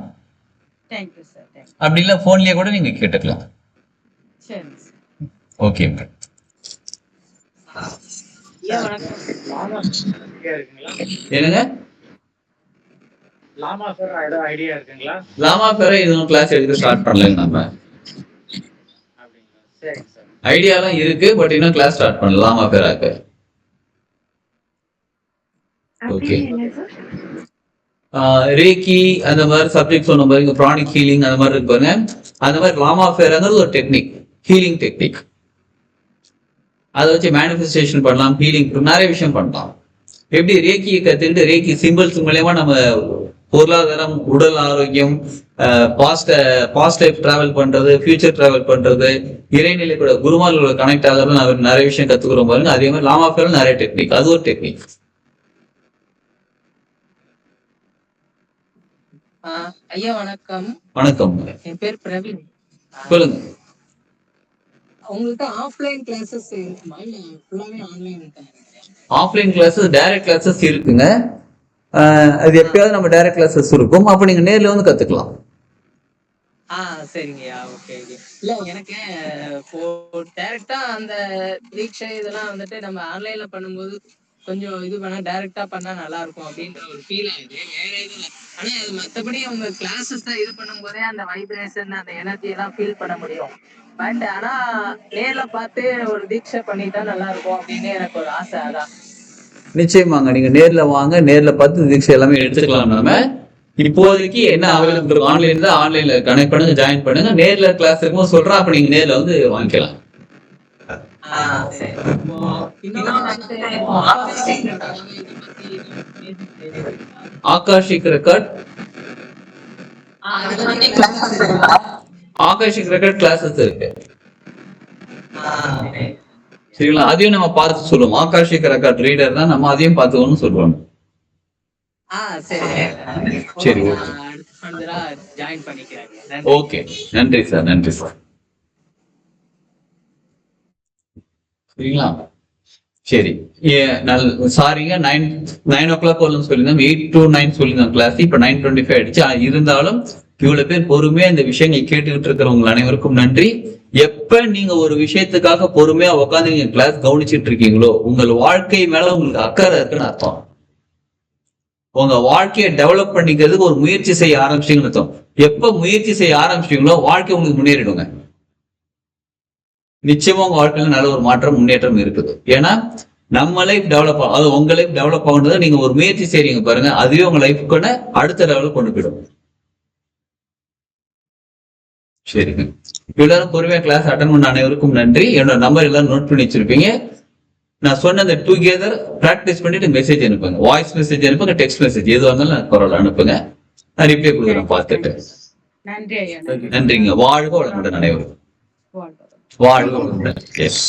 Thank you sir. தேங்க்யூ. அப்படி இல்லை போன்லயே கூட நீங்க கேட்டுக்கலாம். சரி சார். ஓகே. ஐயா வணக்கம். லாமா ஐடியா இருக்குங்களா? என்னங்க? லாமா சார் ஏதாவது ஐடியா இருக்குங்களா? லாமா பேர இதுவும் கிளாஸ் எடுக்க ஸ்டார்ட் பண்ணலைங்க நம்ம. அப்படிங்களா? சரிங்க சார். ஐடியாலாம் இருக்கு, பட் இன்னும் கிளாஸ் ஸ்டார்ட் பண்ணல லாமா பேராக்கு. ஓகே. ரேக்கி அந்த மாதிரி சப்ஜெக்ட் சொன்ன பாருங்க, ப்ரானிக் ஹீலிங் அந்த மாதிரி இருப்பாங்க. அந்த மாதிரி லாமா ஃபேராங்கிறது ஒரு டெக்னிக், ஹீலிங் டெக்னிக். அதை வச்சு மேனிஃபெஸ்டேஷன் பண்ணலாம், ஹீலிங் நிறைய விஷயம் பண்ணலாம். எப்படி ரேக்கியை கத்துக்கிட்டு ரேக்கி சிம்பிள்ஸ் மூலயமா நம்ம பொருளாதாரம், உடல் ஆரோக்கியம், பாஸ்ட் லைஃப் டிராவல் பண்றது, ஃபியூச்சர் டிராவல் பண்றது, இறைநிலை கூட குருமார்களோட கனெக்ட் ஆகிறது நிறைய விஷயம் கத்துக்கிறோம் பாருங்க. அதே மாதிரி லாமா ஃபேரா நிறைய டெக்னிக், அது ஒரு டெக்னிக். ஐயா வணக்கம். வணக்கம். என் பேர் பிரவீன். சொல்லுங்க. உங்கள்கிட்ட ஆஃப்லைன் கிளாஸஸ் இருக்குமா இல்ல ஃபுல்லாவே ஆன்லைன் இருக்கா? ஆஃப்லைன் கிளாஸஸ், டைரக்ட் கிளாஸஸ் இருக்குங்க. அது எப்பயாவது நம்ம டைரக்ட் கிளாஸஸ் இருக்கும், அப்ப நீங்க நேர்ல வந்து கத்துக்கலாம். சரிங்கய்யா. ஓகே. இல்ல எனக்கு இப்போ டைரக்டா அந்த தீட்சை இதெல்லாம் வந்துட்டு நம்ம ஆன்லைன்ல பண்ணும்போது கொஞ்சம் இது பண்ணா டைரக்டா பண்ணா நல்லா இருக்கும் அப்படின்ற ஒரு ஃபீல் ஆகுது. வேற எதுவும் இல்லை. ஆனா அது மத்தபடி உங்க கிளாஸஸ் தான் இது பண்ணும் போதே அந்த வைப்ரேஷன் அந்த எனர்ஜி எல்லாம் ஃபீல் பண்ண முடியும். பட் ஆனா நேர்ல பார்த்து ஒரு தீட்சை பண்ணிட்டா நல்லா இருக்கும் அப்படின்னு எனக்கு ஒரு ஆசை. அதான். நிச்சயமாங்க, நீங்க நேர்ல வாங்க, நேர்ல பார்த்து தீட்சை எல்லாமே எடுத்துக்கலாம். நம்ம இப்போதைக்கு என்ன அவைலபிள் இருக்கும், ஆன்லைன்ல ஆன்லைன்ல கனெக்ட் பண்ணுங்க, ஜாயின் பண்ணுங்க. நேர்ல கிளாஸ் இருக்கும்போது சொல்றேன், அப்ப நீங்க நேர்ல வந்து வாங்கிக்கலாம். Akashic record, Akashic record classes இருக்கு. சரிங்களா? அதையும் நம்ம பார்த்து சொல்லுவோம். ஆகாஷிக் ரெக்கார்ட் ரீடர் தான், நம்ம அதையும் பார்த்துக்கணும்னு சொல்லுவோம். சரி, ஓகே. நன்றி சார், நன்றி சார். சரிங்களா? சரி, சாரிங்க. 9 o'clock வரணும்னு சொல்லியிருந்தோம், 8 to 9 சொல்லியிருந்தோம் கிளாஸ். இப்ப 9:25 ஆயிடுச்சு. இருந்தாலும் இவ்வளவு பேர் பொறுமையா இந்த விஷயங்கள் கேட்டுக்கிட்டு இருக்கிறவங்க அனைவருக்கும் நன்றி. எப்ப நீங்க ஒரு விஷயத்துக்காக பொறுமையா உட்காந்து நீங்க கிளாஸ் கவனிச்சுட்டு இருக்கீங்களோ, உங்கள் வாழ்க்கை மேல உங்களுக்கு அக்கறை இருக்குன்னு அர்த்தம். உங்க வாழ்க்கையை டெவலப் பண்ணிக்கிறதுக்கு ஒரு முயற்சி செய்ய ஆரம்பிச்சிங்கன்னு அர்த்தம். எப்ப முயற்சி செய்ய ஆரம்பிச்சிட்டீங்களோ வாழ்க்கை உங்களுக்கு முன்னேறிடுங்க. நிச்சயமா உங்க வாழ்க்கையில நல்ல ஒரு மாற்றம், முன்னேற்றம் இருக்குது. ஏன்னா நம்ம லைஃப் டெவலப் ஆகும், அது உங்க லைஃப் டெவலப் ஆகுன்றதை நீங்க ஒரு முயற்சி செய்றீங்க பாருங்க, அதுவே உங்க லைஃப்க்கான அடுத்த லெவலுக்கு கொண்டு போயிடும். சரிங்க. எல்லாரும் பொறுமையா கிளாஸ் அட்டன் பண்ண அனைவருக்கும் நன்றி. என்னோட நம்பர் எல்லாரும் நோட் பண்ணி வச்சிருப்பீங்க. நான் சொன்ன அந்த டுகெதர் பிராக்டிஸ் பண்ணிட்டு மெசேஜ் அனுப்புங்க, வாய்ஸ் மெசேஜ் அனுப்புங்க, டெக்ஸ்ட் மெசேஜ் எதுவாக இருந்தாலும் பரவாயில்ல அனுப்புங்க. நான் ரிப்ளை கொடுக்குறேன் பார்த்துட்டு. நன்றி ஐயா. நன்றிங்க. வாழ்க வளமுடன் அனைவரும். வாழ்க. வாழ்க வளமுடன். எஸ்.